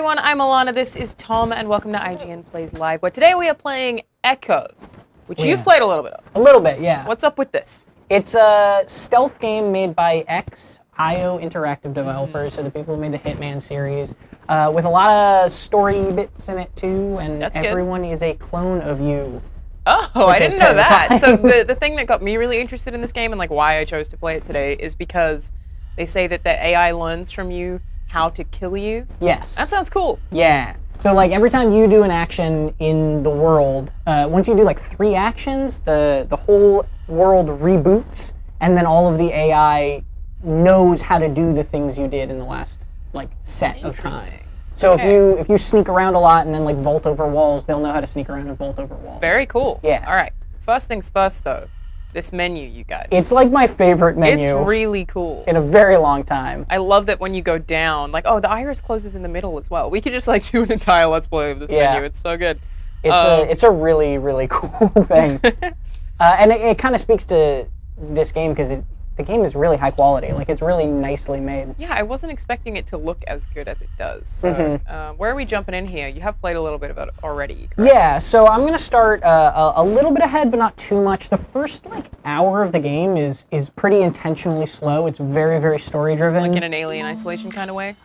everyone, I'm Alanah, this is Tom, and welcome to IGN Plays Live, where today we are playing Echo, which you've played a little bit of. A little bit, yeah. What's up with this? It's a stealth game made by IO Interactive developers, so the people who made the Hitman series, with a lot of story bits in it too, and everyone is a clone of you. Oh, I didn't know that. So the thing that got me really interested in this game and like why I chose to play it today is because they say that the AI learns from you how to kill you. Yes. That sounds cool. Yeah. So like every time you do an action in the world, once you do like 3 actions, the whole world reboots, and then all of the AI knows how to do the things you did in the last like set of time. So if you sneak around a lot and then like vault over walls, they'll know how to sneak around and vault over walls. Very cool. Yeah. All right. First things first, though. This menu, you guys. It's like my favorite menu. It's really cool. In a very long time. I love that when you go down, like, oh, the iris closes in the middle as well. We could just like do an entire Let's Play of this menu. It's so good. It's a really, really cool thing. And it kind of speaks to this game because the game is really high quality. Like, it's really nicely made. Yeah, I wasn't expecting it to look as good as it does. So, where are we jumping in here? You have played a little bit of it already, correct? Yeah, so I'm going to start a little bit ahead, but not too much. The first, like, hour of the game is pretty intentionally slow. It's very, very story-driven. Like in an Alien Isolation kind of way?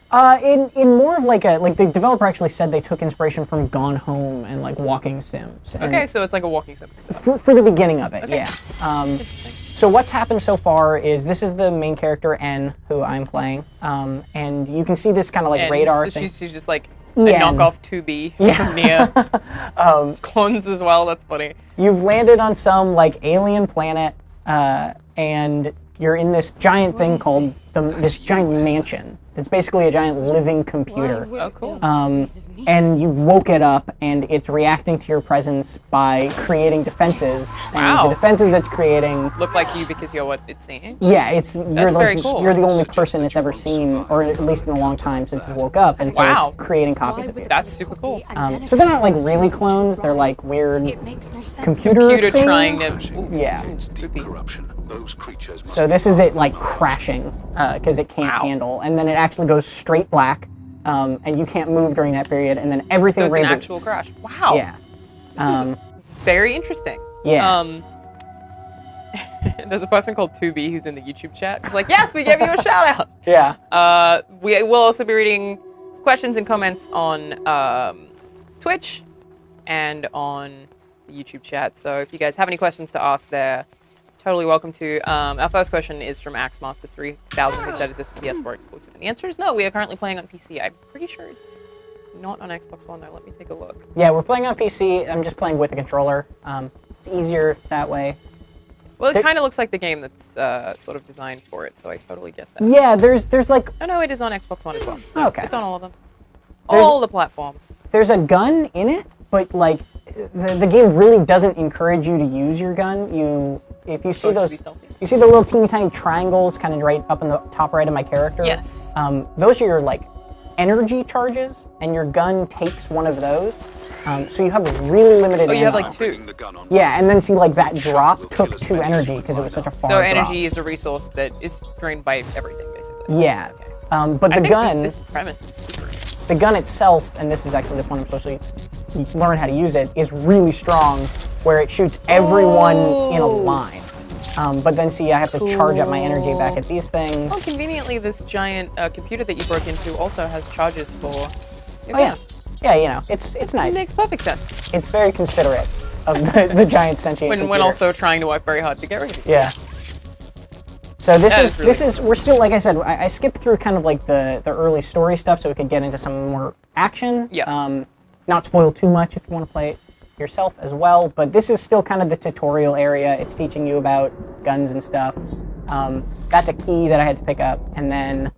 In more of like the developer actually said they took inspiration from Gone Home and, like, walking sims. Okay, so it's like a walking sim stuff. For the beginning of it, okay. Yeah. So what's happened so far is this is the main character, N, who I'm playing, and you can see this kind of like radar thing. So she's just like a knockoff 2B from Nia. Clones as well, that's funny. You've landed on some like alien planet, and you're in this giant thing called this giant mansion. It's basically a giant living computer. Oh, cool. And you woke it up, and it's reacting to your presence by creating defenses. Wow. And the defenses it's creating look like you because you're what it's seeing? Yeah, you're the only person it's ever seen, or at least in a long time since it woke up, and so it's creating copies of you. That's super cool. So they're not like really clones, they're like weird computer things. Trying to... Yeah. So this is it like crashing, because it can't handle, and then it actually goes straight black, and you can't move during that period, and then everything reboots. So it's an actual crash. Wow. Yeah. This is very interesting. Yeah. There's a person called 2B who's in the YouTube chat. He's like, yes, we gave you a shout out. Yeah. We will also be reading questions and comments on Twitch and on the YouTube chat. So if you guys have any questions to ask there, totally welcome to. Our first question is from Axmaster3000, who said, is this a PS4 exclusive? And the answer is no. We are currently playing on PC. I'm pretty sure it's not on Xbox One, though. Let me take a look. Yeah, we're playing on PC. I'm just playing with a controller. It's easier that way. Well, it kind of looks like the game that's sort of designed for it, so I totally get that. Yeah, there's like... Oh, no, it is on Xbox One as well. So okay. It's on all of them. All the platforms. There's a gun in it, but like the game really doesn't encourage you to use your gun. If you see those, you see the little teeny tiny triangles kind of right up in the top right of my character? Yes. Those are your like energy charges, and your gun takes one of those. So you have really limited ammo. You have like 2. Yeah, and then see like that drop took 2 energy because it was such a far drop. So energy is a resource that is drained by everything, basically. Yeah. Okay. But the gun... This premise is super interesting. The gun itself, and this is actually the point I'm supposed to learn how to use it, is really strong, where it shoots everyone in a line. But then see, I have to charge up my energy back at these things. Well, conveniently, this giant computer that you broke into also has charges for... yeah. Yeah, you know, it's nice. It makes perfect sense. It's very considerate of the giant sentient computer. When also trying to work very hard to get rid of it. Yeah. So this is we're still, like I said, I skipped through kind of like the early story stuff so we could get into some more action. Yeah. Not spoil too much if you want to play it yourself as well, but this is still kind of the tutorial area. It's teaching you about guns and stuff. That's a key that I had to pick up, and then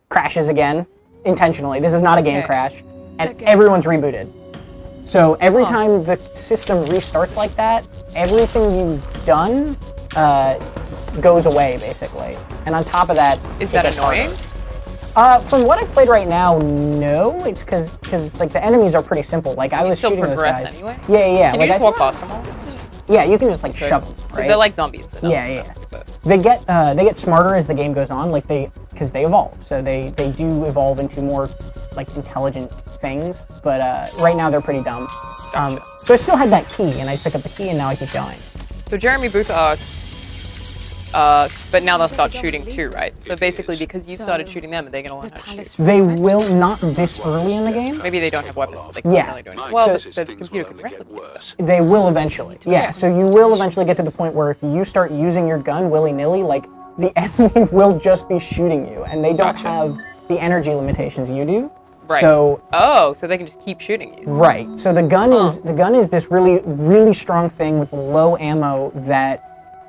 crashes again, intentionally. This is not a game crash, and everyone's rebooted. So every time the system restarts like that, everything you've done goes away, basically. And on top of that, is that annoying? From what I've played right now, no. It's because like the enemies are pretty simple. Like I was shooting those guys. Anyway? Yeah. Can you just walk past them all? Yeah, you can just like shove them. Right? Because they're like zombies. Yeah. They get smarter as the game goes on, like because they evolve. So they do evolve into more like intelligent things, but right now they're pretty dumb. So I still had that key, and I took up the key, and now I keep going. So Jeremy Booth asks, but now they'll start shooting too, right? So basically, because you started shooting them, are they going to learn how to shoot? They will not this early in the game. Maybe they don't have weapons, so they can't really do anything. Well, the computer can replicate. They will eventually. Yeah, so you will eventually get to the point where if you start using your gun willy-nilly, like, the enemy will just be shooting you, and they don't have the energy limitations you do. Right. So so they can just keep shooting you. Right. So the gun is this really strong thing with low ammo that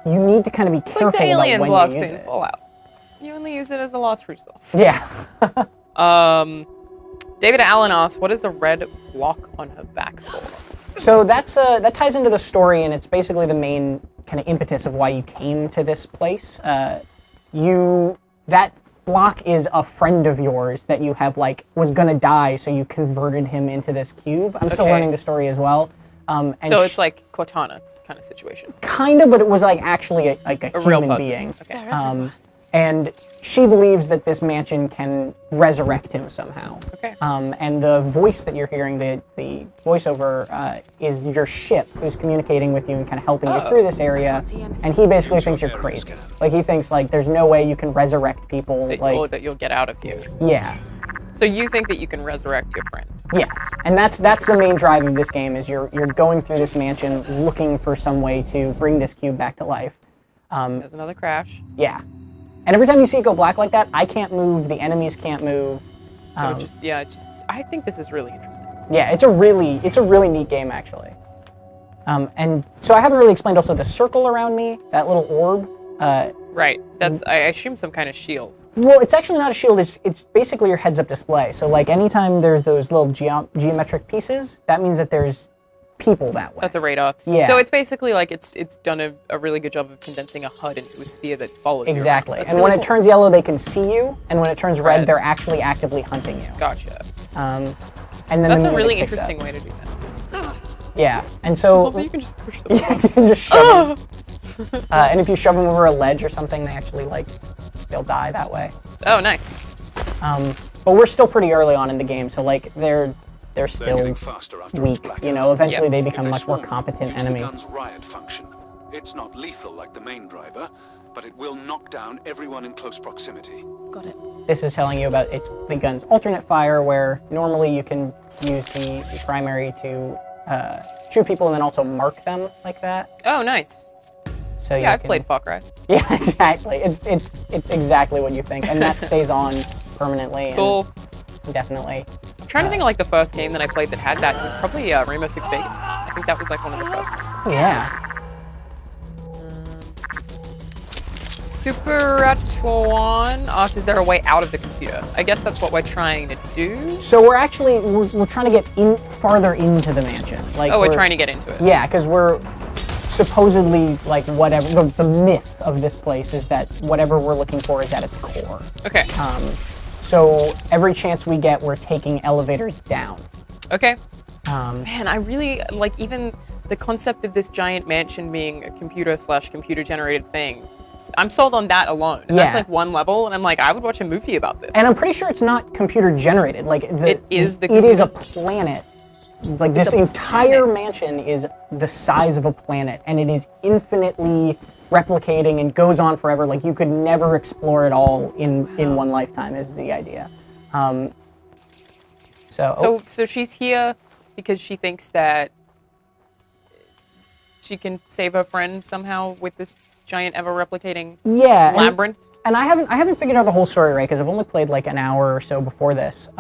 you need to kind of be careful like the about alien when blast you use in it. Fallout. You only use it as a last resource. Yeah. David Allen asks, what is the red block on her back for? So that's that ties into the story, and it's basically the main kind of impetus of why you came to this place. That block is a friend of yours that you have, like, was gonna die, so you converted him into this cube. I'm still learning the story as well. And so it's like Cortana kind of situation. Kind of, but it was like actually a real human person. being. Okay. And she believes that this mansion can resurrect him somehow. Okay. And the voice that you're hearing, the voiceover, is your ship who's communicating with you and kind of helping you through this area. And he basically thinks you're crazy. Like, he thinks, like, there's no way you can resurrect people. Or that you'll get out of here. Yeah. So you think that you can resurrect your friend? Yes. And that's the main drive of this game, is you're going through this mansion looking for some way to bring this cube back to life. There's another crash. Yeah. And every time you see it go black like that, I can't move, the enemies can't move. So I think this is really interesting. Yeah, it's a really neat game, actually. And so I haven't really explained also the circle around me, that little orb. Right, that's, I assume, some kind of shield. Well, it's actually not a shield, it's basically your heads-up display. So, like, anytime there's those little geometric pieces, that means that there's people that way. That's a radar. Yeah. So it's basically like it's done a really good job of condensing a HUD into a sphere that follows you. Exactly. And really when cool. it turns yellow, they can see you, and when it turns red, they're actually actively hunting you. Gotcha. And then that's the a really music picks interesting up. way to do that. Yeah, and so... Well, you can just push them. Yeah, you can just shove them. And if you shove them over a ledge or something, they actually, like, they'll die that way. Oh, nice. But we're still pretty early on in the game, so, like, they're still weak. You know, eventually they become much more competent enemies. The gun's riot function. It's not lethal like the main driver, but it will knock down everyone in close proximity. Got it. This is telling you about the gun's alternate fire, where normally you can use the primary to shoot people and then also mark them like that. Oh, nice. So yeah, I've played Far Cry. Yeah, exactly. It's exactly what you think, and that stays on permanently. Cool. And definitely. I'm trying to think of like the first game that I played that had that. It was probably Rainbow Six Vegas. I think that was like one of the first ones. Oh, yeah. Super1 asks, is there a way out of the computer? I guess that's what we're trying to do. So we're actually we're trying to get farther into the mansion. Like, we're trying to get into it. Yeah, because we're supposedly, like, whatever the myth of this place is that whatever we're looking for is at its core. Okay. So every chance we get, we're taking elevators down. Okay. Man, I really like even the concept of this giant mansion being a computer/computer generated thing. I'm sold on that alone. And that's like one level, and I'm like, I would watch a movie about this. And I'm pretty sure it's not computer generated. Like, it is a planet. Like, this entire mansion is the size of a planet, and it is infinitely replicating and goes on forever. Like, you could never explore it all in one lifetime is the idea. So she's here because she thinks that she can save her friend somehow with this giant ever-replicating labyrinth. And I haven't figured out the whole story, right? Because I've only played like an hour or so before this.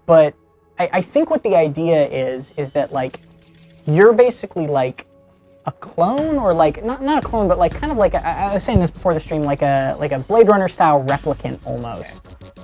But I think what the idea is that, like, you're basically like a clone, or like not a clone, but like kind of like I was saying this before the stream, like a Blade Runner style replicant almost.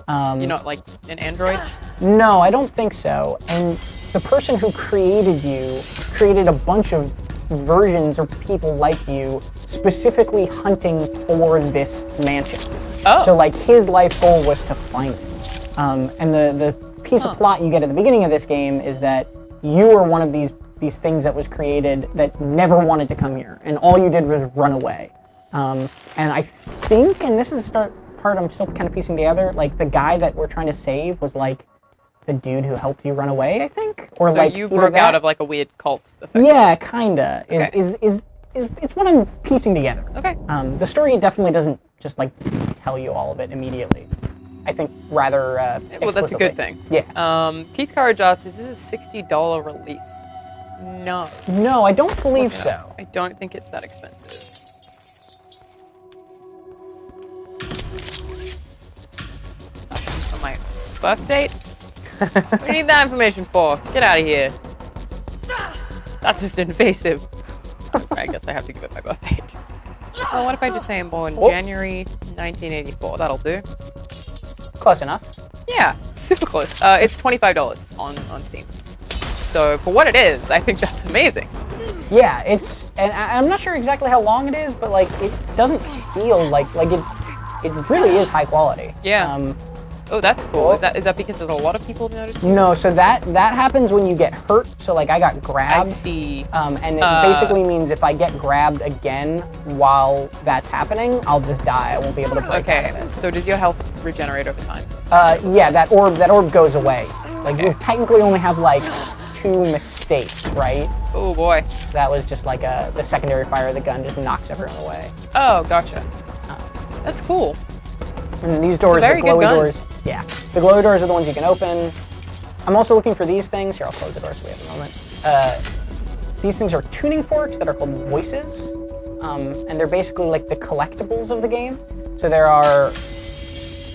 Okay. You're not like an android? No, I don't think so. And the person who created you created a bunch of versions or people like you, specifically hunting for this mansion. Oh. So, like, his life goal was to find it. And the piece of plot you get at the beginning of this game is that you are one of these things that was created that never wanted to come here, and all you did was run away. And I think, and this is the part I'm still kind of piecing together, like, the guy that we're trying to save was like the dude who helped you run away, I think, or So like you either broke that- out of like a weird cult. Effectively. Yeah, kinda. Okay. Is it's what I'm piecing together. Okay. The story definitely doesn't just like tell you all of it immediately. I think rather. Well, that's a good explicitly. thing. Yeah. Keith Courage asks, is this a $60 release? No. No, I don't believe Look it so. up. I don't think it's that expensive. On my birth date? What do you need that information for? Get out of here. That's just invasive. I guess I have to give it my birth date. Oh, what if I just say I'm born January 1984? That'll do. Close enough. Yeah, super close. It's $25 on Steam. So for what it is, I think that's amazing. Yeah, and I'm not sure exactly how long it is, but like it doesn't feel like it really is high quality. Yeah. Oh, that's cool. Is that because there's a lot of people noticed? No, so that happens when you get hurt. So like I got grabbed. I see. And it basically means if I get grabbed again while that's happening, I'll just die. I won't be able to break out of Okay. it. So does your health regenerate over time? Yeah, that orb goes away. Like you technically only have like 2 mistakes, right? Oh boy. That was just like the secondary fire of the gun just knocks everyone away. Oh, gotcha. That's cool. And these doors, the very good glowy gun. doors. Yeah, the glowy doors are the ones you can open. I'm also looking for these things. Here, I'll close the door so we have a moment. These things are tuning forks that are called voices, and they're basically like the collectibles of the game. So there are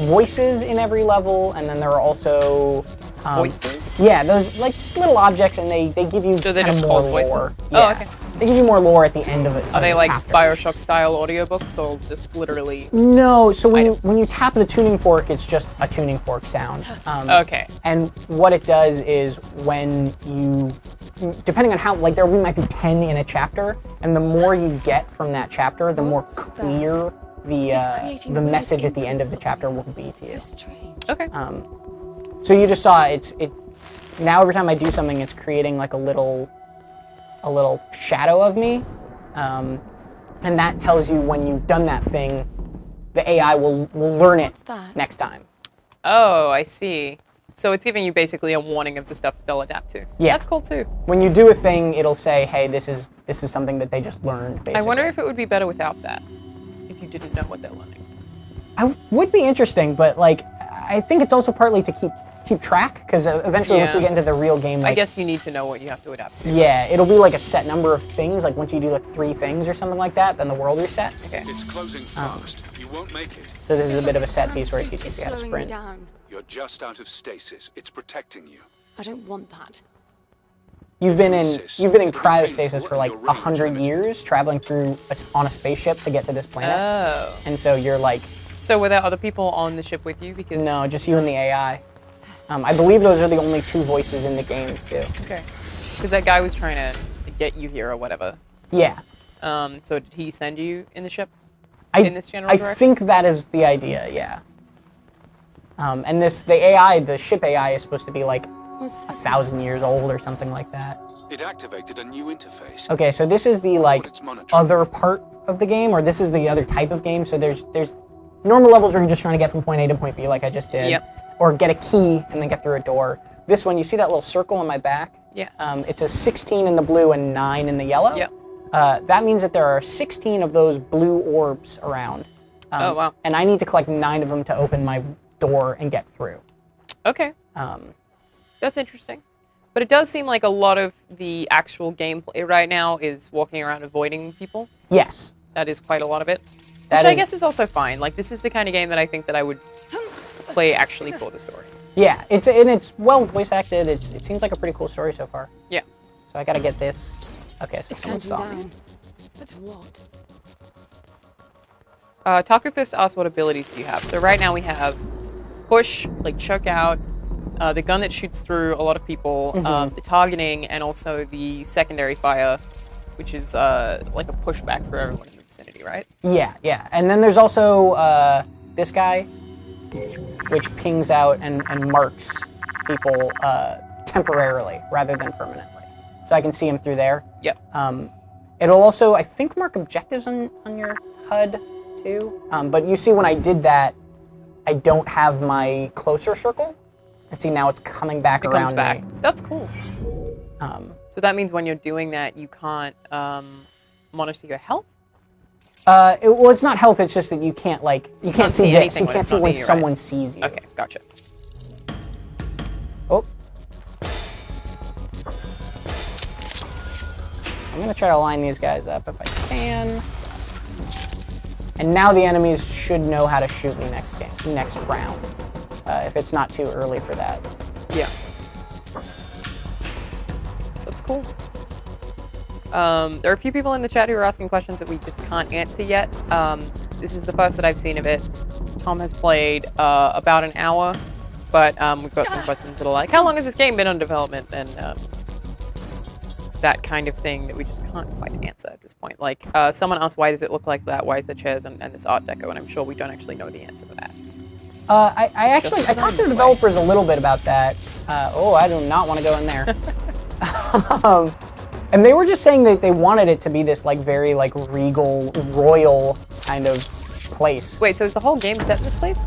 voices in every level, and then there are also Voices? Yeah, those like just little objects, and they give you So they're kind of just more called voices? lore. Oh, Yeah. okay. They give you more lore at the end of it. Are they like Bioshock style audiobooks or just literally? No, so items? when you tap the tuning fork, it's just a tuning fork sound. Okay. And what it does is when you, depending on how, like there might be 10 in a chapter, and the more you get from that chapter, the more clear the message at the end of the chapter will be to you. Okay. So you just saw it now every time I do something, it's creating like a little shadow of me, and that tells you when you've done that thing, the AI will learn it next time. Oh, I see. So it's giving you basically a warning of the stuff they'll adapt to. Yeah. That's cool too. When you do a thing, it'll say, "Hey, this is something that they just learned." Basically. I wonder if it would be better without that, if you didn't know what they're learning. I would be interesting, but like I think it's also partly to keep track, because eventually once we get into the real game, like, I guess you need to know what you have to adapt to. Yeah, it'll be like a set number of things. Like once you do like 3 things or something like that, then the world resets. Okay. It's closing fast. You won't make it. So this is a bit of a set piece where it teaches you how to sprint. You're just out of stasis. It's protecting you. I don't want that. You've been in cryostasis for like 100 years, traveling through on a spaceship to get to this planet. Oh. And so you're like, So were there other people on the ship with you? Because no, just you and the AI. I believe those are the only 2 voices in the game too. Okay. Because that guy was trying to get you here or whatever. Yeah. So did he send you in the ship? I In this general I direction? think that is the idea. Yeah. And the AI, the ship AI, is supposed to be like What's this? 1,000 years old or something like that. It activated a new interface. Okay, so this is the like It's monitoring. other part of the game, or this is the other type of game. So there's normal levels where you're just trying to get from point A to point B, like I just did. Yep. Or get a key and then get through a door. This one, you see that little circle on my back? Yeah. It's a 16 in the blue and 9 in the yellow. Yep. That means that there are 16 of those blue orbs around. Oh, wow. And I need to collect 9 of them to open my door and get through. Okay. That's interesting. But it does seem like a lot of the actual gameplay right now is walking around avoiding people. Yes. That is quite a lot of it. That Which I is- guess is also fine. Like, this is the kind of game that I think that I would play actually for the story. Yeah, it's well voice acted. It seems like a pretty cool story so far. Yeah. So I gotta get this. Okay, so It's someone counting saw me. down. But what? Taco Fist asked what abilities do you have. So right now we have push, like choke out, the gun that shoots through a lot of people, the targeting, and also the secondary fire, which is like a pushback for everyone in the vicinity, right? Yeah, yeah. And then there's also this guy, which pings out and marks people temporarily rather than permanently. So I can see him through there. Yep. It'll also, I think, mark objectives on your HUD too. But you see when I did that, I don't have my closer circle. And see, now it's coming back It around comes back. me. That's cool. So that means when you're doing that, you can't monitor your health? Well, it's not health, it's just that you can't, like, you can't see this. anything You when can't it's see not when near you, someone right? sees you. Okay, gotcha. Oh. I'm going to try to line these guys up if I can. And now the enemies should know how to shoot me next round. If it's not too early for that. Yeah. That's cool. There are a few people in the chat who are asking questions that we just can't answer yet. This is the first that I've seen of it. Tom has played about an hour, but we've got some questions that are like, how long has this game been on development? And that kind of thing that we just can't quite answer at this point. Like, someone asked, why does it look like that? Why is there chairs and this art deco? And I'm sure we don't actually know the answer to that. I talked to the developers a little bit about that. I do not want to go in there. And they were just saying that they wanted it to be this like very like regal, royal kind of place. Wait, so is the whole game set in this place?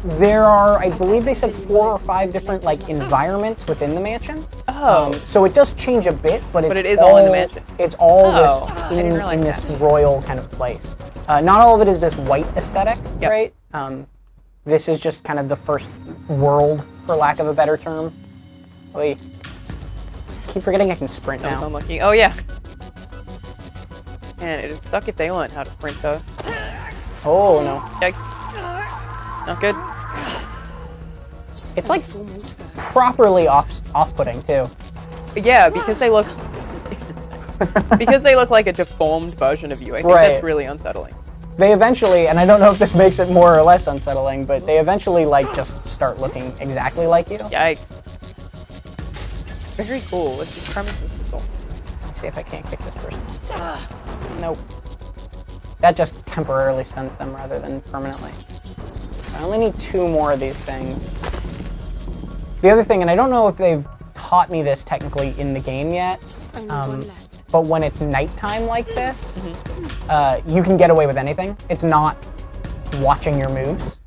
There are, I believe they said 4 or 5 different like environments within the mansion. Oh. So it does change a bit, but it is all in the mansion. It's all I didn't this realize in this that. royal kind of place. Not all of it is this white aesthetic, Yep. right? This is just kind of the first world, for lack of a better term. Wait. Keep forgetting I can sprint That was now. unlucky. Oh, yeah. Man, it'd suck if they learned how to sprint, though. Oh, no. Yikes. Not good. It's like 4 more to go. properly off-putting, too. Yeah, because they look... because they look like a deformed version of you. I think Right. that's really unsettling. They eventually, and I don't know if this makes it more or less unsettling, but they eventually, like, just start looking exactly like you. Yikes. It's very cool. It's just premise is just awesome. Let's see if I can't kick this person. Nope. That just temporarily stuns them rather than permanently. I only need 2 more of these things. The other thing, and I don't know if they've taught me this technically in the game yet, Only one left. but when it's nighttime like this, you can get away with anything. It's not watching your moves.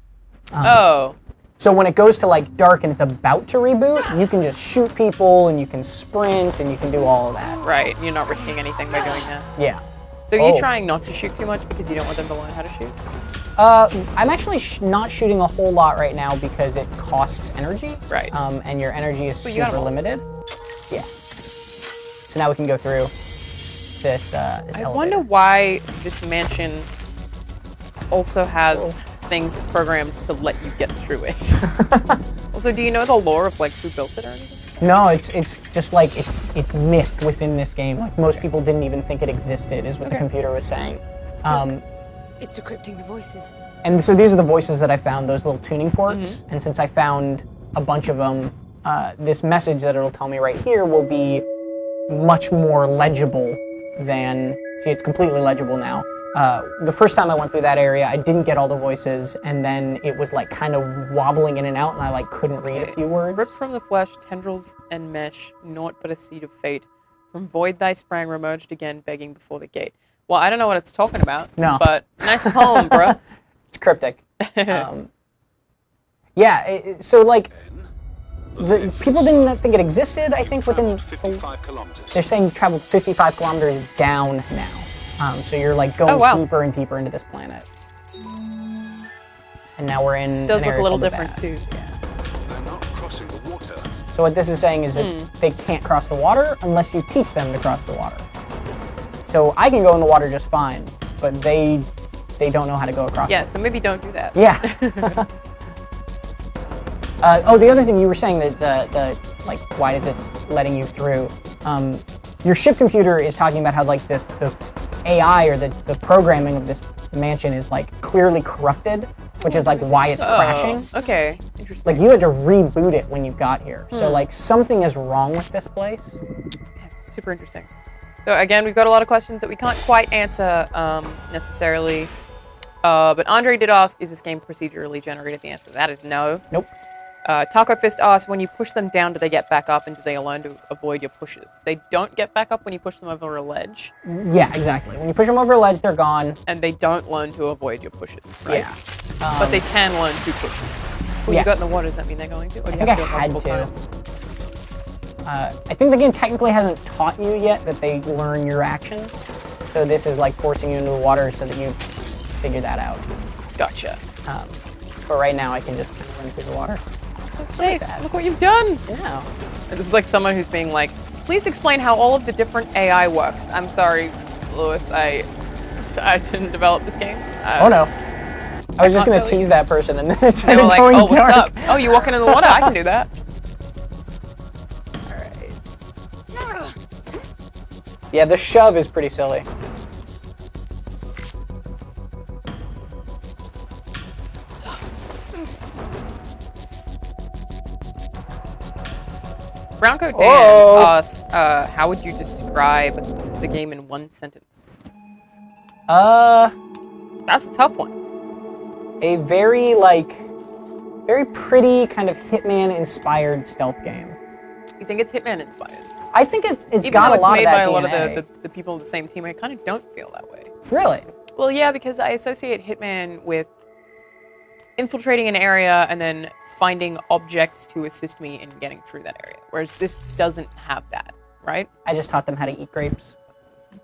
Oh. So when it goes to like dark and it's about to reboot, you can just shoot people and you can sprint and you can do all of that. Right. You're not risking anything by doing that. Yeah. So are you Oh. trying not to shoot too much because you don't want them to learn how to shoot? I'm actually not shooting a whole lot right now because it costs energy. Right. And your energy is But you got super 'em all. limited. Yeah. So now we can go through this I elevator. wonder why this mansion also has things programmed to let you get through it. Also, do you know the lore of like who built it or anything? No, it's just like it's myth within this game. Like most people didn't even think it existed, is what the Okay. computer was saying. It's decrypting the voices. And so these are the voices that I found, those little tuning forks. Mm-hmm. And since I found a bunch of them, this message that it'll tell me right here will be much more legible than, see, it's completely legible now. The first time I went through that area, I didn't get all the voices, and then it was like kind of wobbling in and out, and I like couldn't read a few words. Ripped from the flesh, tendrils and mesh, naught but a seed of fate. From void thy sprang, remerged again, begging before the gate. Well, I don't know what it's talking about. No. But nice poem, bruh. It's cryptic. So like, the people didn't think it existed, I think, within... 55 kilometers. They're saying you traveled 55 kilometers down now. So you're like going Oh, wow. deeper and deeper into this planet. And now we're in Does an look area a little called the different, Baths. too. Yeah. They're not crossing the water. So what this is saying is that they can't cross the water unless you teach them to cross the water. So I can go in the water just fine, but they don't know how to go across. Yeah, so maybe don't do that. Yeah. The other thing you were saying that the like, why is it letting you through? Your ship computer is talking about how like the AI or the programming of this mansion is like clearly corrupted, which is like why it's crashing. Okay, interesting. Like you had to reboot it when you got here. So like something is wrong with this place. Super interesting. So again, we've got a lot of questions that we can't quite answer necessarily. But Andre did ask, is this game procedurally generated? The answer to that is no. Nope. Taco Fist asked, when you push them down, do they get back up and do they learn to avoid your pushes? They don't get back up when you push them over a ledge, Yeah, exactly. When you push them over a ledge, they're gone. and they don't learn to avoid your pushes, right? Yeah. But they can learn to push. When Yes. you got in the water, does that mean they're going to? Or do I you think I have to do it had multiple to. times? I think the game technically hasn't taught you yet that they learn your actions. So this is like forcing you into the water so that you figure that out. Gotcha. But right now I can just kind of run through the water. So safe. Look what you've done. Yeah. This is like someone who's being like, please explain how all of the different AI works. I'm sorry, Lewis. I didn't develop this game. Oh no. I was just can't gonna tell you. tease that person and then it They started were like, going oh, what's dark. up? Oh, you walking in the water? I can do that. Alright. Yeah, the shove is pretty silly. Browncoat Dan Oh. asked, how would you describe the game in one sentence? That's a tough one. A very pretty kind of Hitman-inspired stealth game. You think it's Hitman inspired? I think it's Even got though a it's lot made of by that a lot DNA. of the people on the same team, I kind of don't feel that way. Really? Well, yeah, because I associate Hitman with infiltrating an area and then finding objects to assist me in getting through that area. Whereas this doesn't have that, right? I just taught them how to eat grapes.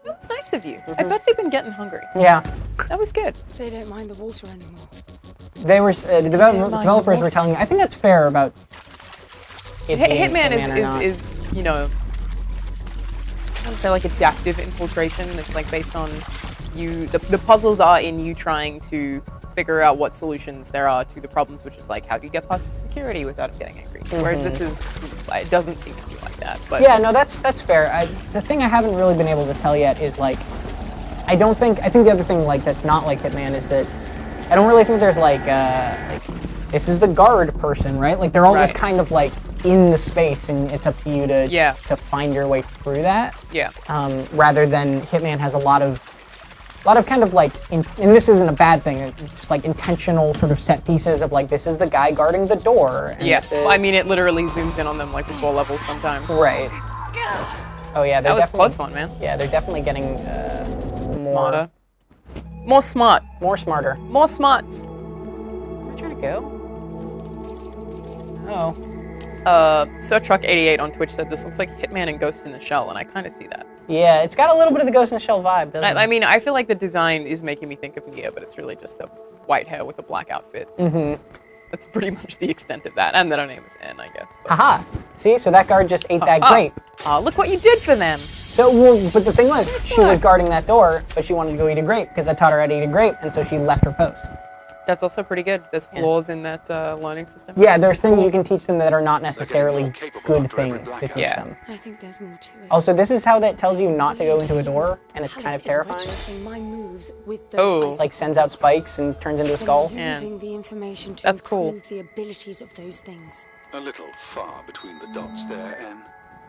That was nice of you. I bet they've been getting hungry. Yeah. That was good. They don't mind the water anymore. They were the developers were telling me. I think that's fair about it being Hitman or not. is you know, I would say like adaptive infiltration. It's like based on you. The puzzles are in you trying to figure out what solutions there are to the problems, which is like how do you get past the security without getting angry. Whereas this is, it doesn't seem to be like that. But Yeah, no, that's fair. The thing I haven't really been able to tell yet is like, I think the other thing like that's not like Hitman is that I don't really think there's like this is the guard person, right? Like they're all just Right. kind of like in the space, and it's up to you to Yeah. to find your way through that. yeah, Rather than Hitman has a lot of kind of like, and this isn't a bad thing, it's just like intentional sort of set pieces of like, this is the guy guarding the door. And yes. this is- Well, I mean, it literally zooms in on them like before levels sometimes. Right. Oh yeah, That was a close one, man. Yeah, they're definitely getting Smarter, more smart, more smarter. more smarts. Where am I trying to go? Oh. SirTruck88 on Twitch said this looks like Hitman and Ghost in the Shell, and I kind of see that. Yeah, it's got a little bit of the Ghost in the Shell vibe, doesn't it? I mean, I feel like the design is making me think of Nia, but it's really just the white hair with the black outfit. Mm-hmm. That's pretty much the extent of that, and that her name is N, I guess. But, Haha. See, so that guard just ate that grape. look what you did for them. So, well, but the thing was, she was guarding that door, but she wanted to go eat a grape because I taught her how to eat a grape, and so she left her post. That's also pretty good. There's flaws in that learning system. Yeah, there's things you can teach them that are not necessarily more capable good after every things to blackout. teach Yeah. them. I think there's more to it. Also, this is how that tells you not to go into a door, and it's kind Palace of is terrifying. registering my moves with those Oh. icicles. Like, sends out spikes and turns into a skull. Then using the information to That's cool. improve the abilities of those things. A little far between the dots there, Anne.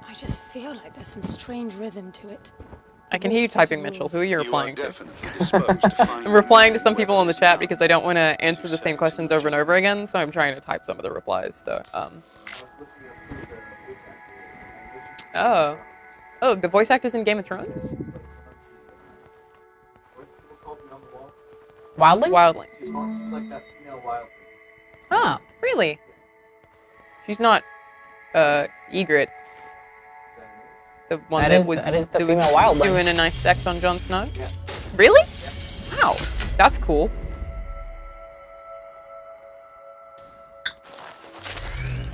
I just feel like there's some strange rhythm to it. I can hear you typing, Mitchell. Who are you replying you are to? definitely disposed to find I'm replying to some whether people in the it's chat now because I don't want to answer the you same said questions to over and change. over again, so I'm trying to type some of the replies. So, oh, the voice actors in Game of Thrones? Wildlings? Wildlings. Like that female wild. Oh. Really? She's not, Egret. The one That that, is- was, that is the that was female wildling. doing a nice sex on Jon Snow? Yeah. Really? Wow. That's cool.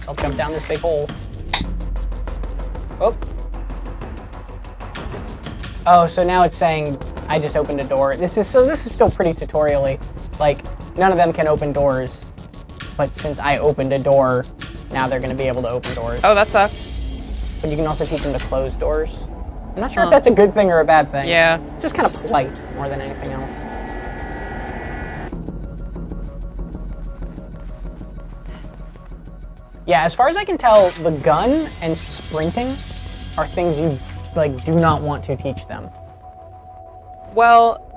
I'll jump down this big hole. Oh. Oh, so now it's saying I just opened a door. This is still pretty tutorial-y. Like, none of them can open doors. But since I opened a door, now they're going to be able to open doors. Oh, that sucks. But you can also teach them to close doors. I'm not sure if that's a good thing or a bad thing. Yeah. It's just kind of polite more than anything else. Yeah, as far as I can tell, the gun and sprinting are things you like do not want to teach them. Well,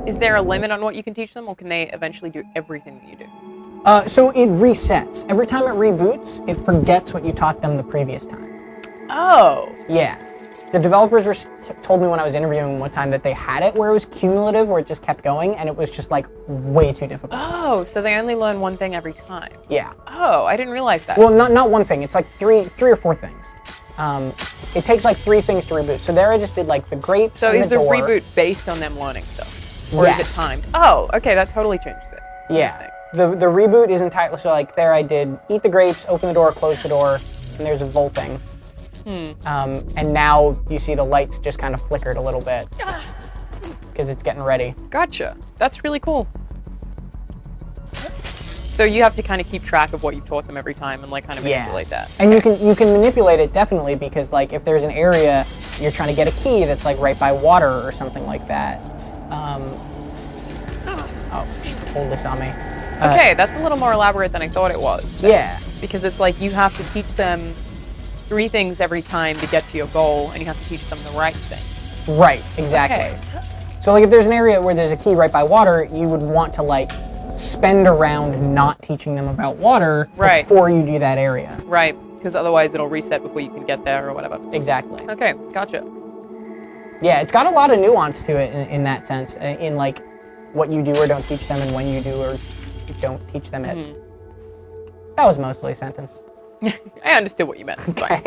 is there a limit on what you can teach them, or can they eventually do everything that you do? So it resets. Every time it reboots, it forgets what you taught them the previous time. Oh. Yeah. The developers told me when I was interviewing one time that they had it where it was cumulative, where it just kept going, and it was just like way too difficult. Oh, so they only learn one thing every time. Yeah. Oh, I didn't realize that. Well, not one thing. It's like three or four things. It takes like 3 things to reboot. So there I just did like the grapes. So and is the door. reboot based on them learning stuff, or is Yes. it timed? Oh, okay, that totally changes it. Yeah. The reboot is entitled. So like there I did eat the grapes, open the door, close the door, and there's a vaulting. And now you see the lights just kind of flickered a little bit because it's getting ready. Gotcha. That's really cool. So you have to kind of keep track of what you taught them every time and like kind of manipulate that. And you can manipulate it definitely, because like if there's an area you're trying to get a key that's like right by water or something like that. Oh, she totally saw me. Okay, that's a little more elaborate than I thought it was. Yeah. Because it's like you have to teach them 3 things every time to get to your goal, and you have to teach them the right thing. Right, exactly. Okay. So like if there's an area where there's a key right by water, you would want to like spend a round not teaching them about water before you do that area. Right, because otherwise it'll reset before you can get there or whatever. Exactly. Okay, gotcha. Yeah, it's got a lot of nuance to it in that sense, in like what you do or don't teach them and when you do or don't teach them it. That was mostly a sentence. I understood what you meant. It's fine.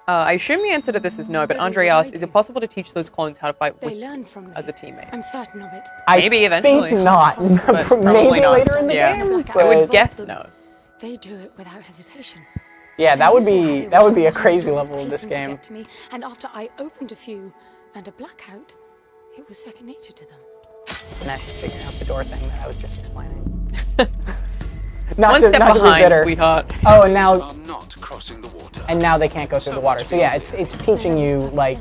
I assume the answer to this is no, but Andre asks, is it possible to teach those clones how to fight They learn from me. as a teammate? I'm certain of it. Maybe eventually. I think not. But probably Maybe not. later in the Yeah. game. I would but- guess no. They do it without hesitation. Yeah, that And would you saw how be they that were would be a trying crazy to level of this pacing to game. get to me, and after I opened a few and a blackout, it was second nature to them. And that's just figuring out the door thing that I was just explaining. not One to, step not to be behind, bitter. sweetheart. Oh, and now Are not crossing the water. they can't go through the water. So yeah, it's teaching you like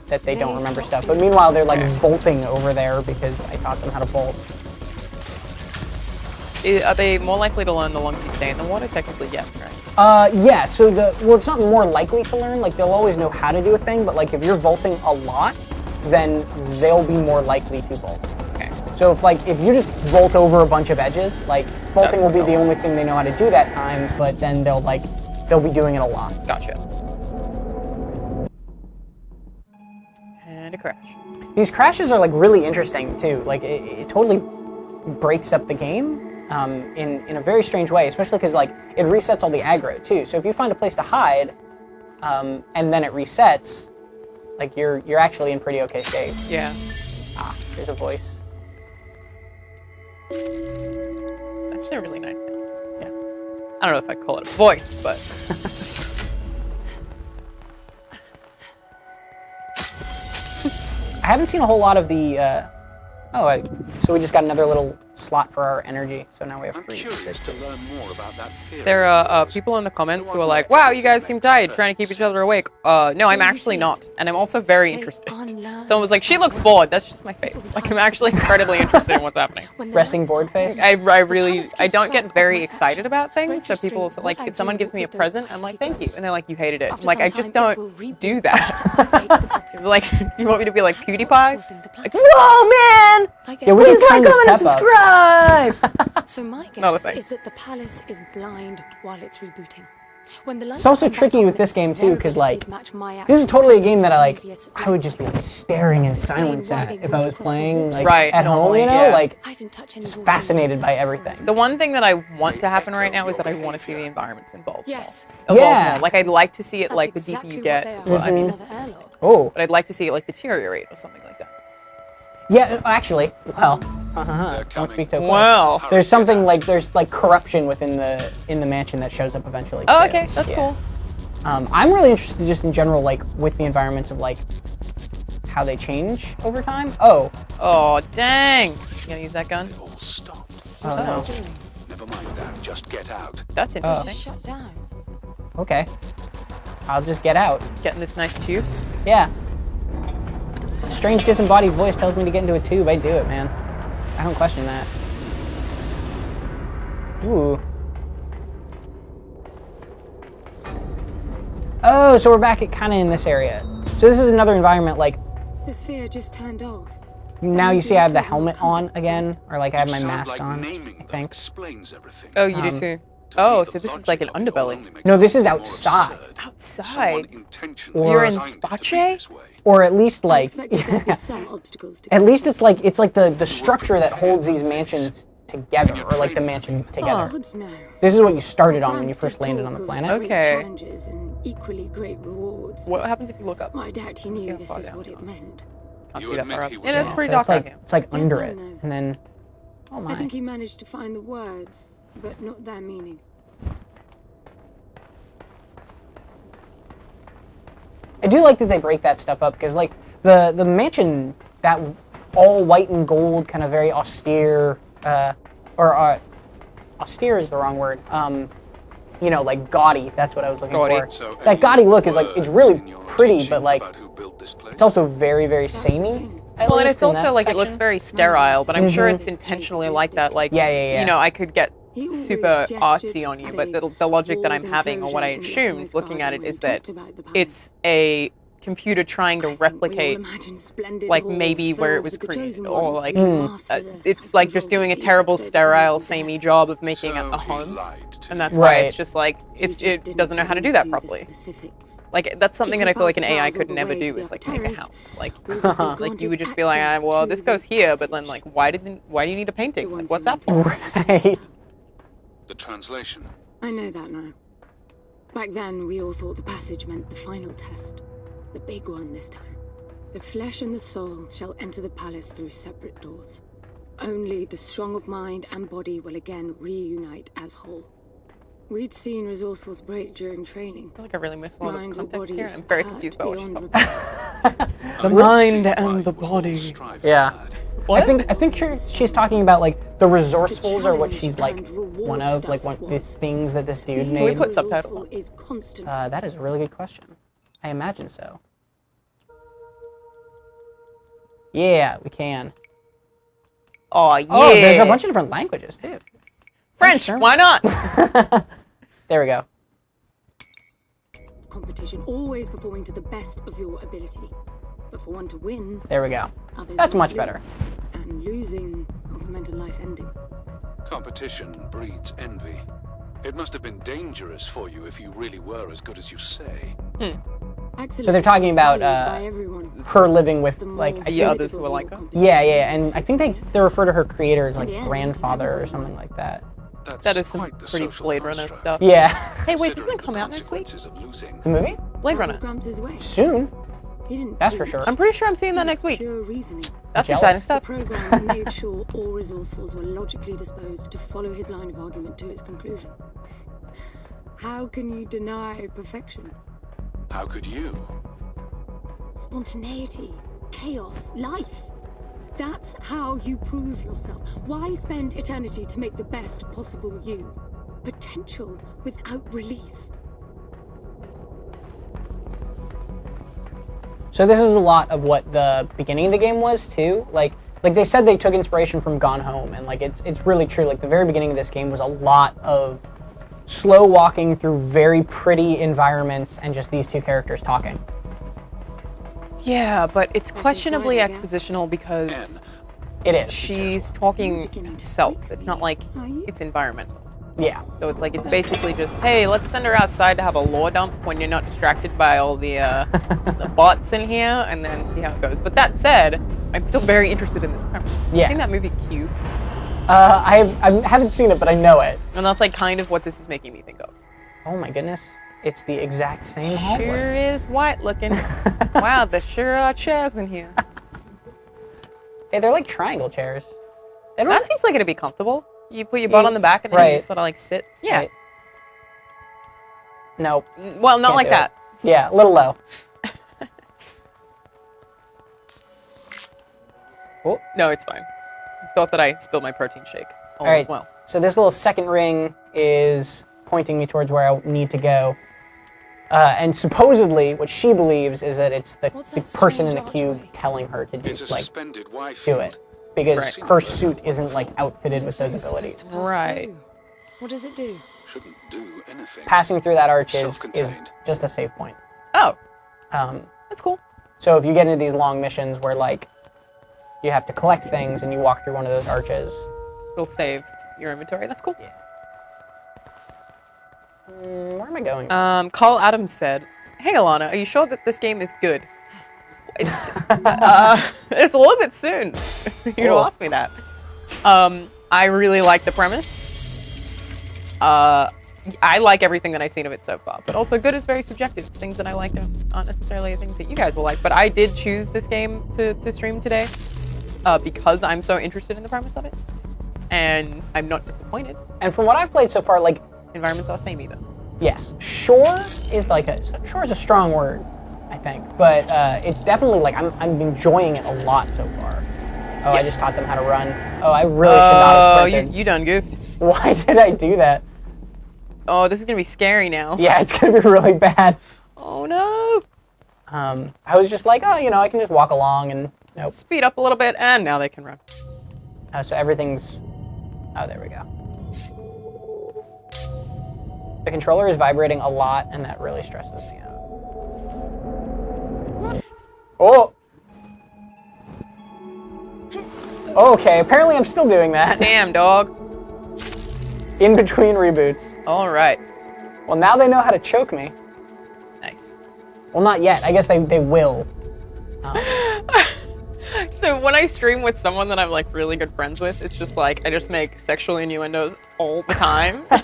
that they don't remember stuff. But meanwhile, they're like vaulting over there because I taught them how to vault. Are they more likely to learn the longer you stay in the water? Technically, yes, right? Yeah. So it's not more likely to learn. Like they'll always know how to do a thing, but like if you're vaulting a lot, then they'll be more likely to vault. Okay. So if you just vault over a bunch of edges, like vaulting will be the only thing they know how to do that time, but then they'll be doing it a lot. Gotcha. And a crash. These crashes are like really interesting too. Like it totally breaks up the game in a very strange way, especially because like it resets all the aggro too. So if you find a place to hide and then it resets, like you're actually in pretty okay shape. Yeah. Ah, there's a voice. It's actually a really nice sound. Yeah. I don't know if I call it a voice, but I haven't seen a whole lot of the. So we just got another little slot for our energy. So now we have I'm 3. curious to learn more about that theory. there are people in the comments who are like, wow, you guys seem tired, trying to keep each other awake. No, I'm actually not. And I'm also very interested. Someone was like, she looks bored. That's just my face. Like, I'm actually incredibly interested in what's happening. Resting board face. I don't get very excited about things. So people, like, if someone gives me a present, I'm like, thank you. And they're like, you hated it. I'm like, I just don't do that. Like, you want me to be like PewDiePie? Like, whoa, man! Yeah, we can time this comment and pep up. subscribe! So my Another guess thing. is that the palace is blind while it's rebooting. When the lights It's also come back tricky on, with this game too, their because like abilities match my this is actions totally a game that I previous would just be like staring in silence at if I was playing like Right, at home, normally, you know, yeah. like I didn't touch any just water fascinated until by I everything. The one thing that I want to happen right now is that I want to see the environments involved. Yes. Evolve Yeah. more. Like, I'd like to see it, That's like, the exactly deeper you what get. they are. Well, I mean, Another airlock. Oh, but I'd like to see it, like, deteriorate or something like that. yeah, actually, well, They're don't coming. speak too quick. Wow. There's something like there's like corruption within the mansion that shows up eventually. Oh, too. okay, that's Yeah. cool. I'm really interested just in general, like with the environments of like how they change over time. Oh, Oh, dang. You gonna use that gun? They all stop. oh no. Never mind that. Just get out. That's Oh. interesting. Just shut down. Okay, I'll just get out. Getting this nice tube. Yeah. Strange disembodied voice tells me to get into a tube. I do it, man. I don't question that. Ooh. Oh, so we're back at kind of in this area. So this is another environment, like, The sphere just turned off. now you see I have the helmet on again, or like I have my Sound mask like on, naming I them think. explains everything. Oh, you do too. To Oh, me, so the this is like an logic of it all underbelly. only makes No, it this is more outside. absurd. Outside. Someone intentionally You're in designed it to be Space? this way. Or at least I like, expected there'd be some obstacles to at get least across. it's like the structure that holds these mansions together, or like the mansion together. Odds no. This is what you started on when Grants you first did landed on talk the of planet. great Okay. challenges and equally great rewards. What happens if you look up? I doubt he See knew how this far is down what you it are. meant. Can't You see that admit far up. he was Yeah, that's wrong. pretty So dark it's like down here. it's like Yes, under I it, know. and then oh I my. think he managed to find the words, but not their meaning. I do like that they break that stuff up because like the mansion, that all white and gold kind of very austere austere is the wrong word. You know, like gaudy. That's what I was looking Gaudy. for. So That any gaudy look is like it's words really in your pretty, teachings but like about who built this place? it's also very very samey. at Well, and least it's in also that like it looks section. very sterile, but I'm sure Mhm. it's intentionally like that. Like, Yeah, yeah, yeah. you know, I could get He always super gestured artsy on you, at but a the logic that walled I'm having, or what I enclosure in the assumed uppermost looking at garden it, where is he that talked about the palace. it's a computer trying to I think we all replicate, imagine splendid like, halls maybe where it filled was with the created, chosen or ones like who mastered a it's like just doing a psychological terrible, deep sterile, that samey death. job of making So a he home, lied to and you. that's why Right. it's just like He it didn't doesn't know how to get do that into the properly. specifics. Like that's something If that I we feel like pass an the AI trials all could the never way to do the is like upper make a terrace, house. Like we would be like you granted would just be like, access well, to this the goes here, but then passage. like why do you need a painting? The Like, ones what's who that for? Right. The translation. I know that now. Back then, we all thought the passage meant the final test. The big one this time. The flesh and the soul shall enter the palace through separate doors. Only the strong of mind and body will again reunite as whole. We'd seen resourcefuls break during training. I feel like I really missed a lot of Minds or context here. bodies I'm very hurt confused by what she's beyond talking about. repair. The I would mind see and why the we all body. strive for Yeah. that. What? I think she's talking about like the resourcefuls are what she's like one of like these things that this dude we made. put subtitles on? Is constant. That is a really good question. I imagine so. Yeah, we can. Oh yeah. Oh, there's a bunch of different languages too. French. Sure. Why not? There we go. Competition, always performing to the best of your ability. But for one to win, There we go. others That's must much better. lose. And losing often meant a life ending. Competition breeds envy. It must have been dangerous for you if you really were as good as you say. So they're talking about by everyone. her living with The like more The others who are like her? competition. yeah, and I think they refer to her creator as like grandfather or something like that. That's That is some quite the pretty social Blade Runner construct. stuff. Yeah. Hey, wait, doesn't Considering it come the out next week? consequences of losing. The movie? Blade That was Runner. Gramps' way. Soon. He didn't That's for think. sure. I'm pretty sure I'm seeing that It next was week. Pure reasoning. That's Jealous. exciting The stuff. program made sure all resourcefuls were logically disposed to follow his line of argument to its conclusion. How can you deny perfection? How could you? Spontaneity, chaos, life. That's how you prove yourself. Why spend eternity to make the best possible you? Potential without release. So this is a lot of what the beginning of the game was too. Like they said they took inspiration from Gone Home, and like it's really true. Like the very beginning of this game was a lot of slow walking through very pretty environments and just these two characters talking. Yeah, but it's questionably slide, I guess. expositional because It is. she's talking to self. It's not like it's environmental. Yeah. So it's like it's basically just, hey, let's send her outside to have a lore dump when you're not distracted by all the the bots in here, and then see how it goes. But that said, I'm still very interested in this premise. Have you Yeah. seen that movie Cube? I haven't seen it, but I know it. And that's like kind of what this is making me think of. Oh my goodness. It's the exact same hallway. Sure is white looking. Wow, there sure are chairs in here. Hey, they're like triangle chairs. They don't That seems like it'd be comfortable. You put your butt on the back and then Right. you just sort of like sit. Yeah. Right. No. Well, not Can't like do that. it. Yeah, a little low. Oh. No, it's fine. Thought that I spilled my protein shake. All All right. as well. So this little second ring is pointing me towards where I need to go. And supposedly, what she believes is that it's the What's the that person in the strange cube archway? telling her to do It's a like suspended Y do field. it because Right. her suit isn't like outfitted with Looks like those we're abilities. supposed to pass Right. through. What does it do? Shouldn't do anything. Passing through that arch is Self-contained. just a save point. Oh, Um, that's cool. so if you get into these long missions where like you have to collect things and you walk through one of those arches, It'll save your inventory. That's cool. Yeah. Where am I going? Carl Adams said, "Hey Alanah, are you sure that this game is good?" It's it's a little bit soon for you to ask me that. I really like the premise. I like everything that I've seen of it so far, but also good is very subjective. Things that I like aren't necessarily things that you guys will like. But I did choose this game to stream today because I'm so interested in the premise of it, and I'm not disappointed. And from what I've played so far, like environments are same either. Yes, sure is a strong word, I think, but it's definitely like I'm enjoying it a lot so far. Oh, yes. I just taught them how to run. Oh, I really should not have sprinted. You done goofed. Why did I do that? Oh, this is gonna be scary now. Yeah, it's gonna be really bad. Oh no. I was just like, oh, I can just walk along and nope. Speed up a little bit, and now they can run. So everything's. Oh, there we go. The controller is vibrating a lot, and that really stresses me out. Oh. Okay, apparently I'm still doing that. Damn, dog. In between reboots. All right. Well, now they know how to choke me. Nice. Well, not yet. I guess they will. So when I stream with someone that I'm like really good friends with, it's just like I just make sexual innuendos all the time. And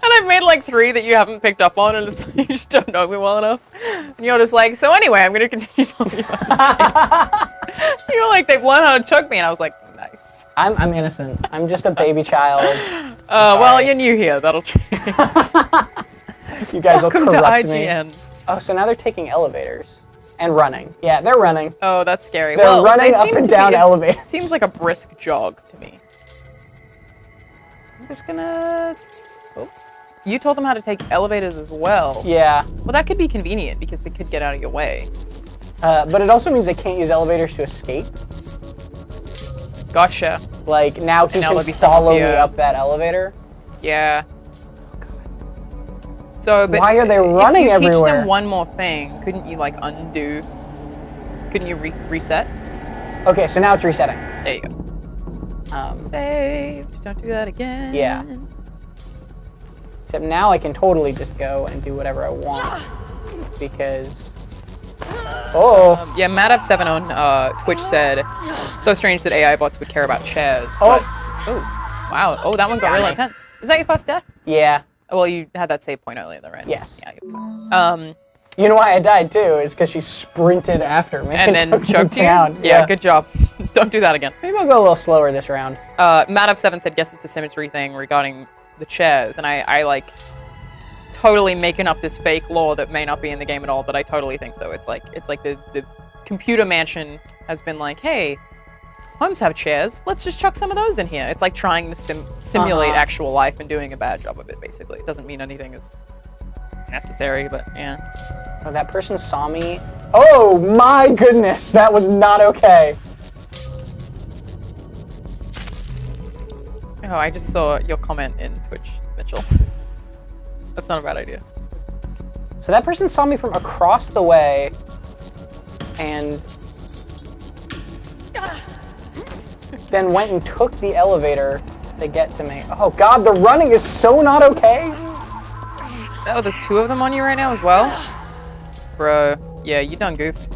I've made like 3 that you haven't picked up on, and it's like, you just don't know me well enough. And you're just like, so anyway, I'm gonna continue talking about this game. You're like, they've learned how to choke me, and I was like, nice. I'm innocent. I'm just a baby child. Well, you're new here. That'll change. You guys Welcome will to corrupt IGN. me. Oh, so now they're taking elevators and running. Yeah, they're running. Oh, that's scary. They're running up and down elevators. It seems like a brisk jog to me. I'm just gonna. Oh. You told them how to take elevators as well. Yeah. Well, that could be convenient because they could get out of your way. But it also means they can't use elevators to escape. Gotcha. Like, now he can follow me up that elevator. Yeah. So, but why are they running if you everywhere? teach them one more thing, couldn't you, like, undo? Couldn't you reset? Okay, so now it's resetting. There you go. Saved. Don't do that again. Yeah. Except now I can totally just go and do whatever I want. Because... Oh. Yeah, MadF7 on Twitch said, so strange that AI bots would care about chairs. Oh. But, wow. Oh, that one got really intense. Is that your first death? Yeah. Well, you had that save point earlier, though, right? Yes. Yeah. You know why I died, too? Is because she sprinted after me and then choked you down. Yeah, good job. Don't do that again. Maybe I'll go a little slower this round. MadF7 said, guess it's a symmetry thing regarding the chairs. And I like... totally making up this fake lore that may not be in the game at all, but I totally think so. It's like the computer mansion has been like, hey, homes have chairs. Let's just chuck some of those in here. It's like trying to simulate actual life and doing a bad job of it, basically. It doesn't mean anything is necessary, but yeah. Oh, that person saw me. Oh my goodness, that was not okay. Oh, I just saw your comment in Twitch, Mitchell. That's not a bad idea. So that person saw me from across the way, and then went and took the elevator to get to me. Oh god, the running is so not okay! Oh, there's 2 of them on you right now as well? Bro, yeah, you done goofed.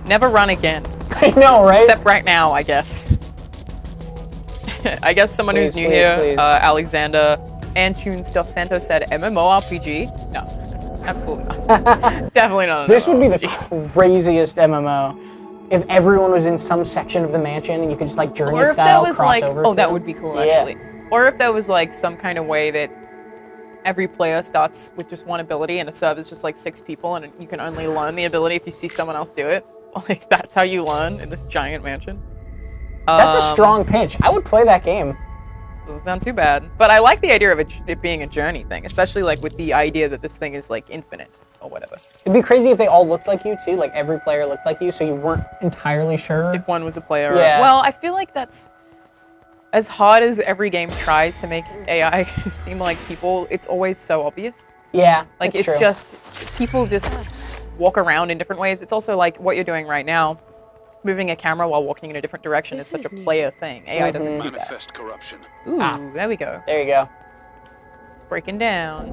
Never run again. I know, right? Except right now, I guess. I guess someone who's new here, Alexander Antunes Dos Santos said MMORPG. No, absolutely not. Definitely not. This would be the craziest MMO. If everyone was in some section of the mansion and you could just like journey style cross over. Oh, that would be cool actually. Or if there was like some kind of way that every player starts with just one ability and a serve is just like 6 people and you can only learn the ability if you see someone else do it. Like that's how you learn in this giant mansion. That's a strong pitch. I would play that game. Doesn't sound too bad. But I like the idea of it being a journey thing, especially like with the idea that this thing is like infinite or whatever. It'd be crazy if they all looked like you too, like every player looked like you, so you weren't entirely sure. If one was a player. Yeah. Well, I feel like that's as hard as every game tries to make AI seem like people, it's always so obvious. Yeah, like it's just people just walk around in different ways. It's also like what you're doing right now. Moving a camera while walking in a different direction is such a player thing. AI doesn't do that. Manifest corruption. Ooh, there we go. There you go. It's breaking down.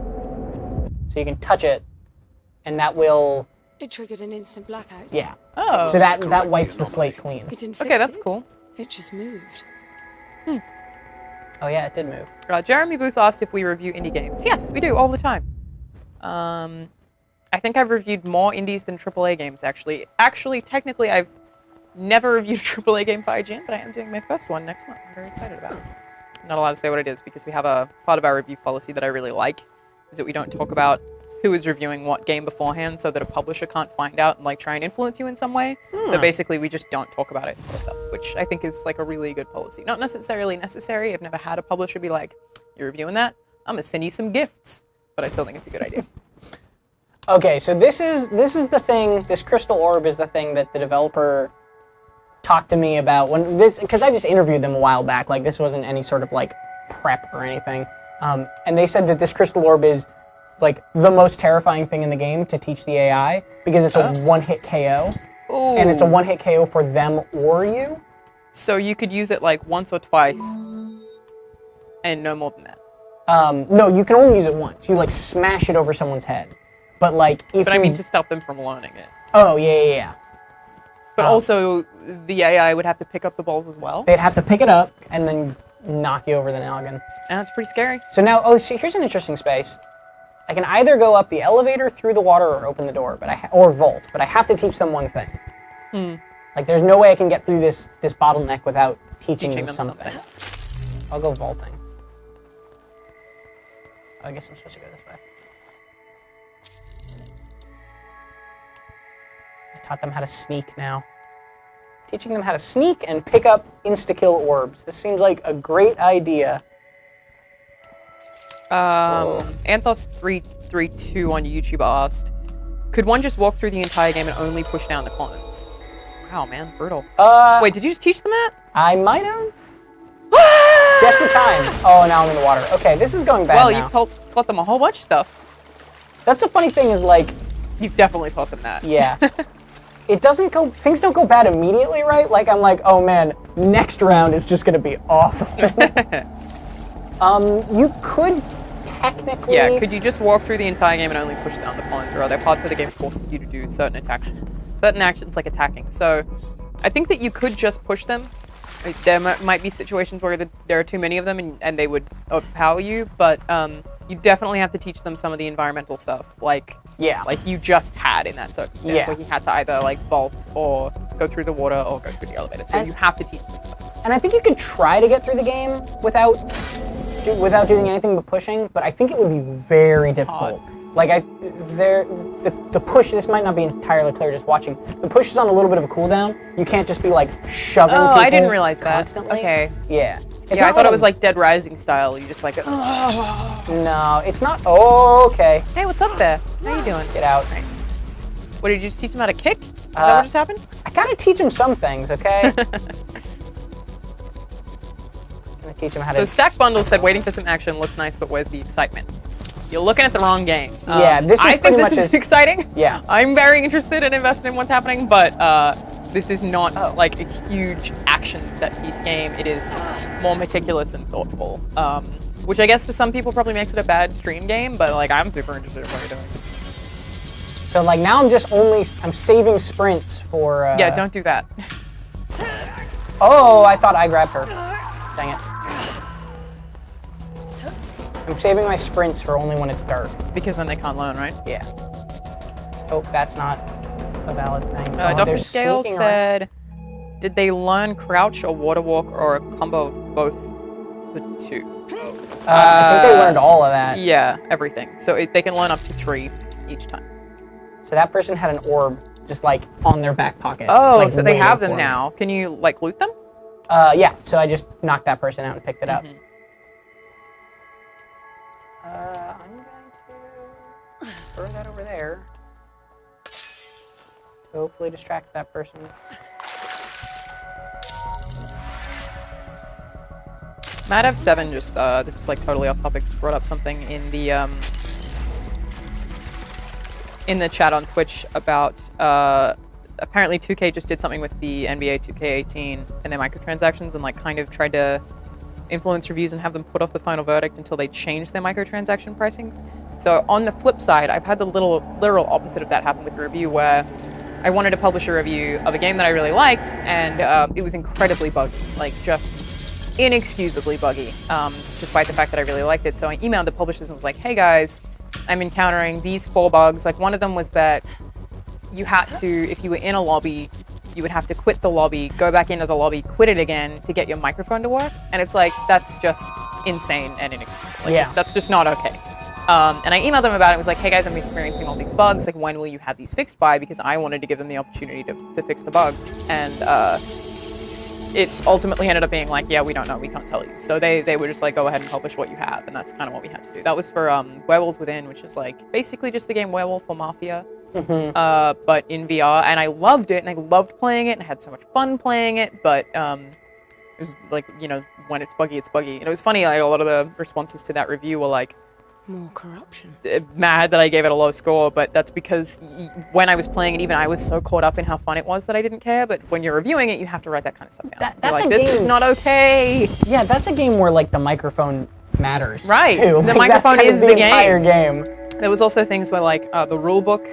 So you can touch it, and that will... It triggered an instant blackout. Yeah. Oh. So that wipes the slate clean. It didn't Okay, fix that's it. cool. It just moved. Oh yeah, it did move. Jeremy Booth asked if we review indie games. Yes, we do all the time. I think I've reviewed more indies than AAA games, actually. Actually, technically, I've never reviewed a AAA game for IGN, but I am doing my first one next month. I'm very excited about it. I'm not allowed to say what it is because we have a part of our review policy that I really like, is that we don't talk about who is reviewing what game beforehand so that a publisher can't find out and like try and influence you in some way. So basically, we just don't talk about it until it's up, which I think is like a really good policy. Not necessarily necessary. I've never had a publisher be like, "You're reviewing that? I'm gonna send you some gifts," but I still think it's a good idea. Okay, so this is the thing. This crystal orb is the thing that the developer talked to me about when this, because I just interviewed them a while back. Like this wasn't any sort of like prep or anything, and they said that this crystal orb is like the most terrifying thing in the game to teach the AI because it's a one-hit KO, and it's a one-hit KO for them or you. So you could use it like once or twice, and no more than that. No, you can only use it once. You like smash it over someone's head. But like, if But I mean to stop them from learning it. Oh yeah. But also, the AI would have to pick up the balls as well. They'd have to pick it up and then knock you over the noggin. And that's pretty scary. So now, so here's an interesting space. I can either go up the elevator, through the water, or open the door, but or vault. But I have to teach them one thing. Like, there's no way I can get through this bottleneck without teaching them something. I'll go vaulting. I guess I'm supposed to go this way. I taught them how to sneak now. Teaching them how to sneak and pick up insta-kill orbs. This seems like a great idea. Anthos332 on YouTube asked, could one just walk through the entire game and only push down the cons? Wow, man, brutal. Wait, did you just teach them that? I might have. Guess the time. Oh, now I'm in the water. Okay, this is going bad Well, now. you've taught them a whole bunch of stuff. That's the funny thing is, like... You've definitely taught them that. Yeah. It doesn't go... Things don't go bad immediately, right? Like, I'm like, oh, man, next round is just going to be awful. You could technically... Yeah, could you just walk through the entire game and only push down the cons, or are there parts of the game forces you to do certain actions like attacking? So, I think that you could just push them. There might be situations where there are too many of them and they would overpower you, but you definitely have to teach them some of the environmental stuff, like you just had in that circumstance, where he had to either like vault or go through the water or go through the elevator. So you have to teach them stuff. And I think you could try to get through the game without doing anything but pushing, but I think it would be very difficult. Like the push. This might not be entirely clear just watching. The push is on a little bit of a cooldown. You can't just be like shoving people I didn't realize that. Constantly. Okay. Yeah. I thought it was like Dead Rising style. You just like. No, it's not. Oh, okay. Hey, what's up there? How you doing? Get out. Nice. What, did you just teach them how to kick? Is that what just happened? I gotta teach them some things, okay? Teach them how to... So Stack Bundle said, waiting for some action looks nice, but where's the excitement? You're looking at the wrong game. Yeah, this is I think this is exciting. Yeah. I'm very interested and invested in what's happening, but this is not like a huge action set-piece game. It is more meticulous and thoughtful, which I guess for some people probably makes it a bad stream game, but like I'm super interested in what you're doing. So like now I'm saving sprints for... Yeah, don't do that. Oh, I thought I grabbed her. Dang it. I'm saving my sprints for only when it's dark. Because then they can't learn, right? Yeah. Oh, that's not a valid thing. Dr. Scale said, did they learn crouch or water walk or a combo of both the two? I think they learned all of that. Yeah, everything. So they can learn up to 3 each time. So that person had an orb just like on their back pocket. Oh, like, so they have them now. Can you like loot them? Yeah, so I just knocked that person out and picked it up. I'm going to throw that over there to hopefully distract that person. Matt F7 just, this is like totally off topic, just brought up something in the chat on Twitch about, apparently 2K just did something with the NBA 2K18 and their microtransactions and like kind of tried to influence reviews and have them put off the final verdict until they change their microtransaction pricings. So on the flip side, I've had the literal opposite of that happen with a review where I wanted to publish a review of a game that I really liked, and it was incredibly buggy, like just inexcusably buggy, despite the fact that I really liked it. So I emailed the publishers and was like, hey guys, I'm encountering these 4 bugs. Like one of them was that you had to, if you were in a lobby, you would have to quit the lobby, go back into the lobby, quit it again to get your microphone to work. And it's like, that's just insane and inexcusable. Like, that's just not okay. And I emailed them about it. It was like, hey guys, I'm experiencing all these bugs. Like, when will you have these fixed by? Because I wanted to give them the opportunity to fix the bugs. And it ultimately ended up being like, yeah, we don't know, we can't tell you. So they were just like, go ahead and publish what you have. And that's kind of what we had to do. That was for Werewolves Within, which is like basically just the game Werewolf or Mafia, but in VR. And I loved it, and I loved playing it, and I had so much fun playing it. But it was like, you know, when it's buggy, it's buggy. And it was funny, like a lot of the responses to that review were like, more corruption. Mad that I gave it a low score, but that's because when I was playing it, even I was so caught up in how fun it was that I didn't care. But when you're reviewing it, you have to write that kind of stuff down. That's like, this is not okay. Yeah, that's a game where like the microphone matters. Right. Too. The like, microphone is the entire game. There was also things where like the rule book,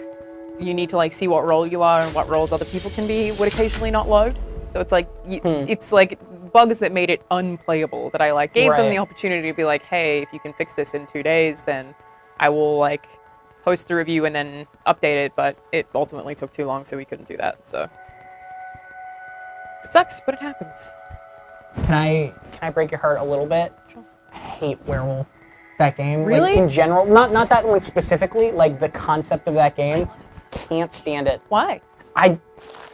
you need to like see what role you are and what roles other people can be, would occasionally not load. So it's like it's like bugs that made it unplayable that I like gave them the opportunity to be like, hey, if you can fix this in 2 days, then I will like post the review and then update it. But it ultimately took too long, so we couldn't do that. So it sucks, but it happens. Can I break your heart a little bit? Sure. I hate Werewolf. That game, really? Like, in general, not that one specifically. Like the concept of that game, can't stand it. Why?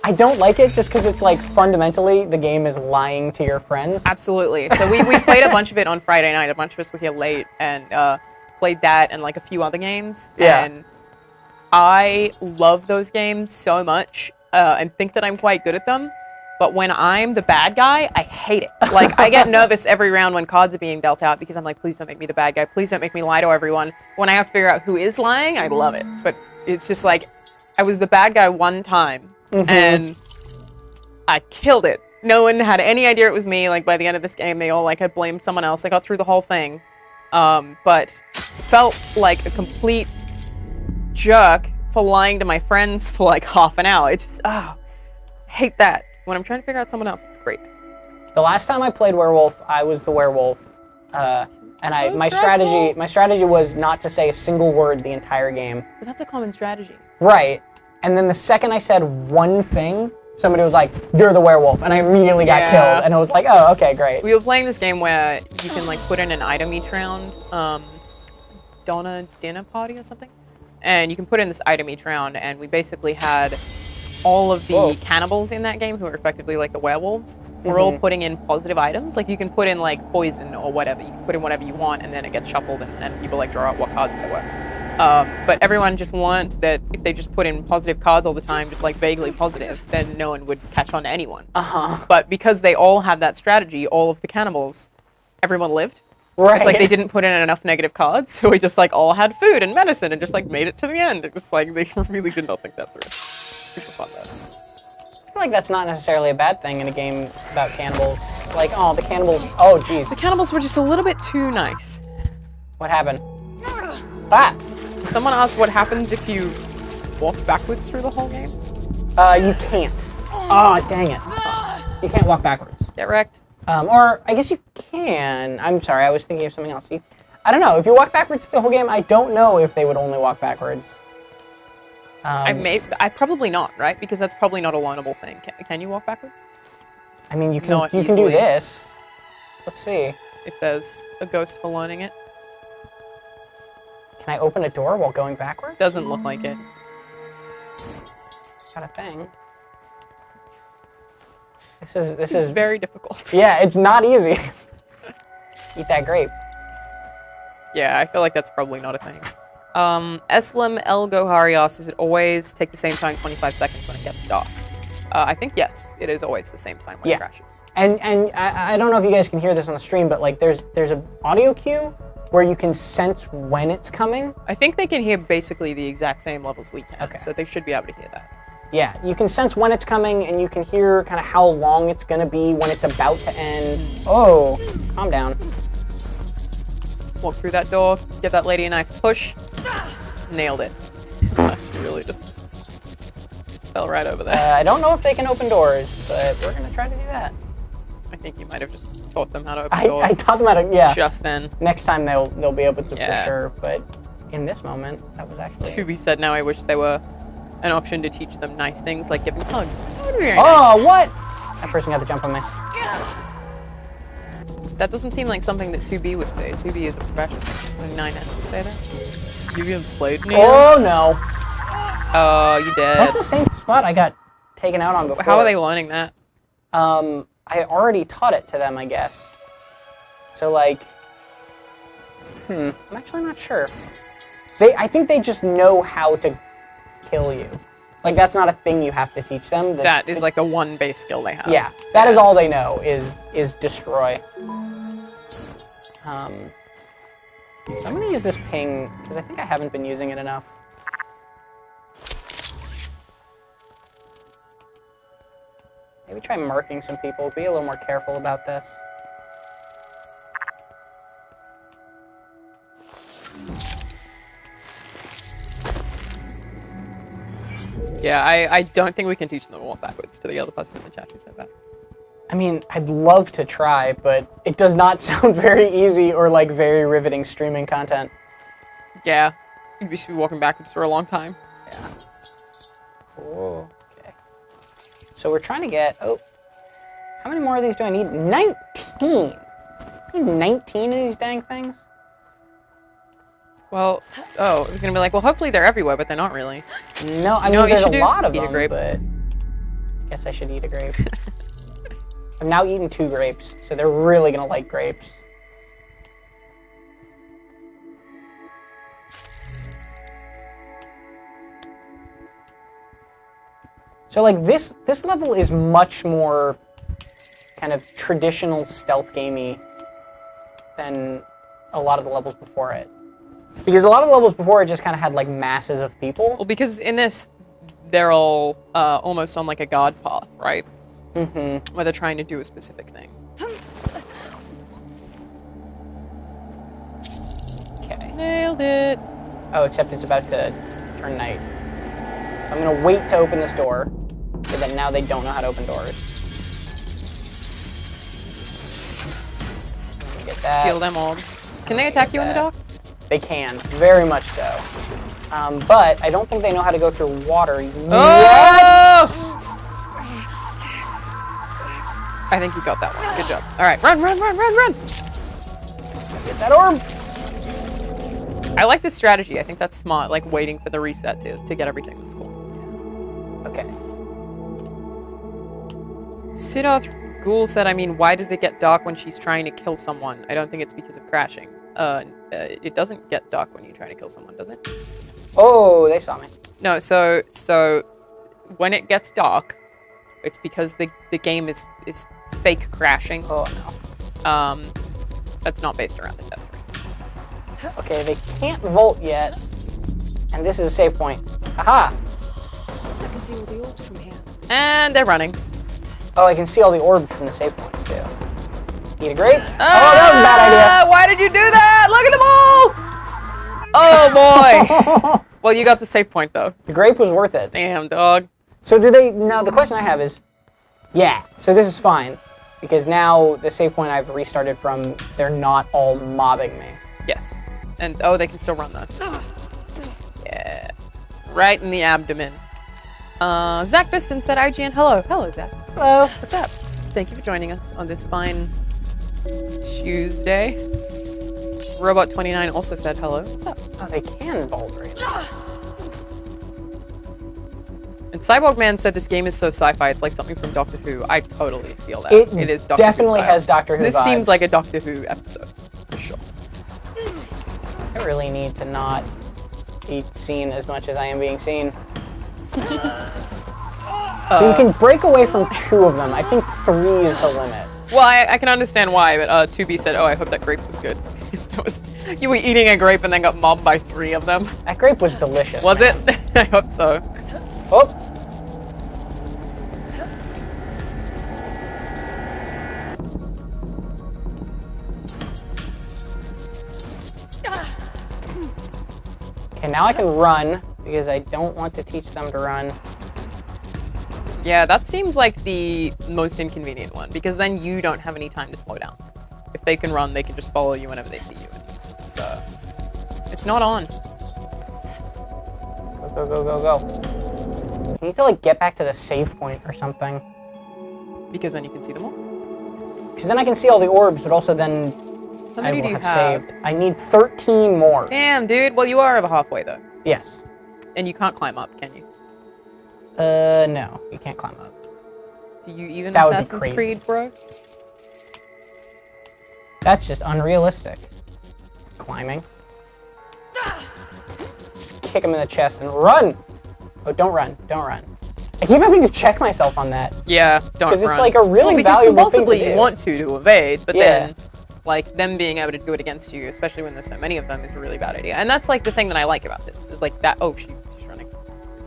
I don't like it just because it's like fundamentally the game is lying to your friends. Absolutely. So we played a bunch of it on Friday night. A bunch of us were here late and played that and like a few other games. Yeah. And I love those games so much and think that I'm quite good at them. But when I'm the bad guy, I hate it. Like, I get nervous every round when cards are being dealt out because I'm like, please don't make me the bad guy. Please don't make me lie to everyone. When I have to figure out who is lying, I love it. But it's just like, I was the bad guy one time. And I killed it. No one had any idea it was me. Like, by the end of this game, they all like had blamed someone else. I got through the whole thing. But felt like a complete jerk for lying to my friends for like half an hour. It's just, I hate that. When I'm trying to figure out someone else, it's great. The last time I played Werewolf, I was the werewolf. And my strategy was not to say a single word the entire game. But that's a common strategy. Right. And then the second I said one thing, somebody was like, you're the werewolf. And I immediately got killed. And I was like, oh, okay, great. We were playing this game where you can like put in an item each round. Donna Dinner Party or something. And you can put in this item each round. And we basically had all of the cannibals in that game, who are effectively like the werewolves, we're all putting in positive items. Like, you can put in like poison or whatever. You can put in whatever you want, and then it gets shuffled, and people like draw out what cards they were. But everyone just learned that if they just put in positive cards all the time, just like vaguely positive, then no one would catch on to anyone. But because they all had that strategy, all of the cannibals, everyone lived. Right. It's like they didn't put in enough negative cards, so we just like all had food and medicine and just like made it to the end. It just like, they really did not think that through. Super fun though. I feel like that's not necessarily a bad thing in a game about cannibals. Like, oh, the cannibals, oh jeez. The cannibals were just a little bit too nice. What happened? Ah! Someone asked what happens if you walk backwards through the whole game? You can't. Oh, dang it. You can't walk backwards. Get wrecked. Or, I guess you can. I'm sorry, I was thinking of something else. I don't know, if you walk backwards through the whole game, I don't know if they would only walk backwards. I probably not, right? Because that's probably not a learnable thing. Can you walk backwards? I mean, you can do this. Let's see. If there's a ghost for learning it. Can I open a door while going backwards? Doesn't look like it. Got a thing. This is very difficult. Yeah, it's not easy. Eat that grape. Yeah, I feel like that's probably not a thing. Eslam El Goharios, does it always take the same time, 25 seconds, when it gets dark? I think yes, it is always the same time when it crashes. And I don't know if you guys can hear this on the stream, but like there's an audio cue where you can sense when it's coming. I think they can hear basically the exact same levels we can, so they should be able to hear that. Yeah, you can sense when it's coming, and you can hear kind of how long it's going to be when it's about to end. Oh, calm down. Walk through that door, give that lady a nice push. Nailed it. She really just fell right over there. I don't know if they can open doors, but we're going to try to do that. I think you might have just taught them how to open doors. I taught them how to, yeah. Just then. Next time they'll be able to Yeah. for sure, but in this moment, that was actually... To be said, now I wish there were an option to teach them nice things, like giving hugs. Oh, what? That person got the jump on me. That doesn't seem like something that 2B would say. 2B is a professional. 9S would say that. You even played Neo? Oh, no. Oh, you dead. That's the same spot I got taken out on before. How are they learning that? I already taught it to them, I guess. So, like... I'm actually not sure. I think they just know how to kill you. Like, that's not a thing you have to teach them. That is like the one base skill they have. Yeah, that is all they know, is destroy. So I'm gonna use this ping, because I think I haven't been using it enough. Maybe try marking some people, be a little more careful about this. Yeah, I don't think we can teach them to walk backwards to the other person in the chat who said that. I mean, I'd love to try, but it does not sound very easy or like very riveting streaming content. Yeah, you'd just be walking backwards for a long time. Yeah. Oh, okay. So we're trying to get, oh, how many more of these do I need? 19! I need 19 of these dang things? Well, oh, it was gonna be like, well, hopefully they're everywhere, but they're not really. No, I mean, know what you there's should a do? lot of Eat a them, grape. but I guess I should eat a grape. I've now eaten 2 grapes, so they're really gonna like grapes. So like this level is much more kind of traditional stealth gamey than a lot of the levels before it. Because a lot of the levels before it just kind of had like masses of people. Well, because in this, they're all almost on like a guard path, right? Mm-hmm. Where they're trying to do a specific thing. Okay. Nailed it. Oh, except it's about to turn night. So I'm gonna wait to open this door, so that now they don't know how to open doors. Get that. Steal them orbs. Can they attack you in the dark? They can, very much so. But I don't think they know how to go through water yet. Oh! I think you got that one. Good job. All right, run, run, run, run, run! Get that orb! I like this strategy. I think that's smart, like waiting for the reset to get everything. That's cool. Okay. Siddharth Ghoul said, I mean, why does it get dark when she's trying to kill someone? I don't think it's because of crashing. It doesn't get dark when you're trying to kill someone, does it? Oh, they saw me. No, so when it gets dark, it's because the game is fake crashing. Oh, no. That's not based around the death rate. Okay, they can't vault yet. And this is a save point. Aha! I can see all the orbs from here. And they're running. Oh, I can see all the orbs from the save point, too. Eat a grape? Oh, that was a bad idea. Why did you do that? Look at them all! Oh, boy! Well, you got the save point, though. The grape was worth it. Damn, dog. So do they... Now, the question I have is... Yeah, so this is fine. Because now, the save point I've restarted from, they're not all mobbing me. Yes. And, oh, they can still run, though. Yeah. Right in the abdomen. Zach Biston said, IGN, hello. Hello, Zach. Hello. What's up? Thank you for joining us on this fine Tuesday. Robot29 also said hello. What's up? Oh, they can vault right now. And Cyborg Man said this game is so sci-fi, it's like something from Doctor Who. I totally feel that. It is Doctor definitely Who style. has Doctor Who This vibes. seems like a Doctor Who episode, for sure. I really need to not be seen as much as I am being seen. So you can break away from 2 of them. I think 3 is the limit. Well, I can understand why, but 2B said, oh, I hope that grape was good. That was, you were eating a grape and then got mobbed by 3 of them. That grape was delicious. Was man. it? I hope so. Oh. Okay, now I can run, because I don't want to teach them to run. Yeah, that seems like the most inconvenient one, because then you don't have any time to slow down. If they can run, they can just follow you whenever they see you. So, it's not on. Go, go, go, go, go. I need to, like, get back to the save point or something. Because then you can see them all? Because then I can see all the orbs, but also then How I many will do you have have? saved. I need 13 more. Damn, dude. Well, you are over halfway, though. Yes. And you can't climb up, can you? No. You can't climb up. Do you even That would be Assassin's crazy. Creed, bro? That's just unrealistic. Climbing. Just kick him in the chest and run! Oh, don't run. Don't run. I keep having to check myself on that. Yeah, don't run. Because it's like a really because valuable thing to compulsively do. you want to evade, but Yeah. then, like, them being able to do it against you, especially when there's so many of them, is a really bad idea. And that's, like, the thing that I like about this, is, like, that... Oh, she's running.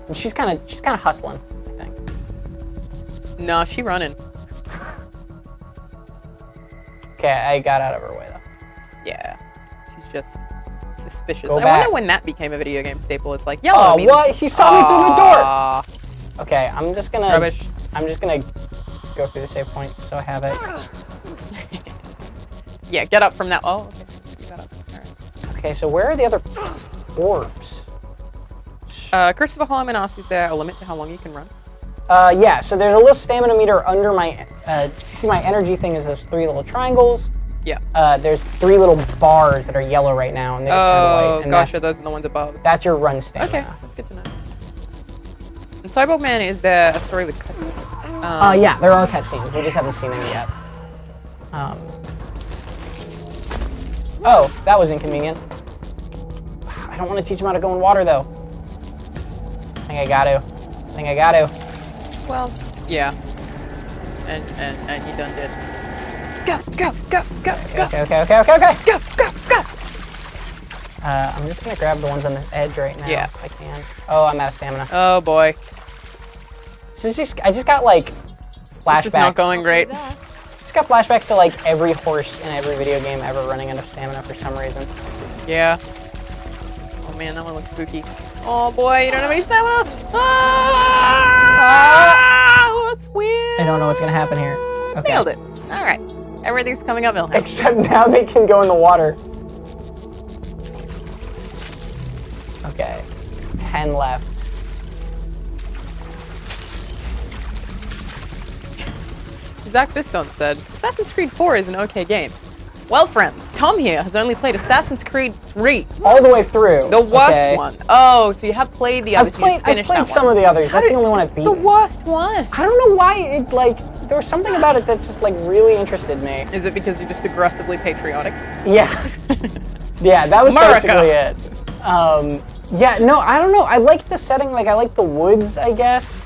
And she's kind of hustling, I think. No, she running. Okay, I got out of her way, though. Yeah. She's just suspicious. Go I back. wonder when that became a video game staple. It's like, yellow Oh, means... what? He saw me through the door! Aw, Okay, I'm just gonna Rubbish. go through the save point so I have it. Yeah, get up from that... Oh, okay. You got up. Alright. Okay, so where are the other orbs? Christopher Holloman asks, is there a limit to how long you can run? Yeah, so there's a little stamina meter under my, see my energy thing is those 3 little triangles. Yeah. There's 3 little bars that are yellow right now, and they just turned Oh, white. And gosh, those are the ones above. that's your run stamina. Okay, that's good to know. In Cyborg Man, is there a story with cutscenes? Yeah, there are cutscenes. We just haven't seen any yet. Oh, that was inconvenient. I don't want to teach him how to go in water, though. I think I got to. Well, yeah. And you done did. Go, go, go, go, go. Okay. Go, go, go. I'm just gonna grab the ones on the edge right now, Yeah. if I can. Oh, I'm out of stamina. Oh boy. So I just got like flashbacks. This is not going great. Just got flashbacks to like every horse in every video game ever running out of stamina for some reason. Yeah. Oh man, that one looks spooky. Oh boy, you don't have any stamina. Ah, that's weird. I don't know what's gonna happen here. Okay. Nailed it. All right. Everything's coming up, Milhouse. Except now they can go in the water. Okay. 10 left. Zach Biston said, Assassin's Creed 4 is an okay game. Well, friends, Tom here has only played Assassin's Creed 3. All the way through. The worst one. Oh, so you have played the others. I've played some of the others. That's the only one I've beaten. The worst one. I don't know why it, like, there was something about it that just, like, really interested me. Is it because you're just aggressively patriotic? Yeah. Yeah, that was America. basically it. Yeah, no, I don't know. I like the setting. Like, I like the woods, I guess.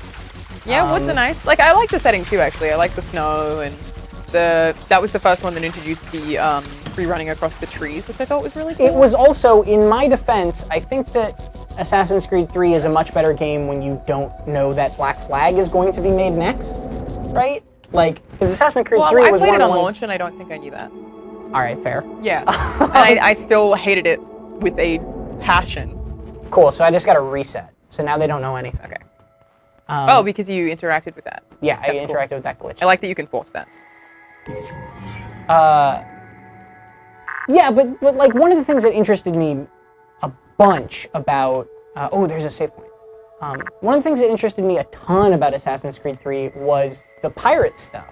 Yeah, woods are nice. Like, I like the setting too, actually. I like the snow, and that was the first one that introduced the free running across the trees, which I thought was really cool. It was also, in my defense, I think that Assassin's Creed 3 is a much better game when you don't know that Black Flag is going to be made next, right? Like, because Assassin's Creed 3 I was played one it of on the ones... launch, and I don't think I knew that. All right, fair. Yeah. And I still hated it with a passion. Cool, so I just got to reset. So now they don't know anything. Okay. Oh, because you interacted with that. Yeah, I That's cool. interacted with that glitch. I like that you can force that. Yeah, but like one of the things that interested me a bunch about oh, there's a save point. One of the things that interested me a ton about Assassin's Creed 3 was the pirate stuff.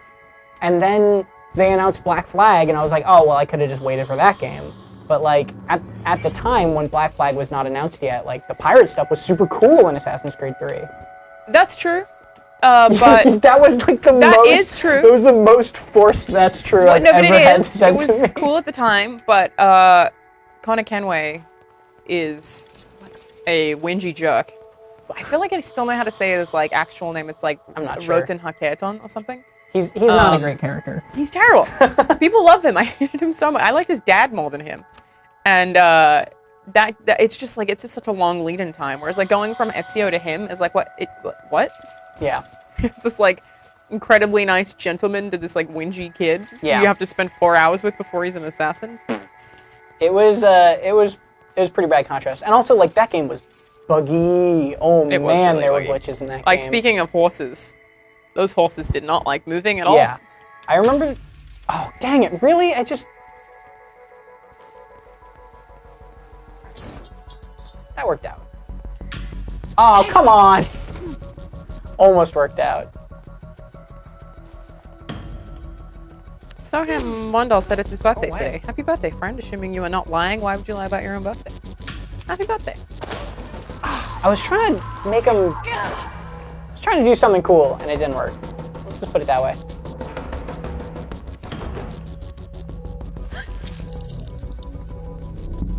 And then they announced Black Flag, and I was like, oh, well, I could have just waited for that game. But like at the time when Black Flag was not announced yet, like the pirate stuff was super cool in Assassin's Creed 3. That's true. But that was like the that most. is true. It was the most forced. That's true. Well, I've no, but ever it had is. said It was to me. cool at the time, but Connor Kenway is a whingy jerk. I feel like I still know how to say his like actual name. It's like I'm not sure. Roten Haketon or something. He's not a great character. He's terrible. People love him. I hated him so much. I liked his dad more than him. And that it's just such a long lead-in time. Whereas like going from Ezio to him is like what? Yeah. This like incredibly nice gentleman to this like whingy kid Yeah. who you have to spend 4 hours with before he's an assassin. It was it was pretty bad contrast. And also, like, that game was buggy. Oh It was man, really there were buggy. glitches in that Like, game. speaking of horses, those horses did not like moving at all. Yeah. I remember... Oh, dang it. Really? I just... That worked out. Oh, come on! Almost worked out. Soham Wandal said it's his birthday Oh, wow. today. Happy birthday, friend. Assuming you are not lying, why would you lie about your own birthday? Happy birthday. I was trying to make him... I was trying to do something cool, and it didn't work. Let's just put it that way.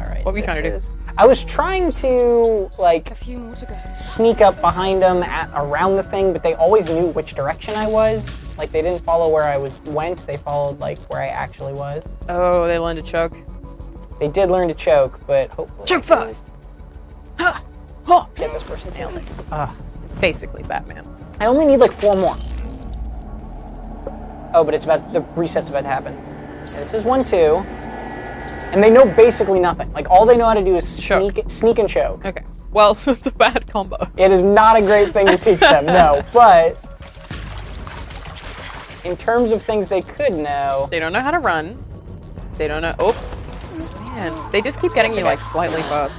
Alright. What were you trying to do? I was trying to, like, A few more to go. sneak up behind them around the thing, but they always knew which direction I was. Like, they didn't follow where I went, they followed, like, where I actually was. Oh, they learned to choke. They did learn to choke, but hopefully... Choke I can first! Ha! Ha! Get this person nailed it. Basically, Batman. I only need, like, 4 more. Oh, but the reset's about to happen. And this is 1, 2. And they know basically nothing. Like, all they know how to do is Choke. sneak and choke. Okay. Well, it's a bad combo. It is not a great thing to teach them, no. But in terms of things they could know, They don't know how to run. They don't know. Oh, man. They just keep getting you, like, slightly buff.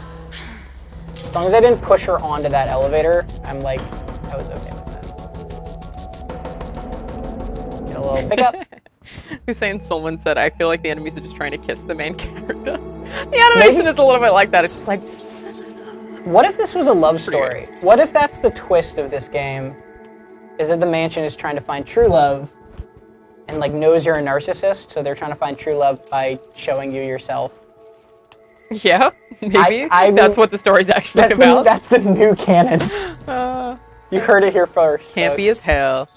as long as I didn't push her onto that elevator, I'm like, I was okay with that. Get a little pickup. Hussein Solman said, I feel like the enemies are just trying to kiss the main character. The animation is a little bit like that. It's just like, What if this was a love story? What if that's the twist of this game? Is that the mansion is trying to find true love and, like, knows you're a narcissist, so they're trying to find true love by showing you yourself. yeah, maybe. I mean, that's what the story's actually That's about. that's the new canon. You heard it here first. Campy as hell.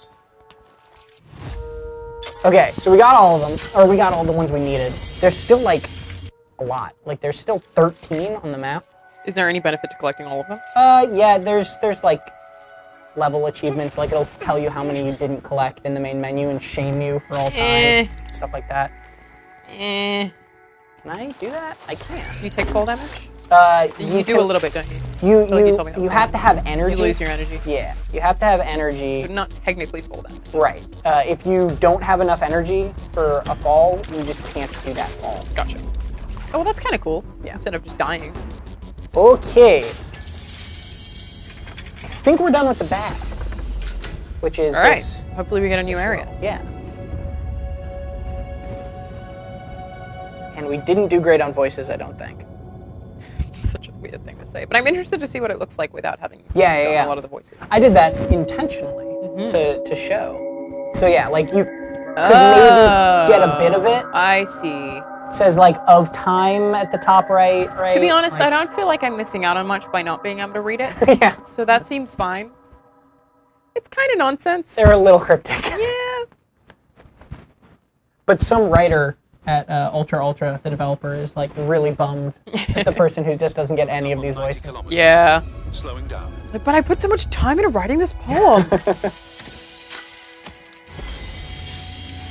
Okay, so we got all of them, or we got all the ones we needed. There's still, like, a lot. Like, there's still 13 on the map. Is there any benefit to collecting all of them? Yeah, there's like level achievements, like it'll tell you how many you didn't collect in the main menu and shame you for all time, stuff like that. Eh. Can I do that? I can. You take fall damage? You do can- a little bit, don't you? You feel like you told me that you before. have to have energy. You lose your energy. Yeah, you have to have energy. So not technically fall damage. Right. If you don't have enough energy for a fall, you just can't do that fall. Gotcha. Oh, well, that's kind of cool. Yeah. Instead of just dying. Okay. I think we're done with the bags, which is All right. this. Hopefully we get a new area. Yeah. And we didn't do great on voices, I don't think. It's such a weird thing to say. But I'm interested to see what it looks like without having Yeah. done a lot of the voices. I did that intentionally to show. So yeah, like you could maybe get a bit of it. I see. It says like of time at the top right? To be honest, like, I don't feel like I'm missing out on much by not being able to read it. yeah, So that seems fine. It's kind of nonsense. they're a little cryptic. Yeah. But some writer at Ultra, the developer, is like really bummed at the person who just doesn't get any of these 90 voices. kilometers. Yeah. Slowing down. But I put so much time into writing this poem.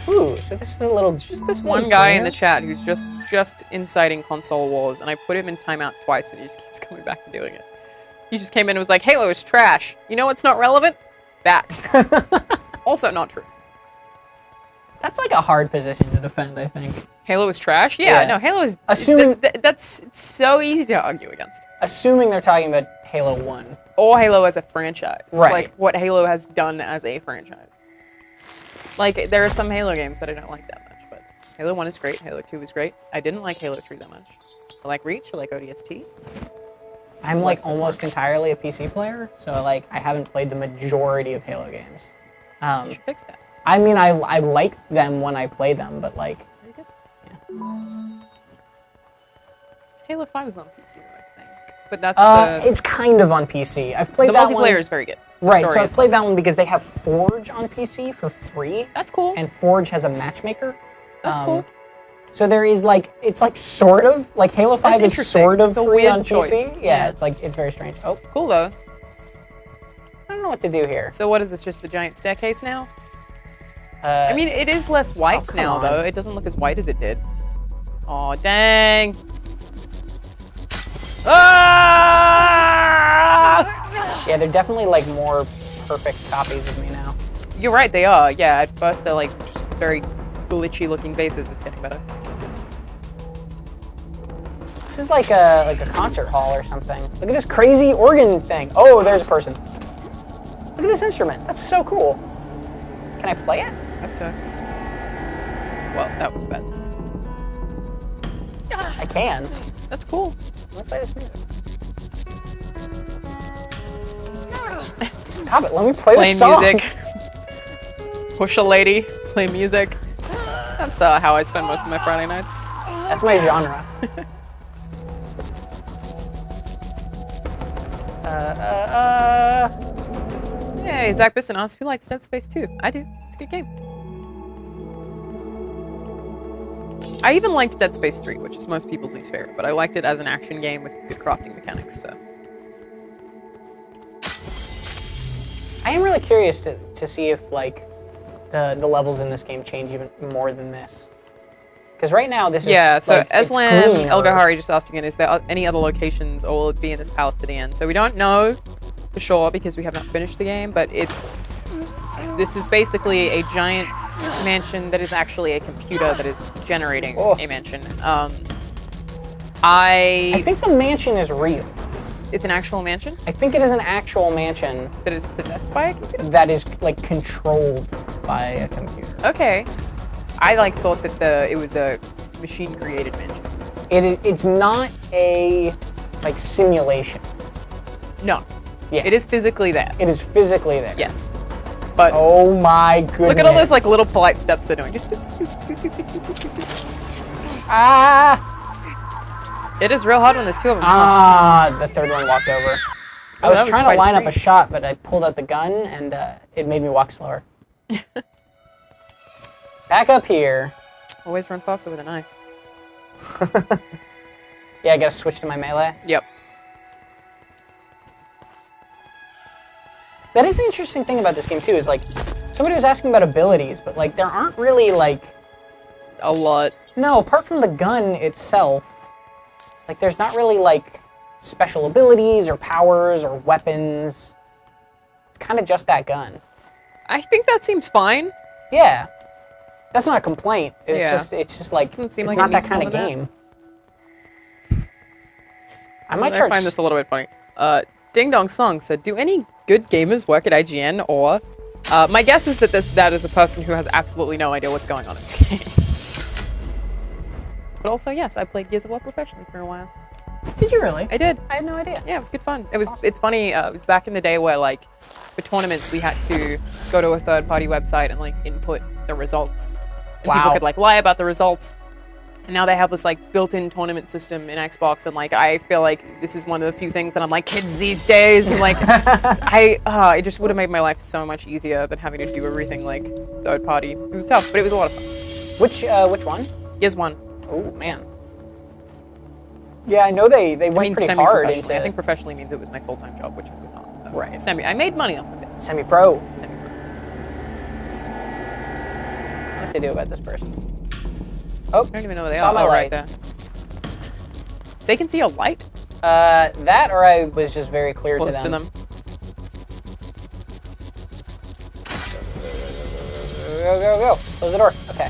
Ooh, so this is a little. Just this one guy in the chat who's just inciting console wars, and I put him in timeout twice, and he just keeps coming back and doing it. He just came in and was like, Halo is trash. You know what's not relevant? That. Also not true. That's like a hard position to defend, I think. Halo is trash? Yeah, Yeah. no, Halo is... Assuming- That's so easy to argue against. Assuming they're talking about Halo 1. Or Halo as a franchise. Right. Like, what Halo has done as a franchise. Like, there are some Halo games that I don't like that much, but Halo 1 is great, Halo 2 is great. I didn't like Halo 3 that much. I like Reach, I like ODST. I'm like Less almost entirely a PC player, so like I haven't played the majority of Halo games. You should fix that. I mean, I like them when I play them, but like, Very good. yeah. Halo 5 is on PC, though, I think. But that's It's kind of on PC. I've played the that multiplayer one. is very good. The Right, story so is I've played less. that one because they have Forge on PC for free, That's cool. and Forge has a matchmaker. That's cool. So there is like, it's like sort of, like Halo 5 is interesting. sort of It's a free weird on choice. PC. Yeah. It's like, it's very strange. Oh, Cool, though. I don't know what to do here. So what is this, just a giant staircase now? I I mean, it is less white come now, on. though. It doesn't look as white as it did. Aw, dang. Ah! Yeah, they're definitely like more perfect copies of me now. You're right, they are. Yeah, at first they're like just very glitchy looking faces. It's getting better. This is like a concert hall or something. Look at this crazy organ thing. Oh, there's a person. Look at this instrument. That's so cool. Can I play it? I hope so. Well, that was bad. I can. That's cool. Let me play this music. Stop it. Let me play this song. Play music. Push a lady. Play music. That's how I spend most of my Friday nights. That's my genre. Hey, Zach Bisson asks who likes Dead Space 2. I do. It's a good game. I even liked Dead Space 3, which is most people's least favorite, but I liked it as an action game with good crafting mechanics, so. I am really curious to see if like the levels in this game change even more than this. Because right now this is so like, it's Eslam green El or- Gahari just asked again, is there any other locations or will it be in this palace to the end? So we don't know for sure because we have not finished the game, but this is basically a giant mansion that is actually a computer that is generating a mansion. I think the mansion is real. It's an actual mansion I think it is an actual mansion that is possessed by a computer? that is like controlled by a computer. Okay. I thought that it was a machine created mansion. It's not a like simulation. No. Yeah. It is physically there. It is physically there. Yes. But Oh my goodness. look at all those like little polite steps they're doing. Ah! It is real hard when there's two of them. Ah, the third one walked over. I was that was trying to quite a line up a streak. shot, but I pulled out the gun and it made me walk slower. Back up here. Always run faster with a knife. Yeah, I gotta switch to my melee. Yep. That is an interesting thing about this game too, is like, somebody was asking about abilities, but like, there aren't really like, A lot. no, apart from the gun itself, like, there's not really like special abilities or powers or weapons. It's kind of just that gun. I think that seems fine. Yeah. That's not a complaint. It's Yeah. just like, Doesn't seem it's like not it that needs kind of more than game. I might charge. find this a little bit funny. Ding Dong Song said, do any good gamers work at IGN or... my guess is that that is a person who has absolutely no idea what's going on in this game. But also, yes, I played Gears of War professionally for a while. Did you really? I did. I had no idea. Yeah, it was good fun. It's funny, it was back in the day where, like, for tournaments, we had to go to a third-party website and, like, input the results. And people Wow. could, like, lie about the results. And now they have this, like, built-in tournament system in Xbox, and, like, I feel like this is one of the few things that I'm like, kids these days, and, like, it just would have made my life so much easier than having to do everything, like, third-party. It was tough, but it was a lot of fun. Which one? Here's one. Oh man. Yeah, I know they I went mean, pretty hard semi-professionally. into I think professionally means it was my full-time job, which it was not. So. Right. I made money off of it. semi-pro. Semi-pro. What to do about this person? Oh, I don't even know where they saw are. my Oh, light. right there. They can see a light That or I was just very clear close to to them. them. Go, go, go. Close the door. Okay.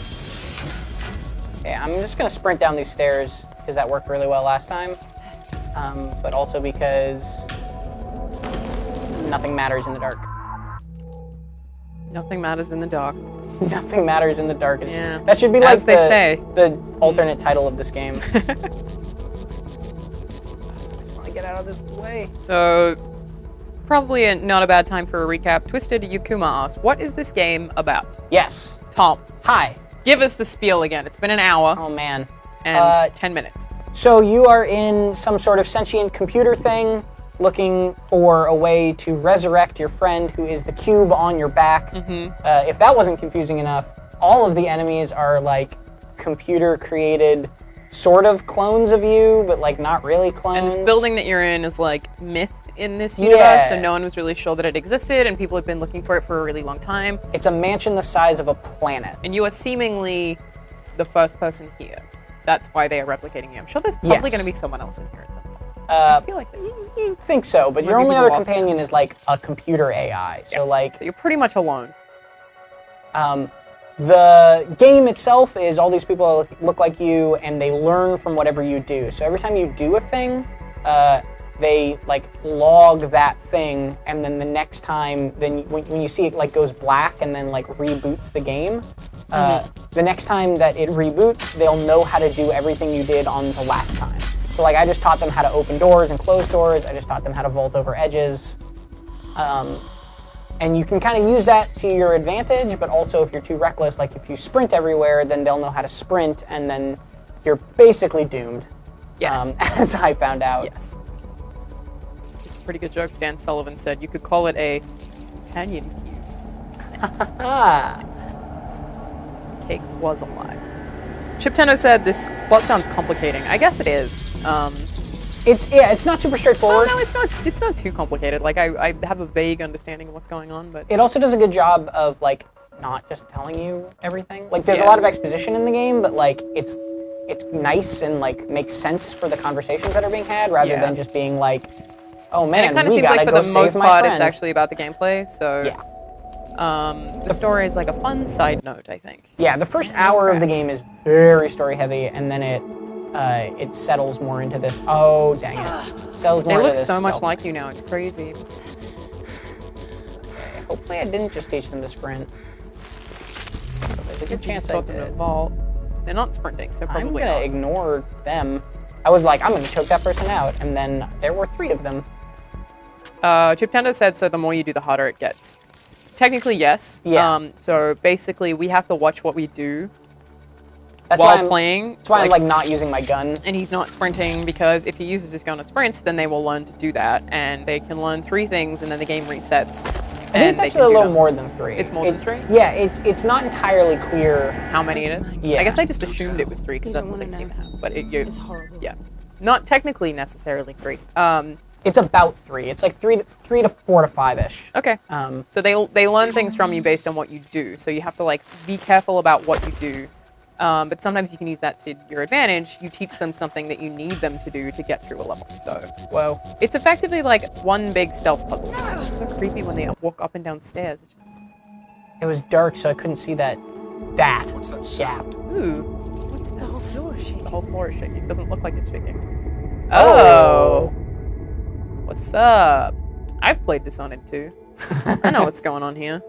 Okay, I'm just gonna sprint down these stairs because that worked really well last time. But also because nothing matters in the dark. Nothing matters in the dark. Nothing matters in the dark. Yeah. That should be like As they say. the alternate title of this game. I just want to get out of this way. So, probably not a bad time for a recap. Twisted Yukuma asks, what is this game about? Yes. Tom, Hi. give us the spiel again. It's been an hour Oh man. and 10 minutes. So you are in some sort of sentient computer thing, looking for a way to resurrect your friend who is the cube on your back. If that wasn't confusing enough, all of the enemies are like computer-created sort of clones of you, but like not really clones. And this building that you're in is like myth in this universe, so Yeah. no one was really sure that it existed, and people have been looking for it for a really long time. It's a mansion the size of a planet. And you are seemingly the first person here. That's why they are replicating you. I'm sure there's probably Yes. going to be someone else in here at some point. I feel like You think so, but your Maybe only people other lost companion is like a computer AI. So like, so you're pretty much alone. the game itself is all these people look like you, and they learn from whatever you do. So every time you do a thing, they like log that thing, and then the next time, when you see it like goes black and then like reboots the game, the next time that it reboots, they'll know how to do everything you did on the last time. So like I just taught them how to open doors and close doors. I just taught them how to vault over edges. And you can kind of use that to your advantage, but also if you're too reckless, like if you sprint everywhere, then they'll know how to sprint, and then you're basically doomed. Yes. As I found out. Yes. It's a pretty good joke. Dan Sullivan said you could call it a companion cube. Cake was alive. Chip Tendo said this plot sounds complicating. I guess it is. It's not super straightforward. No, it's not too complicated. Like I have a vague understanding of what's going on, but It also does a good job of like not just telling you everything. Like there's a lot of exposition in the game, but like it's nice and like makes sense for the conversations that are being had, rather than just being like, oh man, and it kind of seems like for the most part it's actually about the gameplay. So yeah. The story is like a fun side note, I think. Yeah, the first hour of the game is very story heavy, and then it settles more into this. Oh dang it! Settles more. They into look this so much stealth. like you now. It's crazy. Okay, hopefully, I didn't just teach them to sprint. But there's a good chance I Taught them to did. vault. They're not sprinting, so probably I'm gonna not. ignore them. I was like, I'm gonna choke that person out, and then there were 3 of them. Chip Tendo said, so the more you do, the harder it gets. Technically, yes. Yeah. So basically, we have to watch what we do That's while playing. That's why I'm like not using my gun. And he's not sprinting, because if he uses his gun to sprints, then they will learn to do that, and they can learn 3 things, and then the game resets. I think it's actually a little more than 3. It's more than 3? Yeah, it's not entirely clear How many it is? Yeah. I guess I just assumed it was 3 because that's what they seem to have. But It's horrible. yeah, not technically necessarily 3. It's about 3. It's like 3 to 4 to 5-ish. Okay. So they learn things from you based on what you do. So you have to like be careful about what you do. But sometimes you can use that to your advantage. You teach them something that you need them to do to get through a level. So Whoa. it's effectively like one big stealth puzzle. It's so creepy when they walk up and down stairs. It's just... It was dark, so I couldn't see that. What's that sound? Ooh. What's that? The whole floor is shaking. The whole floor is shaking. It doesn't look like it's shaking. Oh. What's up? I've played Dishonored too. I know what's going on here.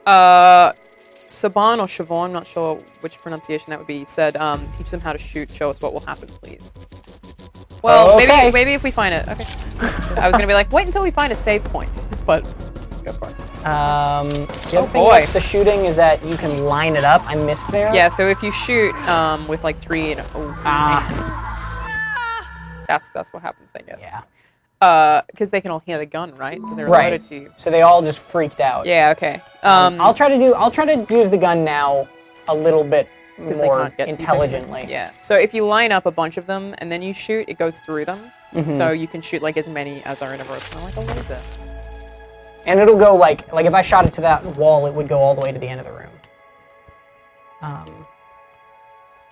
Saban or Siobhan, I'm not sure which pronunciation that would be, said, teach them how to shoot, show us what will happen, please. Well, Okay. maybe if we find it. Okay. I was gonna be like, wait until we find a save point, but go for it. The other thing boy. with the shooting is that you can line it up. I missed there. Yeah, so if you shoot with like 3 and that's what happens, I guess. Yeah. Because they can all hear the gun, right? So they're Right. alerted to you. So they all just freaked out. Yeah. Okay. I'll try to use the gun now a little bit 'cause they more can't get to you intelligently. technically. Yeah. So if you line up a bunch of them and then you shoot, it goes through them. So you can shoot like as many as are in a row, kind of like a laser. And it'll go like if I shot it to that wall, it would go all the way to the end of the room.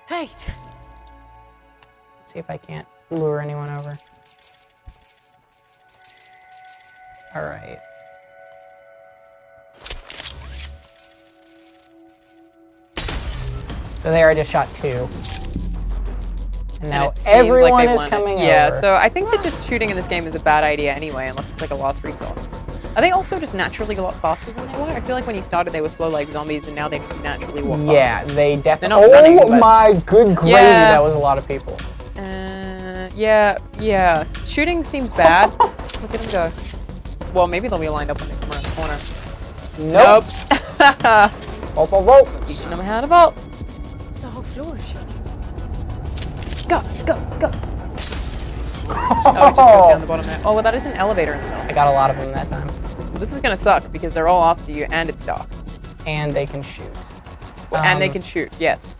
Hey! See if I can't lure anyone over. All right. So there, I just shot 2. And now it seems everyone like they've is learned coming it. Yeah, over. so I think that just shooting in this game is a bad idea anyway, unless it's like a lost resource. Are they also just naturally a lot faster than they were? I feel like when you started they were slow like zombies, and now they naturally walk faster. Yeah, they definitely. They're not running, Oh but- my good gravy, Yeah. that was a lot of people. Yeah. Shooting seems bad. Look at them go. Well, maybe they'll be lined up when they come around the corner. Nope. Vote, vote, vote. Teaching them how to vault. The whole floor is shaking. Go. Oh, it just goes down the bottom there. Oh, well, that is an elevator in the middle. I got a lot of them that time. Well, this is gonna suck because they're all after you and it's dark. And they can shoot. And they can shoot, yes.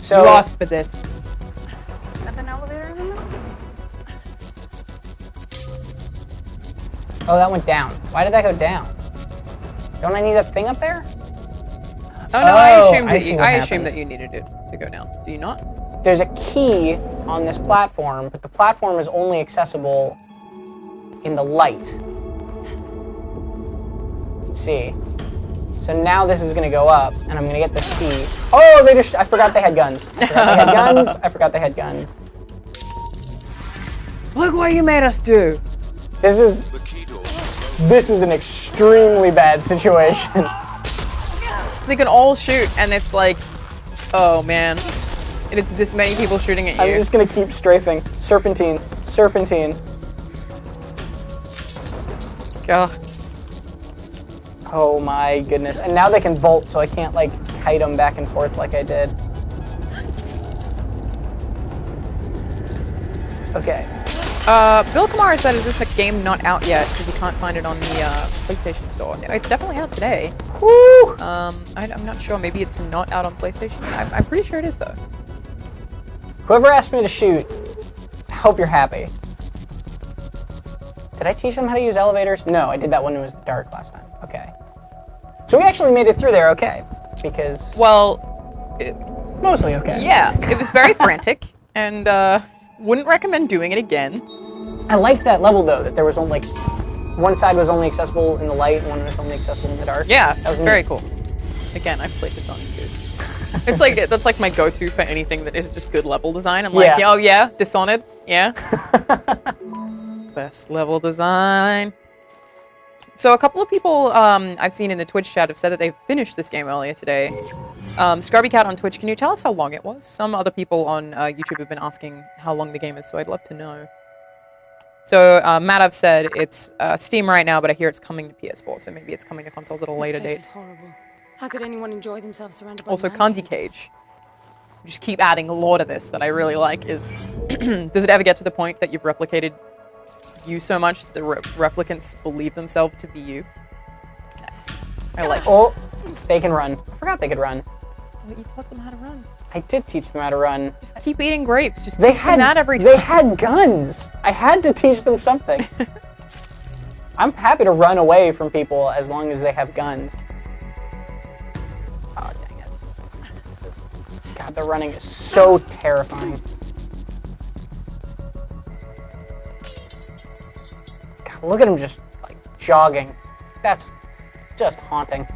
So You asked for this. Is that an elevator in the middle? Oh, that went down. Why did that go down? Don't I need that thing up there? Oh no, I Oh, assumed I that see you. what I assumed happens. that you needed it to go down. Do you not? There's a key on this platform, but the platform is only accessible in the light. See? So now this is going to go up, and I'm going to get this key. Oh, I forgot they had guns. I forgot they had guns. Look what you made us do. This is an extremely bad situation. So they can all shoot, and it's like, oh man. And it's this many people shooting at you. I'm just going to keep strafing. Serpentine. Serpentine. God. Oh my goodness. And now they can vault, so I can't, like, kite them back and forth like I did. Okay. Bill Kamara said, is this a game not out yet? Because you can't find it on the PlayStation Store. No, it's definitely out today. Woo! I'm not sure. Maybe it's not out on PlayStation. I'm pretty sure it is, though. Whoever asked me to shoot, I hope you're happy. Did I teach them how to use elevators? No, I did that when it was dark last time. Okay. So we actually made it through there okay. Because... Well... mostly okay. Yeah, it was very frantic. And, wouldn't recommend doing it again. I liked that level, though, that there was only, like... one side was only accessible in the light, and one was only accessible in the dark. Yeah, that was very cool. Again, I've played this on YouTube. It's like, that's like my go-to for anything that is just good level design. I'm like, oh yeah, Dishonored, yeah. Best level design. So a couple of people I've seen in the Twitch chat have said that they finished this game earlier today. Scrubby Cat on Twitch, can you tell us how long it was? Some other people on YouTube have been asking how long the game is, so I'd love to know. So Matt, I've said it's Steam right now, but I hear it's coming to PS4, so maybe it's coming to consoles at a later date. This is horrible. How could anyone enjoy themselves surrounded by Also, Kanzi Cage. Just keep adding lore to this that I really like is... Does it ever get to the point that you've replicated you so much that the replicants believe themselves to be you? Nice. I like it. Oh, they can run. I forgot they could run. Well, you taught them how to run. I did teach them how to run. Just keep eating grapes. Just teach them that every time. They had guns. I had to teach them something. I'm happy to run away from people as long as they have guns. Oh, dang it. God, the running is so terrifying. God, look at him just, like, jogging. That's just haunting.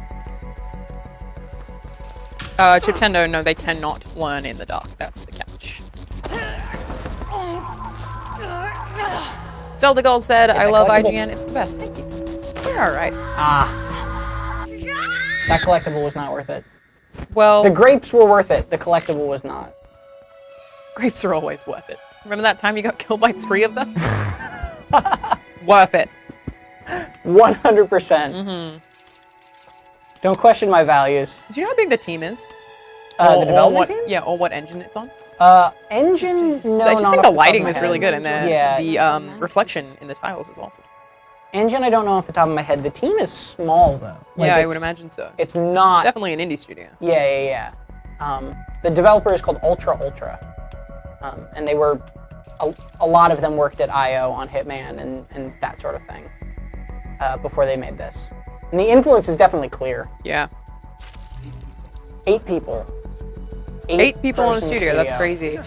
Chiptendo, no, they cannot learn in the dark. That's the catch. Zelda Gold said, I love IGN. It's the best. Thank you. We're alright. Ah. That collectible was not worth it. Well... The grapes were worth it. The collectible was not. Grapes are always worth it. Remember that time you got killed by 3 of them? Worth it. 100%. Mm-hmm. Don't question my values. Do you know how big the team is? The development team? Yeah, or what engine it's on? Engine, no, I just think the lighting is head. really good, and the reflection in the tiles is awesome. Engine, I don't know off the top of my head. The team is small, though. Like, yeah, I would imagine so. It's not... It's definitely an indie studio. Yeah. The developer is called Ultra. And they were... A lot of them worked at IO on Hitman and that sort of thing before they made this. And the influence is definitely clear. Yeah. 8 people. 8 people in the studio. That's crazy.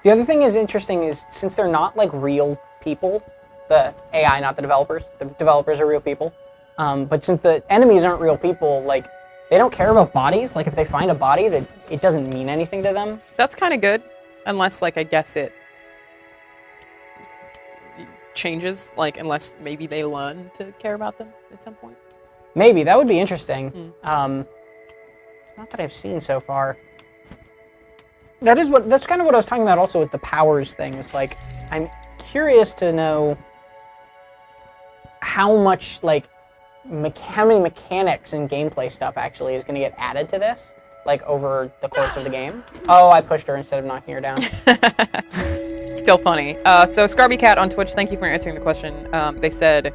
The other thing is interesting is since they're not like real people, the AI, not the developers are real people. But since the enemies aren't real people, like they don't care about bodies. Like if they find a body, that it doesn't mean anything to them. That's kind of good, unless like I guess it changes. Like unless maybe they learn to care about them at some point. Maybe that would be interesting. It's not that I've seen so far. That's kind of what I was talking about also with the powers things. Like, I'm curious to know how much, like, how many mechanics and gameplay stuff actually is going to get added to this, like, over the course of the game. Oh, I pushed her instead of knocking her down. Still funny. So, Scrubby Cat on Twitch, thank you for answering the question. They said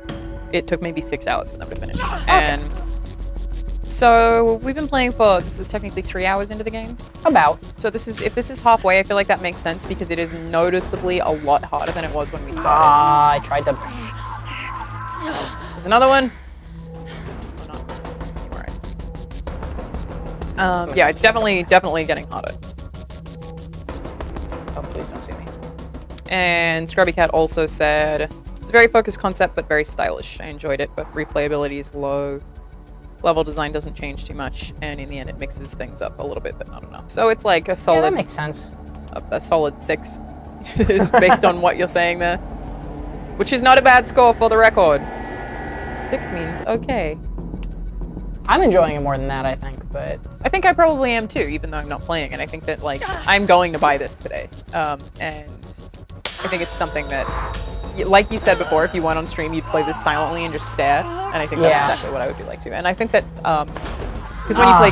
it took maybe 6 hours for them to finish. And so we've been playing for, this is technically 3 hours into the game. About. So if this is halfway, I feel like that makes sense because it is noticeably a lot harder than it was when we started. I tried to... There's another one. Yeah, it's definitely getting harder. Oh, please don't see me. And Scrubby Cat also said, it's a very focused concept, but very stylish. I enjoyed it, but replayability is low. Level design doesn't change too much, and in the end it mixes things up a little bit, but not enough. So it's like a solid... Yeah, that makes sense. A solid 6, is based on what you're saying there. Which is not a bad score for the record. 6 means okay. I'm enjoying it more than that, I think, but... I think I probably am too, even though I'm not playing it. I think that, like, I'm going to buy this today. And I think it's something that, like you said before, if you went on stream, you'd play this silently and just stare. And I think that's exactly what I would do like too. And I think that, because when you play...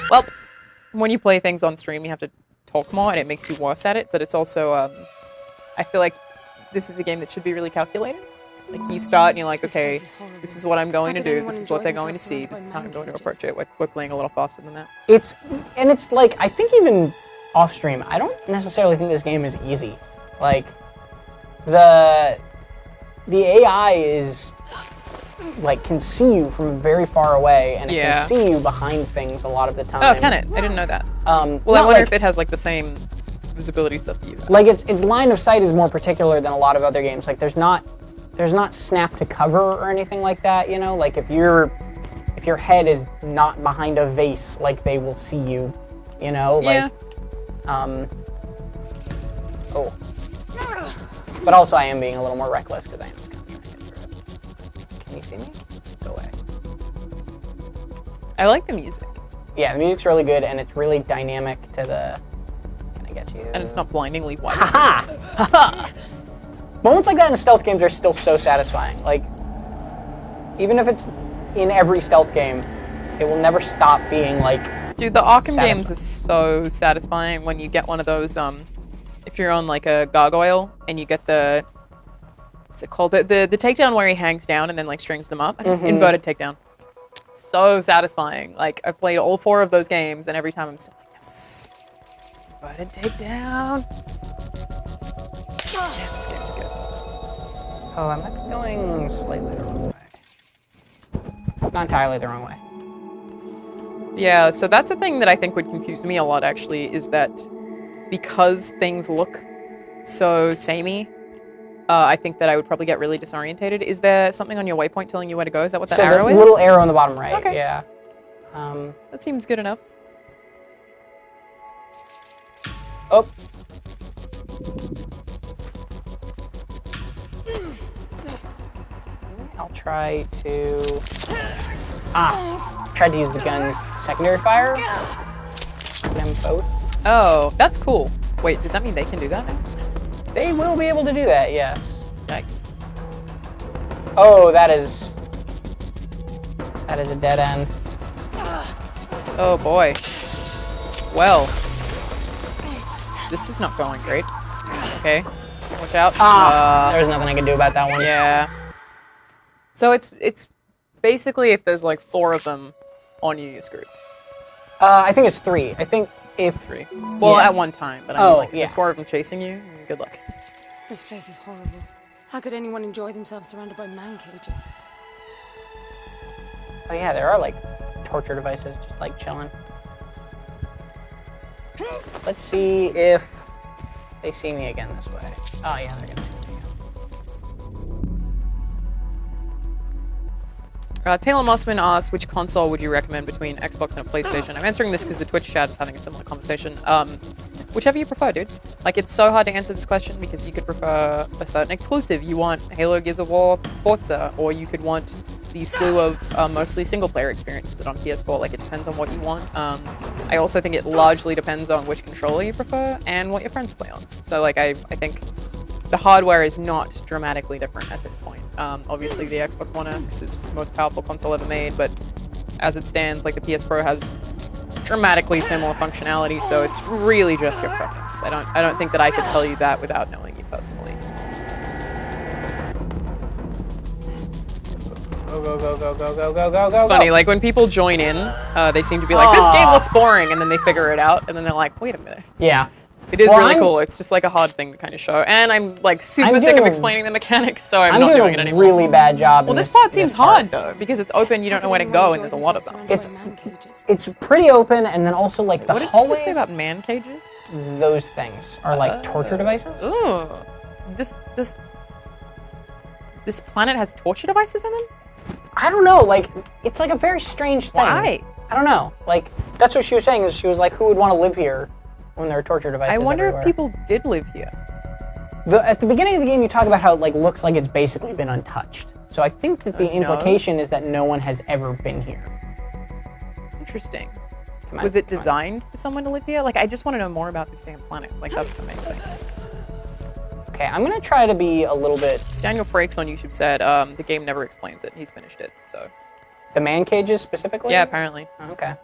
well, when you play things on stream, you have to talk more, and it makes you worse at it. But it's also, I feel like this is a game that should be really calculated. Like, you start and you're like, okay, this is what I'm going to do, this is what they're going to see, this is how I'm going to approach it. We're playing a little faster than that. It's like, I think even off stream, I don't necessarily think this game is easy. Like, the AI is, like, can see you from very far away, and it can see you behind things a lot of the time. Oh, can it? I didn't know that. Well, I wonder like, if it has, like, the same visibility stuff that you have. Like, its line of sight is more particular than a lot of other games. Like, there's not snap to cover or anything like that, you know? Like, if your head is not behind a vase, like, they will see you, you know? Like, oh. But also I am being a little more reckless because I am just kind of trying to get through it. Can you see me? Go away. I like the music. Yeah, the music's really good, and it's really dynamic to the... Can I get you? And it's not blindingly white. Ha-ha! Ha-ha! Moments like that in stealth games are still so satisfying. Like, even if it's in every stealth game, it will never stop being, like, dude, the Arkham games are so satisfying when you get one of those, if you're on, like, a gargoyle, and you get the, what's it called? The takedown where he hangs down and then, like, strings them up. Inverted takedown. So satisfying. Like, I've played all 4 of those games, and every time I'm still like, yes! Inverted takedown! Yeah, this game's good. Oh, I might be going slightly the wrong way. Not entirely the wrong way. Yeah, so that's a thing that I think would confuse me a lot, actually, is that because things look so samey, I think that I would probably get really disorientated. Is there something on your waypoint telling you where to go? Is that what that arrow is? So the little arrow on the bottom right, okay. Yeah. That seems good enough. Oh. I'll try to... tried to use the gun's secondary fire. Them both. Oh, that's cool. Wait, does that mean they can do that now? They will be able to do that, yes. Yikes. Oh, that is a dead end. Oh boy. Well. This is not going great. Okay. Watch out. There's nothing I can do about that one. Yeah. So it's basically if there's like 4 of them on you, you're screwed. I think it's 3. I think if... 3. Well, at one time, but I mean, like, if there's 4 of them chasing you, good luck. This place is horrible. How could anyone enjoy themselves surrounded by man cages? Oh yeah, there are like torture devices just like chilling. Let's see if they see me again this way. Oh yeah, they're gonna see me again. Taylor Mossman asked, which console would you recommend between Xbox and a PlayStation? I'm answering this because the Twitch chat is having a similar conversation. Whichever you prefer, dude. Like, it's so hard to answer this question because you could prefer a certain exclusive. You want Halo, Gears of War, Forza, or you could want the slew of mostly single-player experiences on PS4. Like, it depends on what you want. I also think it largely depends on which controller you prefer and what your friends play on. So, like, I think the hardware is not dramatically different at this point. Obviously, the Xbox One X is the most powerful console ever made, but as it stands, like, the PS Pro has dramatically similar functionality, so it's really just your preference. I don't think that I could tell you that without knowing you personally. Go, go, go, go, go, go, go, go, go. It's funny, like, when people join in, they seem to be like, this game looks boring, and then they figure it out, and then they're like, wait a minute. Yeah. It is Well, really I'm- cool. It's just like a hard thing to kind of show. And I'm like super I'm sick of doing- explaining the mechanics, so I'm I'm not doing doing it a anymore. really bad job. Well, in this part in seems this hard test. though, because it's open, you don't know where to go, and there's a lot of them. It's pretty open, and then also like the What did you hallways. just say about man cages? Those things are like torture devices. Ooh. This planet has torture devices in them? I don't know. Like it's like a very strange thing. Why? I don't know. Like that's what she was saying. Is she was like, who would want to live here when there are torture devices? I wonder everywhere? if people did live here. At the beginning of the game, you talk about how it like looks like it's basically been untouched. So I think that the no? implication is that no one has ever been here. Interesting. Come on, Was it come on. designed for someone to live here? Like, I just want to know more about this damn planet. Like, that's the main thing. Okay, I'm gonna try to be a little bit. Daniel Frakes on YouTube said the game never explains it. He's finished it, so. The man cages specifically. Yeah, apparently. Okay.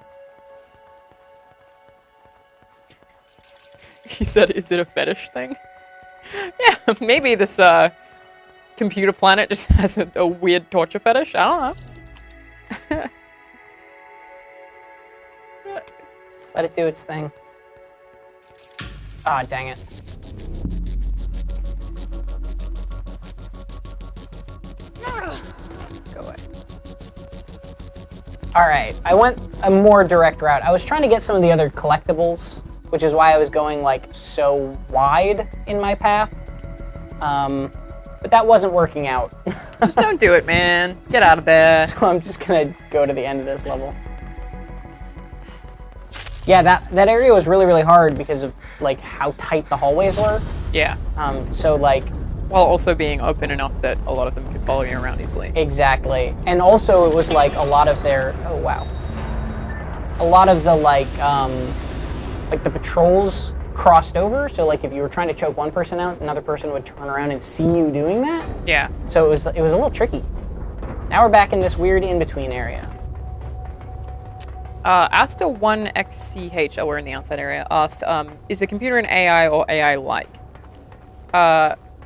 He said, is it a fetish thing? Yeah, maybe this computer planet just has a weird torture fetish. I don't know. Let it do its thing. Ah, dang it. Go away. Alright, I went a more direct route. I was trying to get some of the other collectibles, which is why I was going like so wide in my path. But that wasn't working out. Just don't do it, man. Get out of there. So I'm just gonna go to the end of this level. Yeah, that area was really, really hard because of like how tight the hallways were. Yeah. So like While also being open enough that a lot of them could follow you around easily. exactly, and also it was like a lot of their a lot of the like the patrols crossed over. So like if you were trying to choke one person out, another person would turn around and see you doing that. Yeah. So it was a little tricky. Now we're back in this weird in-between area. Asta1XCH, we're in the outside area, asked, is the computer an AI or AI-like?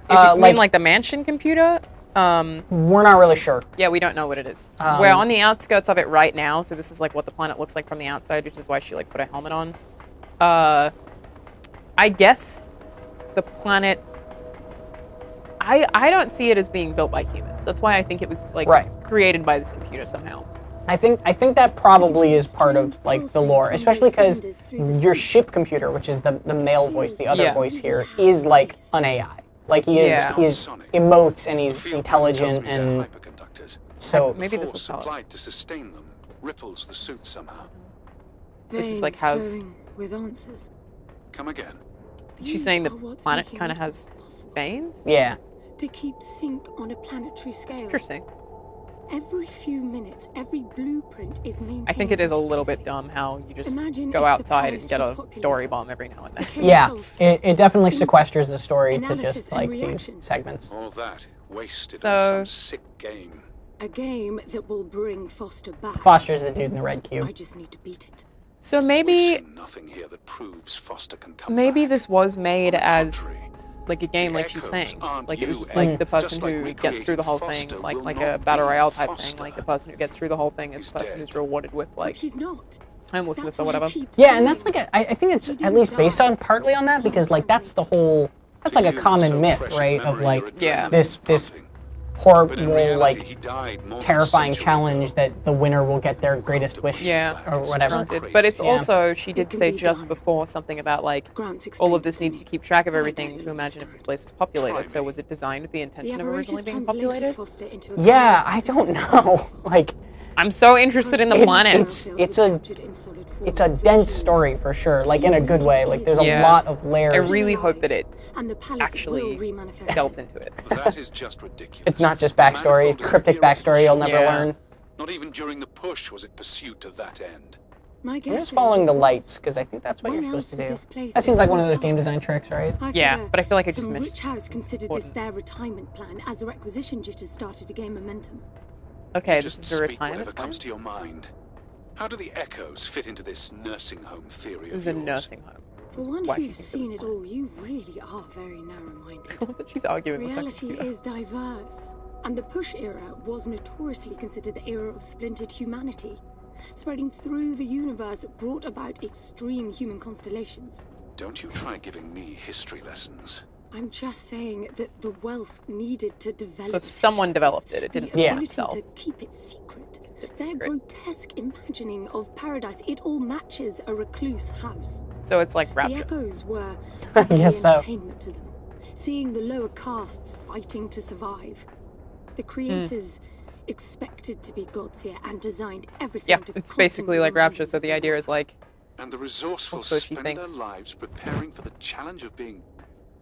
If you mean like the mansion computer, We're not really sure. yeah, we don't know what it is. We're on the outskirts of it right now, so this is like what the planet looks like from the outside, which is why she like put a helmet on. I guess the planet, I don't see it as being built by humans. That's why I think it was like created by this computer somehow. I think that probably is part of like the lore, especially because your ship computer, which is the male voice, the other voice here, is like an AI. Like he is emotes and he's intelligent and so Maybe this force will tell us. supplied to sustain them ripples the suit somehow. This is like how's with answers. Come again. she's saying the planet kind of has veins? yeah. To keep sync on a planetary scale. Interesting. Every few minutes, every blueprint is maintained. I think it is a little bit dumb how you just Imagine go if the outside and palace get was a populated. story bomb every now and then. Yeah, it definitely sequesters the story to Analysis just and like these reaction. segments. All that wasted So- on some sick game. A game that will bring Foster back. Foster's the dude in the red I cube. just need to beat it. So We've maybe seen nothing here that proves Foster can come maybe back. this was made On the as contrary, like a game, the like she's echoes saying. aren't Like it was you, just like Ed. the person Just like who gets through the whole recreating thing, Foster like will a not battle be royale type Foster. thing. Like the person who gets through the whole thing is He's the person dead. who's rewarded with like But he's not. homelessness That's or what I whatever. keep Yeah, and that's saying. like I think it's He at didn't least based die. on partly on that because like that's the whole that's like a To you, common so myth, fresh in right? Of memory, like your Yeah. adrenaline this was pumping. horrible But in reality, like he died more than a terrifying century challenge ago. that the winner will get their greatest wish Yeah. or whatever. Granted. But it's Yeah. also she did can say be just done. before something about like Grant all explained of this it to needs to me. keep track of I everything don't to imagine if understand. this place was populated. Try So me. was it designed with the The intention of apparatus originally being translated populated? Foster into a Yeah, virus. I don't know. Like I'm so interested in the It's- planet. it's a dense story for sure, like in a good way. Like there's a Yeah. lot of layers. I really hope that it And the palace actually will remanifest. delves into it. That is just ridiculous. It's not just The backstory, manifold is a cryptic theoretical backstory you'll show. never Yeah. learn. Not even during the push was it pursued to that end. My I'm guess just is following the it was. lights because I think that's what When you're supposed to else would do. this place That seems like one of those be game done? design tricks, right? I Yeah, figure but I feel like I just some missed rich house considered this important. their retirement plan as the requisition jitters started to gain momentum. Okay, this Just is a speak retirement whatever plan. comes to your mind. How do the echoes fit into this nursing home theory It was of a yours? nursing home. For one Why do you who's think it seen was it all, you really are very narrow-minded. I love that she's arguing with that Reality computer. is diverse, and the push era was notoriously considered the era of splintered humanity. Spreading through the universe brought about extreme human constellations. Don't you try giving me history lessons. I'm just saying that the wealth needed to develop. So someone developed it. It didn't the yeah. ability itself. to keep it secret. Their secret. grotesque imagining of paradise, it all matches a recluse house. So it's like The Rapture. echoes were Yes, so. entertainment to them. Seeing the lower castes fighting to survive. The creators expected to be gods here and designed everything Yeah, to it's basically like constantly Rapture. So the idea is like, And the resourceful Also, she spend their thinks- lives preparing for the challenge of being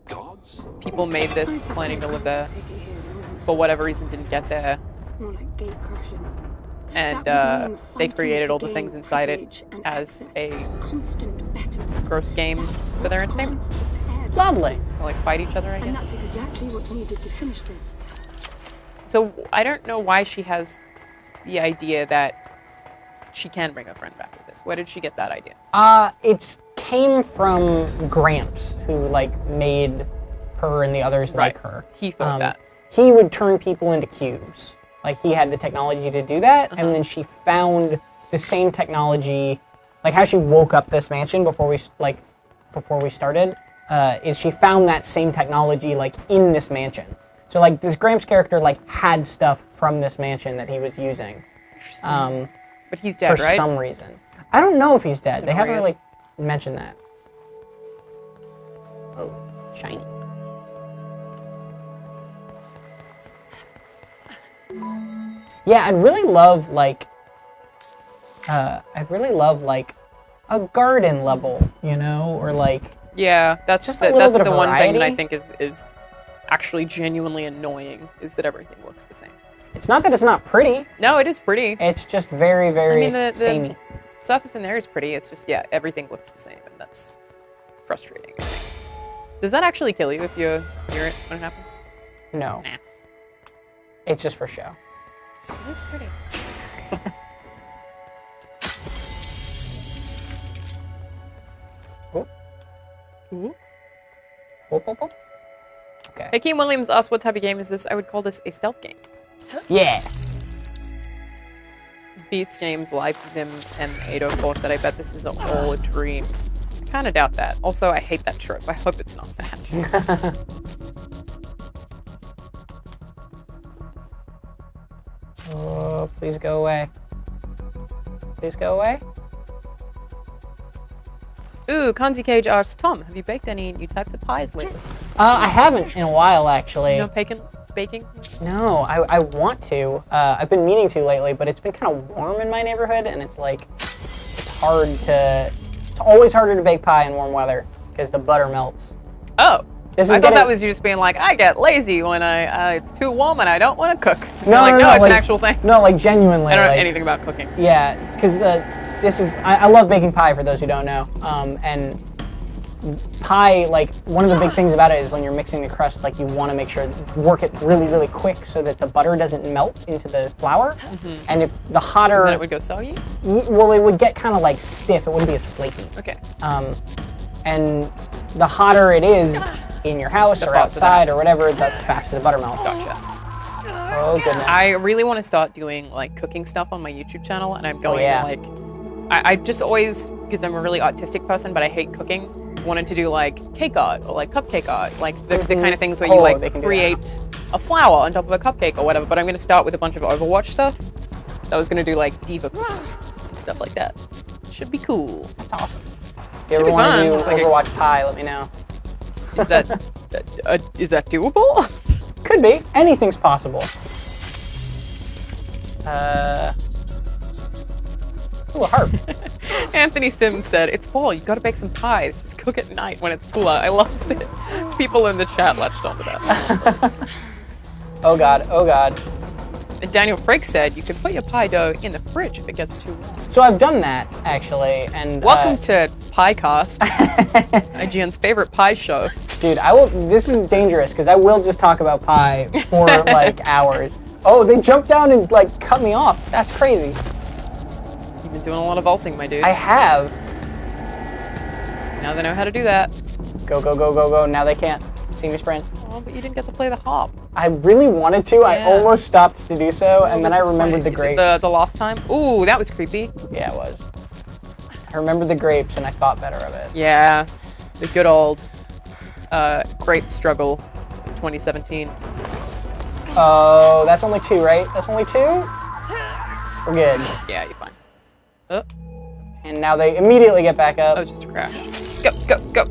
gods? people made this planning to live there, for whatever reason didn't get there, More like gate crashing. and That would mean they fighting created to all the gain things inside it privilege and as access. a Constant betterment. gross game That's for their what entertainment. gods prepared us. Lovely. To like fight each other, I And guess. that's exactly what's needed to finish this. So I don't know why she has the idea that she can bring a friend back with this. Where did she get that idea? It came from Gramps, who like made her and the others like her. He thought that. He would turn people into cubes. Like he had the technology to do that, and then she found the same technology, like how she woke up this mansion before we started. Is she found that same technology like in this mansion? So like this Gramps character like had stuff from this mansion that he was using. But he's dead, For right? some reason. I don't know if he's dead. They know where haven't he really mentioned that. Oh, shiny. Yeah, I'd really love like a garden level, you know, or like Yeah, that's Just just a little that's bit the of one thing that I variety. think is actually genuinely annoying is that everything looks the same. it's not that it's not pretty. No, it is pretty. It's just very, very the samey. surface in there is pretty. It's just yeah, everything looks the same, and that's frustrating. I think. Does that actually kill you if you hear it when it happens? No, Nah. it's just for show. It is pretty. Oh. Ooh. Whoop, whoop, whoop. Okay. Hakeem Williams asked, "What type of game is this?" I would call this a stealth game. Yeah. Beats games, Life Sim, and 804 said, "I bet this is all a dream." I kind of doubt that. Also, I hate that trope. I hope it's not that. Oh, please go away. Please go away. Ooh, Kanzi Cage asks, "Tom, have you baked any new types of pies lately? I haven't in a while, actually. No baking? No, I want to. I've been meaning to lately, but it's been kind of warm in my neighborhood, and it's like, it's always harder to bake pie in warm weather, because the butter melts. Oh, This is I thought getting- that was you just being like, I get lazy when it's too warm and I don't want to cook. No, You're like, no, no, it's like- an actual thing. No, like genuinely. I don't know like, anything about cooking. Yeah, because I love baking pie, for those who don't know. And pie, like, one of the big things about it is when you're mixing the crust, like, you want to make sure, work it really, really quick so that the butter doesn't melt into the flour. And if the hotter... Then it would go soggy? Well, it would get kind of, like, stiff. It wouldn't be as flaky. Okay. And the hotter it is in your house or faster that outside or happens. whatever, the faster the butter melts. Gotcha. Oh, goodness. I really want to start doing like cooking stuff on my YouTube channel, and I'm going yeah. like, I just always, because I'm a really artistic person, but I hate cooking, wanted to do like cake art or like cupcake art, like the kind of things where you Oh, like they can do that. create a flower on top of a cupcake or whatever. But I'm going to start with a bunch of Overwatch stuff. So I was going to do like diva cookies and stuff like that. Should be cool. That's awesome. If Should you ever be want fun. to do It's like a- Overwatch pie, let me know. Is that is that doable? Could be. Anything's possible. Ooh, a harp. Anthony Sims said, "It's fall. You got to bake some pies. Just cook at night when it's cooler." I love it. People in the chat latched onto that. Oh god, oh god. And Daniel Frakes said, "You can put your pie dough in the fridge if it gets too warm." So I've done that, actually, and... Welcome to Piecast, IGN's favorite pie show. Dude, this is dangerous, because I will just talk about pie for, like, hours. Oh, they jumped down and, like, cut me off. That's crazy. You've been doing a lot of vaulting, my dude. I have. Now they know how to do that. Go, go, go, go, go. Now they can't see me sprint. Oh, but you didn't get to play the hop. I really wanted to. I Yeah. almost stopped to do so, and then I That's remembered the disappointing. grapes. The last time? Ooh, that was creepy. Yeah, it was. I remembered the grapes, and I thought better of it. Yeah. The good old grape struggle of 2017. Oh, that's only 2, right? That's only 2? We're good. Yeah, you're fine. Oh, And now they immediately get back up. that was just a crash. Go, go, go.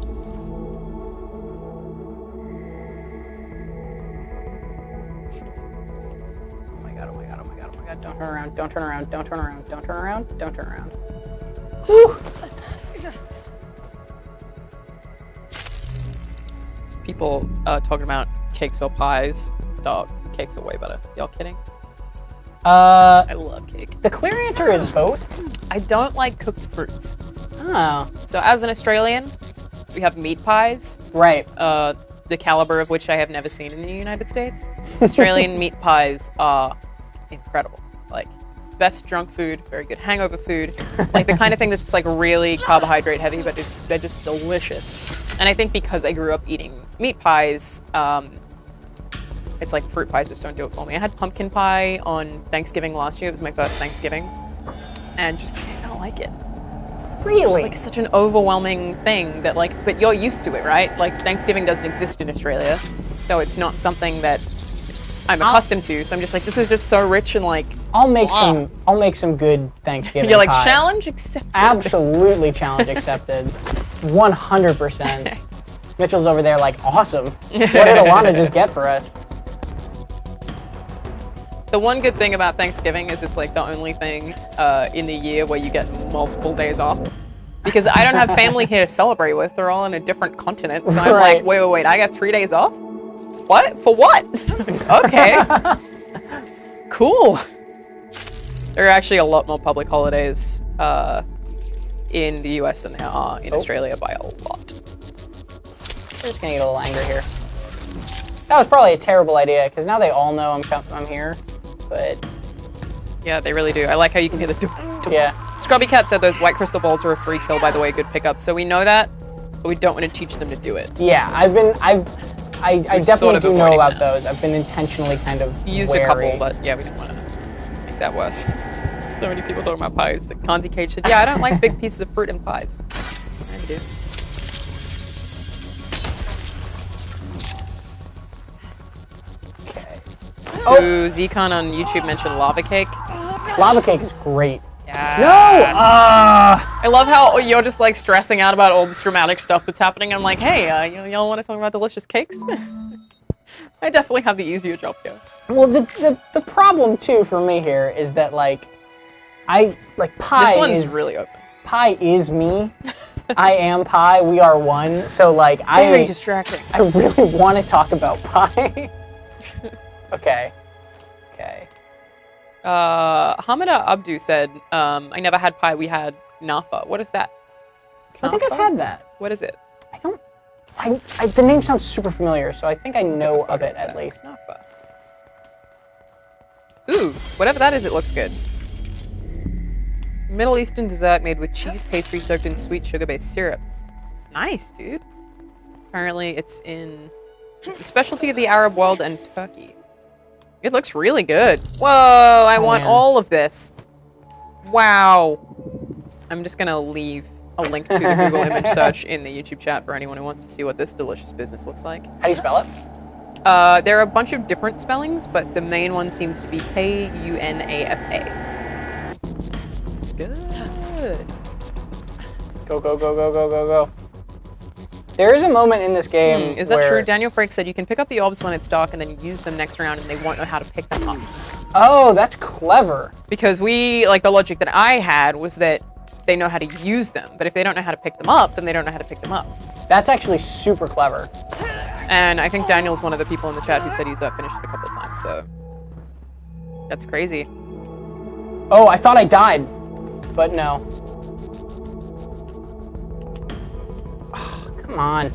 Oh my god, oh my god, oh my god, oh my god. Don't turn around, don't turn around, don't turn around, don't turn around, don't turn around. Whew. People talking about cakes or pies. Dog, cakes are way better. Y'all kidding? I love cake. The clear answer is both. I don't like cooked fruits. Oh, So as an Australian, we have meat pies, right. the caliber of which I have never seen in the United States. Australian meat pies are incredible. Like, best drunk food, very good hangover food. Like the kind of thing that's just like really carbohydrate heavy, but they're just delicious. And I think because I grew up eating meat pies, it's like fruit pies just don't do it for me. I had pumpkin pie on Thanksgiving last year. It was my first Thanksgiving. And just did not like it. Really? It's like such an overwhelming thing that like, but you're used to it, right? Like Thanksgiving doesn't exist in Australia. So it's not something that I'm accustomed to. So I'm just like, this is just so rich and like, I'll make some good Thanksgiving you're like, pie. challenge accepted. Absolutely challenge accepted. 100%. Mitchell's over there like, awesome. What did Alanah just get for us? The one good thing about Thanksgiving is it's like the only thing in the year where you get multiple days off. Because I don't have family here to celebrate with. They're all on a different continent. So I'm like, wait, I got 3 days off? What? For what? Okay. Cool. There are actually a lot more public holidays in the US than there are in Australia by a lot. We're just gonna get a little angry here. That was probably a terrible idea, because now they all know I'm here. But yeah, they really do. I like how you can hear the yeah. Scrubby Cat said those white crystal balls are a free kill, by the way, good pickup. So we know that, but we don't want to teach them to do it. Yeah, I definitely sort of do know avoiding about that. those. I've been intentionally kind of He used wary. a couple, but yeah, we didn't want to make that worse. So many people talking about pies. Like Kanzi Cage said, yeah, I don't like big pieces of fruit in pies. I do. Okay. Ooh, Zcon on YouTube mentioned lava cake. Lava cake is great. Yeah. No! I love how you're just like stressing out about all this dramatic stuff that's happening. I'm like, hey, y'all want to talk about delicious cakes? I definitely have the easier job here. Well, the problem too for me here is that like pie. This one's really open. Pie is me. I am pie. We are one. So like Very distracting. I really want to talk about pie. Okay. Hamida Abdu said, I never had pie, we had nafa. What is that? I think I've had that. What is it? I don't. The name sounds super familiar, so I think I know of it at least. Nafa. Ooh, whatever that is, it looks good. Middle Eastern dessert made with cheese pastry soaked in sweet sugar-based syrup. Nice, dude. Apparently it's a specialty of the Arab world and Turkey. It looks really good. Whoa, I want all of this. Wow. I'm just gonna leave a link to the Google image search in the YouTube chat for anyone who wants to see what this delicious business looks like. How do you spell it? There are a bunch of different spellings, but the main one seems to be Kunafa. It's good. Go. There is a moment in this game Is that where... true? Daniel Frakes said you can pick up the orbs when it's dark and then you use them next round and they won't know how to pick them up. Oh, that's clever. Because the logic that I had was that they know how to use them, but if they don't know how to pick them up, then they don't know how to pick them up. That's actually super clever. And I think Daniel's one of the people in the chat who said he's finished it a couple of times, so... That's crazy. Oh, I thought I died, but no. Oh, come on.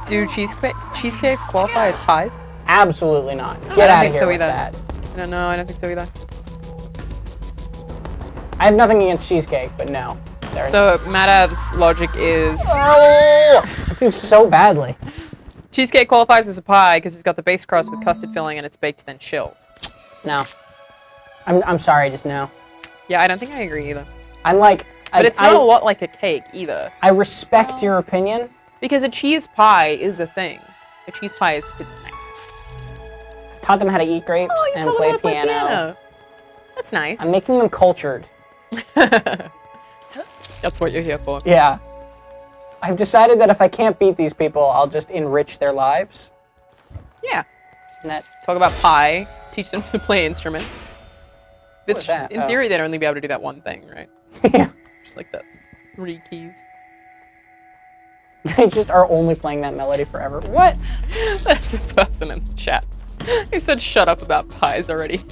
Do cheesecakes qualify as pies? Absolutely not. Get out of here with that. I don't know, I don't think so either. I have nothing against cheesecake, but no. So, Madav's logic is... Oh! I feel so badly. Cheesecake qualifies as a pie because it's got the base crust with custard filling and it's baked then chilled. No. I'm sorry, just no. Yeah, I don't think I agree either. I'm like... But it's not a lot like a cake, either. I respect your opinion. Because a cheese pie is a thing. A cheese pie is nice. I've taught them how to eat grapes and play piano. That's nice. I'm making them cultured. That's what you're here for. Yeah. I've decided that if I can't beat these people, I'll just enrich their lives. Yeah. And that... Talk about pie. Teach them to play instruments. Which, in theory, they'd only be able to do that one thing, right? Yeah. Just like that 3 keys. They just are only playing that melody forever. What? That's the person in the chat. He said shut up about pies already.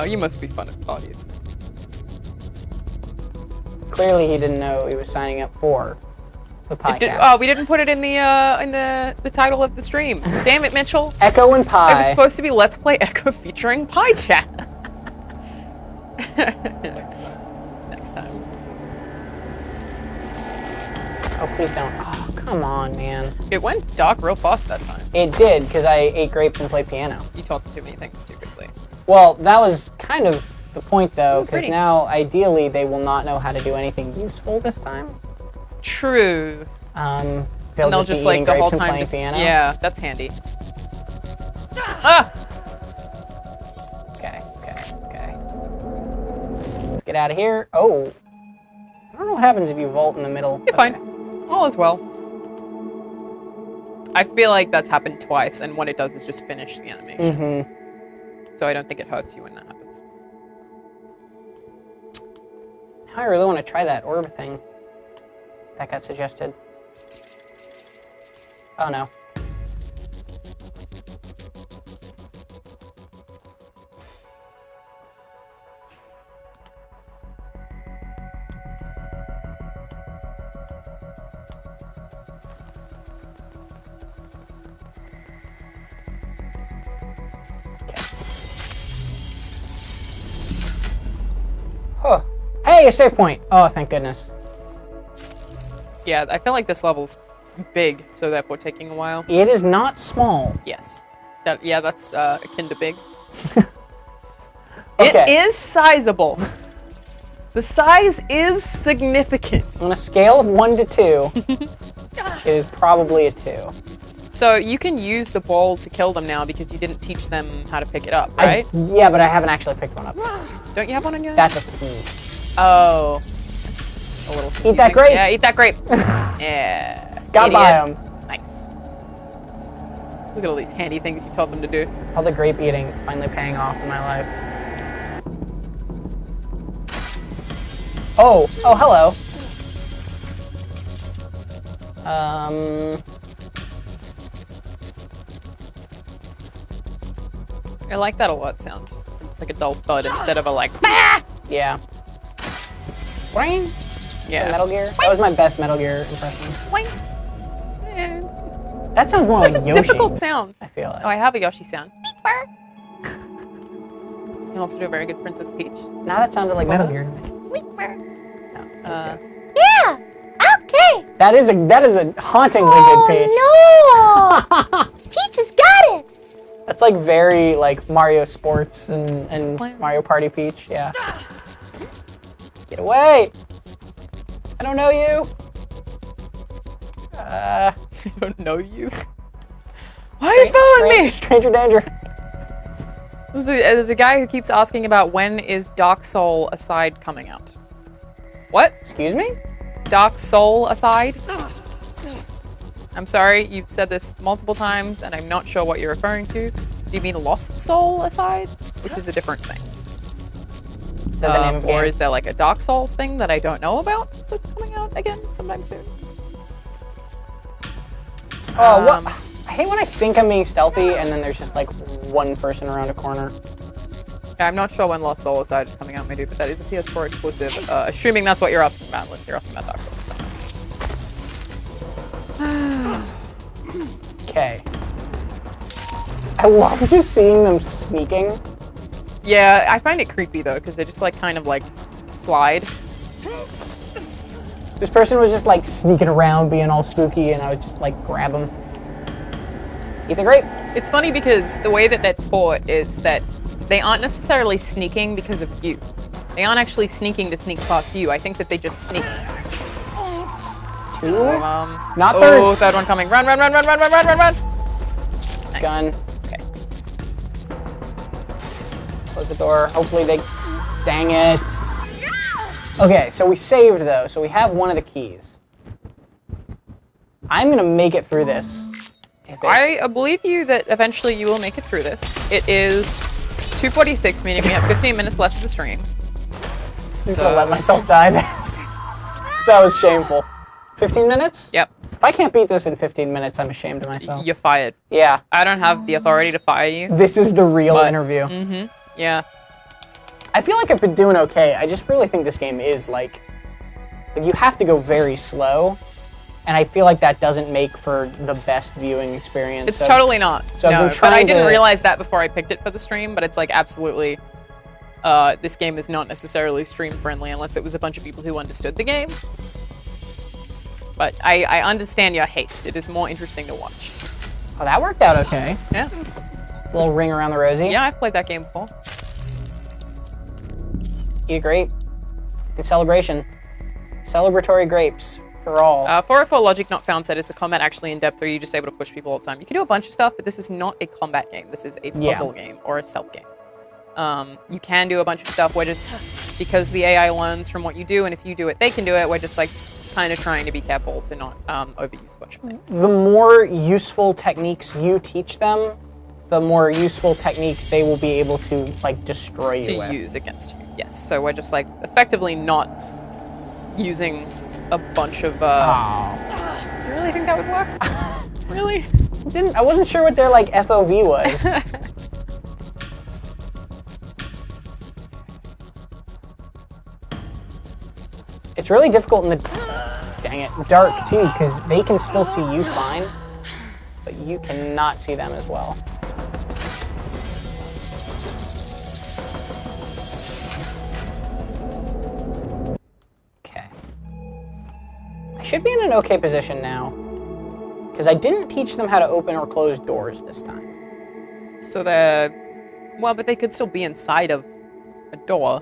You must be fun at parties. Clearly he didn't know he was signing up for the podcast. Oh, we didn't put it in the title of the stream. Damn it, Mitchell. Echo and Pie. It was supposed to be Let's Play Echo featuring Pie Chat. Next time. Oh, please don't. Oh, come on, man. It went dark real fast that time. It did, because I ate grapes and played piano. You taught them too many things stupidly. Well, that was kind of the point, though, because pretty. now, ideally, they will not know how to do anything useful this time. True. They'll just be like eating the whole grapes and time playing just, piano. yeah, that's handy. Ah! Okay. Let's get out of here. Oh. I don't know what happens if you vault in the middle. You're fine. All is well. I feel like that's happened twice, and what it does is just finish the animation. Mm-hmm. So I don't think it hurts you when that happens. Now I really want to try that orb thing that got suggested. Oh no. Huh. Hey, a save point! Oh, thank goodness. Yeah, I feel like this level's big, so therefore taking a while. It is not small. Yes. That's akin to big. Okay. It is sizable. The size is significant. On a scale of 1 to 2, it is probably a 2. So you can use the ball to kill them now because you didn't teach them how to pick it up, right? Yeah, but I haven't actually picked one up. Don't you have one on your hand? That's a key. Oh. A little confusing. Eat that grape! Yeah, eat that grape. Yeah. Got by him. Nice. Look at all these handy things you taught them to do. All the grape eating finally paying off in my life. Oh, hello. I like that alert sound. It's like a dull thud instead of a like, bah! Yeah. Boing. Yeah. Metal Gear. That was my best Metal Gear impression. Boing. Yeah. That sounds more That's like a Yoshi. difficult sound. I feel like. Oh, I have a Yoshi sound. You can also do a very good Princess Peach. Now that sounded like Metal Gear to me. No, that was good. Yeah. Okay. That is a hauntingly good Peach. No. Peach has got it. That's like very like Mario Sports and Mario Party Peach. Yeah. Get away! I don't know you. I don't know you. Why are you following me? Stranger danger. There's a guy who keeps asking about when is Dark Soul Aside coming out. What? Excuse me? Dark Soul Aside? I'm sorry, you've said this multiple times, and I'm not sure what you're referring to. Do you mean Lost Soul Aside? Which is a different thing. Is that the name of the or game? is there like a Dark Souls thing that I don't know about that's coming out again sometime soon? Oh, what? I hate when I think I'm being stealthy and then there's just like one person around a corner. Yeah, I'm not sure when Lost Soul Aside is coming out, maybe, but that is a PS4 exclusive. Assuming that's what you're asking about, unless you're asking about Dark Souls. Okay. I love just seeing them sneaking. Yeah, I find it creepy though, because they just like kind of like slide. This person was just like sneaking around, being all spooky, and I would just like grab them. Eat the grape. It's funny because the way that they're taught is that they aren't necessarily sneaking because of you. They aren't actually sneaking to sneak past you. I think that they just sneak. Two. Not third. Oh, third one coming. Run, run, run, run, run, run, run, run, run. Nice. Gun. Okay. Close the door. Hopefully they... Dang it. Okay, so we saved, though. So we have one of the keys. I'm going to make it through this. I believe you that eventually you will make it through this. It is 2:46, meaning we have 15 minutes left of the stream. I'm gonna let myself die there. That was shameful. 15 minutes? Yep. If I can't beat this in 15 minutes, I'm ashamed of myself. You're fired. Yeah. I don't have the authority to fire you. This is the real interview. Mm-hmm. Yeah. I feel like I've been doing okay. I just really think this game is like you have to go very slow. And I feel like that doesn't make for the best viewing experience. It's totally not. So no, but I didn't realize that before I picked it for the stream, but it's like absolutely, this game is not necessarily stream friendly unless it was a bunch of people who understood the game. But I understand your haste. It is more interesting to watch. Oh, that worked out okay. Yeah. Little ring around the rosy. Yeah, I've played that game before. Eat a grape. Good celebration. Celebratory grapes. For all. 404 logic not found said, is the combat actually in depth or are you just able to push people all the time? You can do a bunch of stuff, but this is not a combat game. This is a puzzle game or a stealth game. You can do a bunch of stuff. We're just, because the AI learns from what you do, and if you do it, they can do it. We're just like kind of trying to be careful to not overuse a bunch of things. The more useful techniques you teach them, the more useful techniques they will be able to like destroy you with. To use against you, yes. So we're just like effectively not using a bunch of. You really think that would work? Really? I wasn't sure what their like FOV was. It's really difficult in the dark too, because they can still see you fine, but you cannot see them as well. I should be in an okay position now, because I didn't teach them how to open or close doors this time. So well, but they could still be inside of a door.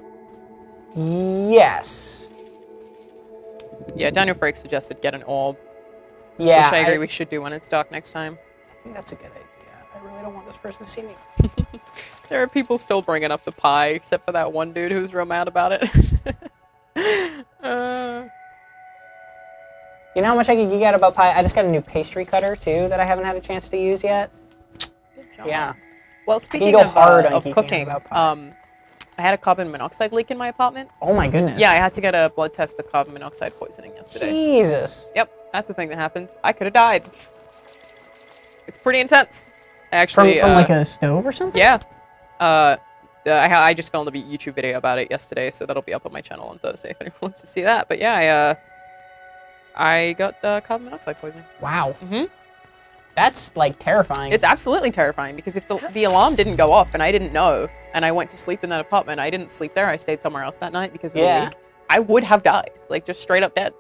Yes. Yeah, Daniel Frake suggested get an orb. Yeah. Which I agree we should do when it's dark next time. I think that's a good idea. I really don't want this person to see me. There are people still bringing up the pie, except for that one dude who's real mad about it. You know how much I could geek out about pie? I just got a new pastry cutter, too, that I haven't had a chance to use yet. Yeah. Well, speaking of cooking, I had a carbon monoxide leak in my apartment. Oh my goodness. Yeah, I had to get a blood test for carbon monoxide poisoning yesterday. Jesus. Yep, that's the thing that happened. I could have died. It's pretty intense. Actually, from like a stove or something? Yeah. I just filmed a YouTube video about it yesterday, so that'll be up on my channel on Thursday if anyone wants to see that. But yeah, I got carbon monoxide poisoning. Wow. Mm-hmm. That's like terrifying. It's absolutely terrifying because if the alarm didn't go off and I didn't know, and I went to sleep in that apartment, I didn't sleep there. I stayed somewhere else that night because of the leak. I would have died, like just straight up dead.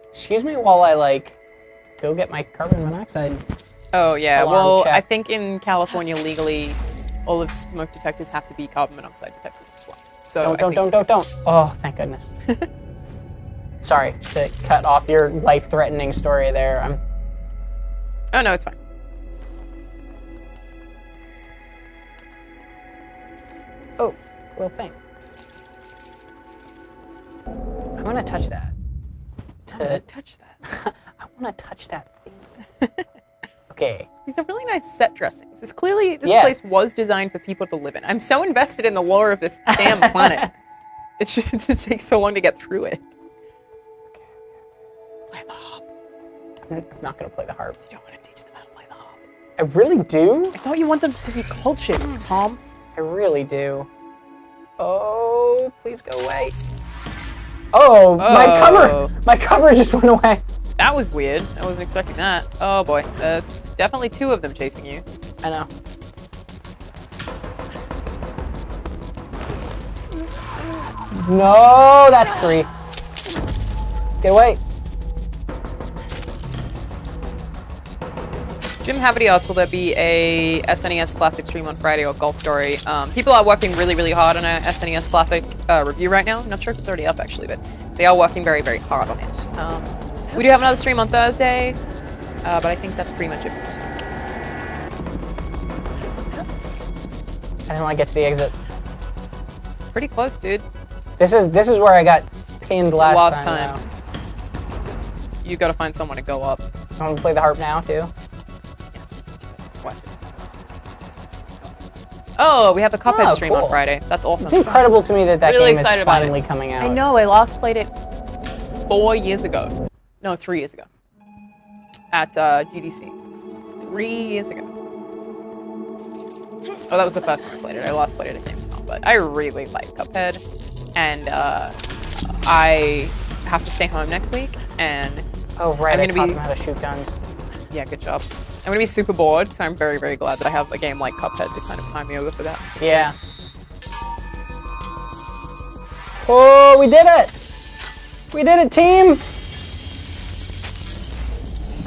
Excuse me while I like go get my carbon monoxide. Oh yeah. Alarm well, check. I think in California legally, all of smoke detectors have to be carbon monoxide detectors as well. So don't. Oh, thank goodness. Sorry to cut off your life-threatening story there. Oh no, it's fine. Oh, little thing. I want to touch that. Touch that. I want to touch that thing. Okay. These are really nice set dressings. This place was designed for people to live in. I'm so invested in the lore of this damn planet. It should just take so long to get through it. Play the harp. I'm not going to play the harp. You don't want to teach them how to play the harp. I really do? I thought you want them to be cultured, Tom. I really do. Oh, please go away. Oh, my cover just went away. That was weird. I wasn't expecting that. Oh boy, there's definitely two of them chasing you. I know. No, that's three. Get away. Jim Haverty asks, will there be a SNES Classic stream on Friday or Golf Story? People are working really, really hard on a SNES Classic review right now. I'm not sure if it's already up, actually, but they are working very, very hard on it. We do have another stream on Thursday, but I think that's pretty much it for this week. I didn't want to get to the exit. It's pretty close, dude. This is where I got pinned last time. You gotta find someone to go up. I'm gonna play the harp now too. Yes. What? Oh, we have a Cuphead stream cool. on Friday. That's awesome. It's incredible to me that Really game is excited about finally it. coming out. I know, I last played it 4 years ago. No, 3 years ago. At GDC. 3 years ago. Oh, that was the first time I played it. I last played it at Gamescom, but I really like Cuphead. And I have to stay home next week, and Oh right, I'm I taught them how to shoot guns. yeah, good job. I'm gonna be super bored, so I'm very, very glad that I have a game like Cuphead to kind of time me over for that. Yeah. Oh, we did it! We did it, team!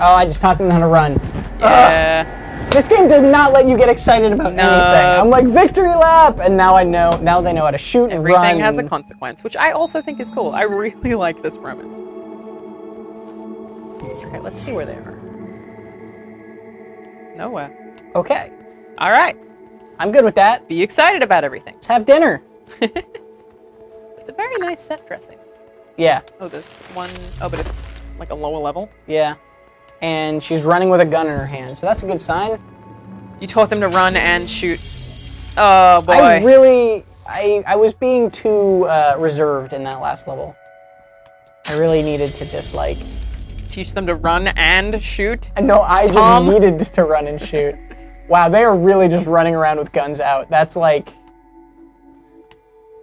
Oh, I just taught them how to run. Yeah. This game does not let you get excited about anything. I'm like, victory lap! And now I know, now they know how to shoot and run. Everything has a consequence, which I also think is cool. I really like this premise. Okay, let's see where they are. Nowhere. Okay. All right. I'm good with that. Be excited about everything. Let's have dinner. It's a very nice set dressing. Yeah. Oh, there's one. Oh, but it's like a lower level. Yeah. And she's running with a gun in her hand, so that's a good sign. You taught them to run and shoot. Oh, boy. I was being too reserved in that last level. I really needed to just, like... Teach them to run and shoot? No, I Tom? just needed to run and shoot. Wow, they are really just running around with guns out. That's, like...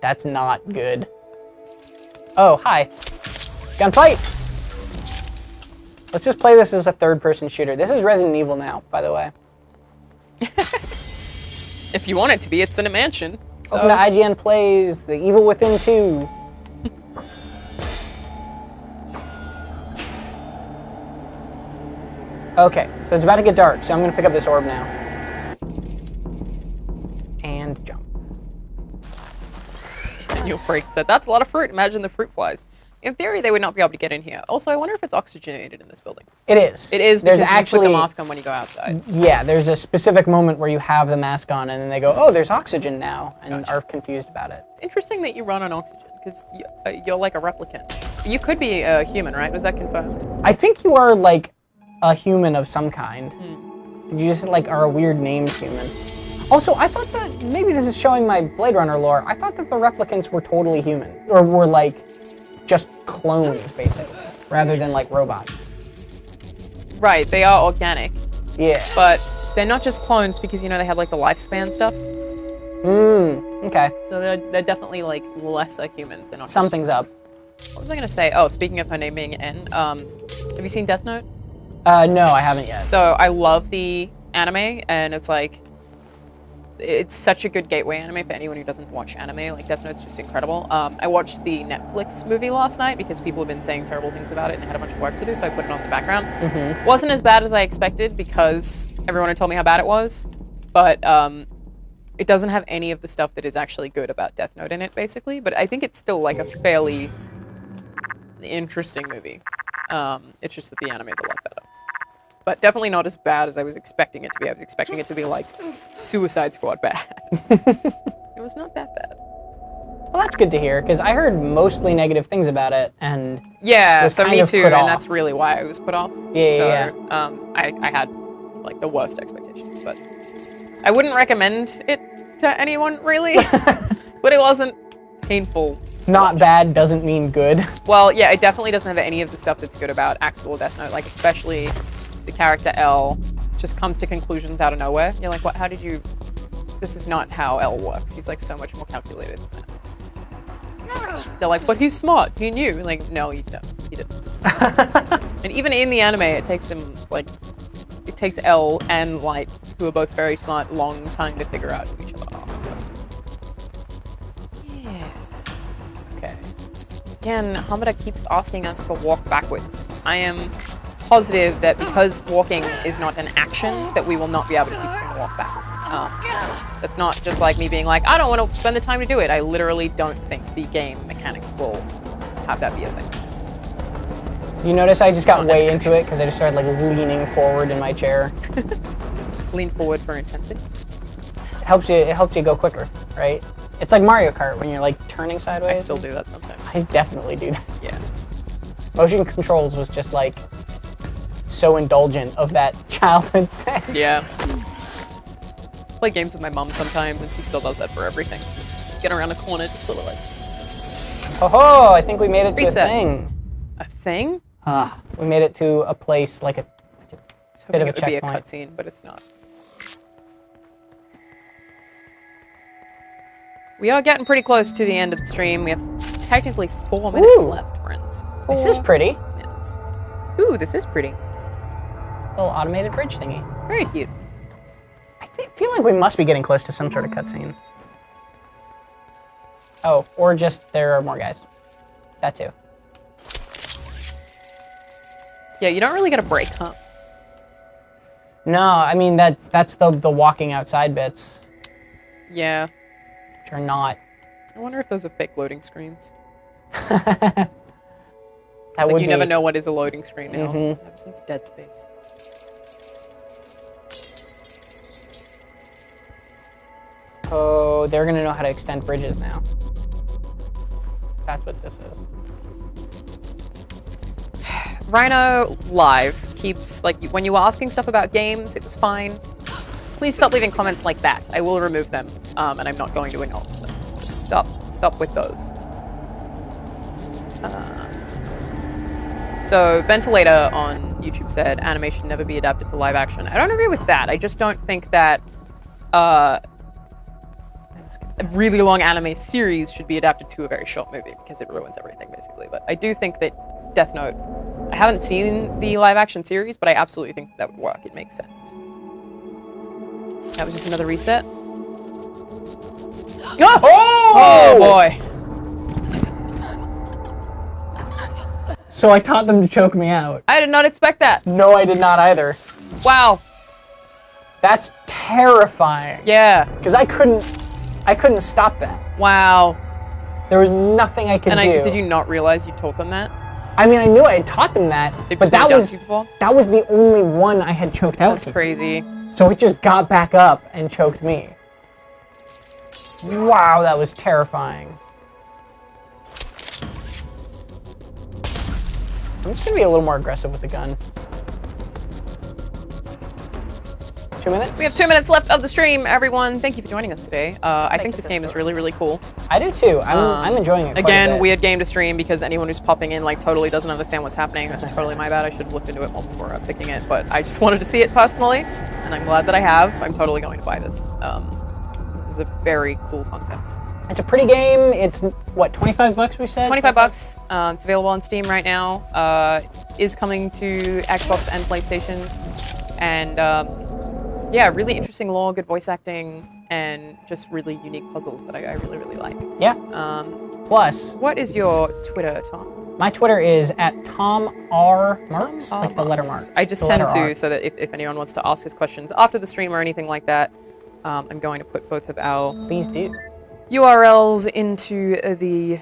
That's not good. Oh, hi. Gunfight! Let's just play this as a third-person shooter. This is Resident Evil now, by the way. If you want it to be, it's in a mansion. So. Welcome to IGN Plays, The Evil Within 2. Okay, so it's about to get dark, so I'm going to pick up this orb now. And jump. Daniel Freak said, that's a lot of fruit. Imagine the fruit flies. In theory, they would not be able to get in here. Also, I wonder if it's oxygenated in this building. It is. It is because there's you actually, put the mask on when you go outside. Yeah, there's a specific moment where you have the mask on and then they go, oh, there's oxygen now, and Gotcha. are confused about it. It's interesting that you run on oxygen, because you're like a replicant. You could be a human, right? Was that confirmed? I think you are, like, a human of some kind. You just, like, are a weird named human. Also, I thought that, maybe this is showing my Blade Runner lore, I thought that the replicants were totally human. Or were, like, just clones, basically, rather than, like, robots. Right, they are organic. Yeah. But they're not just clones because, you know, they have, like, the lifespan stuff. Okay. So they're definitely, like, lesser humans. They're not Something's up. What was I going to say? Oh, speaking of her name being N, have you seen Death Note? No, I haven't yet. So I love the anime, and it's like, it's such a good gateway anime for anyone who doesn't watch anime. Like, Death Note's just incredible. I watched the Netflix movie last night because people have been saying terrible things about it and I had a bunch of work to do, so I put it on the background. Wasn't as bad as I expected because everyone had told me how bad it was, but it doesn't have any of the stuff that is actually good about Death Note in it, basically. But I think it's still, like, a fairly interesting movie. It's just that the anime is a lot better. But definitely not as bad as I was expecting it to be. I was expecting it to be like Suicide Squad bad. It was not that bad. Well, that's good to hear, because I heard mostly negative things about it, and yeah, so me too, and off. that's really why I was put off. Yeah. I had like the worst expectations, but I wouldn't recommend it to anyone really. But it wasn't painful. Not bad doesn't mean good. Well, yeah, it definitely doesn't have any of the stuff that's good about actual Death Note, like especially the character L just comes to conclusions out of nowhere. You're like, what? How did you... This is not how L works. He's like so much more calculated than that. They're like, but he's smart. He knew. Like, no, he didn't. And even in the anime, it takes him, like, it takes L and Light, who are both very smart, long time to figure out who each other are, so... Yeah. Okay. Again, Hamada keeps asking us to walk backwards. I am positive that because walking is not an action, that we will not be able to keep trying to walk backwards. That's not just like me being like, I don't want to spend the time to do it. I literally don't think the game mechanics will have that be a thing. You notice I just got way into it because I just started like leaning forward in my chair. Lean forward for intensity. It helps you go quicker, right? It's like Mario Kart when you're like turning sideways. I still do that sometimes. I definitely do that. Yeah. Motion controls was just like so indulgent of that childhood thing. Yeah. Play games with my mum sometimes, and she still does that for everything. Get around a corner, just sort of like. Oh, I think we made it to Reset. a thing. A thing? We made it to a place like a bit of a it would be a checkpoint. cutscene, but it's not. We are getting pretty close to the end of the stream. We have technically 4 minutes left, friends. This is pretty. Minutes. Ooh, this is pretty. Little automated bridge thingy. Very cute. I feel like we must be getting close to some sort of cutscene. Oh, or just there are more guys. That too. Yeah, you don't really get a break, huh? No, I mean that's the walking outside bits, Yeah. which are not. I wonder if those are fake loading screens. That It's would like you be, never know what is a loading screen now. Mhm. Ever since Dead Space. Oh, they're gonna know how to extend bridges now. That's what this is. Rhino Live keeps, like, when you were asking stuff about games, it was fine. Please stop leaving comments like that. I will remove them, and I'm not going to acknowledge them. Stop with those. So, Ventilator on YouTube said, animation never be adapted to live action. I don't agree with that. I just don't think that a really long anime series should be adapted to a very short movie, because it ruins everything, basically. But I do think that Death Note, I haven't seen the live action series, but I absolutely think that would work. It makes sense. That was just another reset. Oh boy. So I taught them to choke me out. I did not expect that. No, I did not either. Wow. That's terrifying. Yeah. Because I couldn't stop that. Wow. There was nothing I could do. Did you not realize you taught them that? I mean, I knew I had taught them that, They've but just never that done was it before? that was the only one I had choked out. That's crazy. So it just got back up and choked me. Wow, that was terrifying. I'm just gonna be a little more aggressive with the gun. 2 minutes? We have 2 minutes left of the stream, everyone. Thank you for joining us today. I think you, this game is really, really cool. I do too. I'm enjoying it quite a Again, bit. weird game to stream because anyone who's popping in like totally doesn't understand what's happening. That's totally my bad. I should have looked into it more before picking it, but I just wanted to see it personally, and I'm glad that I have. I'm totally going to buy this. This is a very cool concept. It's a pretty game. It's what, 25 bucks we said? 25 bucks. It's available on Steam right now. Is coming to Xbox and PlayStation, and yeah, really interesting lore, good voice acting, and just really unique puzzles that I really, really like. Yeah. Plus, what is your Twitter, Tom? My Twitter is at Tom R. Marks, like the letter mark. I just the tend to, R. so that if anyone wants to ask us questions after the stream or anything like that, I'm going to put both of our Please do. URLs into the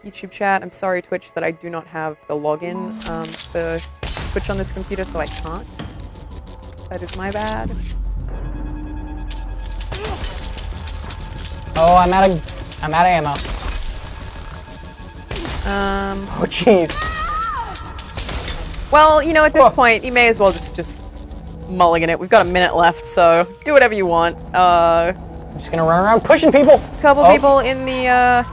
YouTube chat. I'm sorry, Twitch, that I do not have the login for Twitch on this computer, so I can't. That is my bad. Oh, I'm out of ammo. Oh, jeez. Well, you know, at this point, you may as well just mulligan it. We've got a minute left, so do whatever you want. I'm just gonna run around pushing people. Couple people in the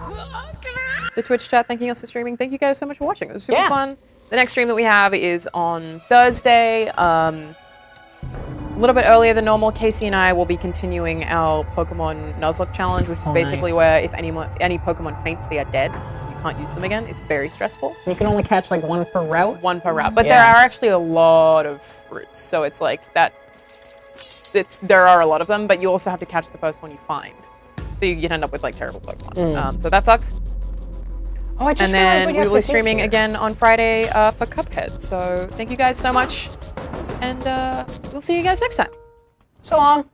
Twitch chat thanking us for streaming. Thank you guys so much for watching. It was super fun. The next stream that we have is on Thursday. A little bit earlier than normal. Casey and I will be continuing our Pokemon Nuzlocke challenge, which is basically where if any Pokemon faints, they are dead. You can't use them again. It's very stressful. You can only catch like one per route? One per route. But there are actually a lot of routes, so it's like that. There are a lot of them, but you also have to catch the first one you find. So you can end up with like terrible Pokemon. So that sucks. Oh, I just And realized then what you we have will be to do streaming here. again on Friday for Cuphead. So thank you guys so much. And we'll see you guys next time. So long.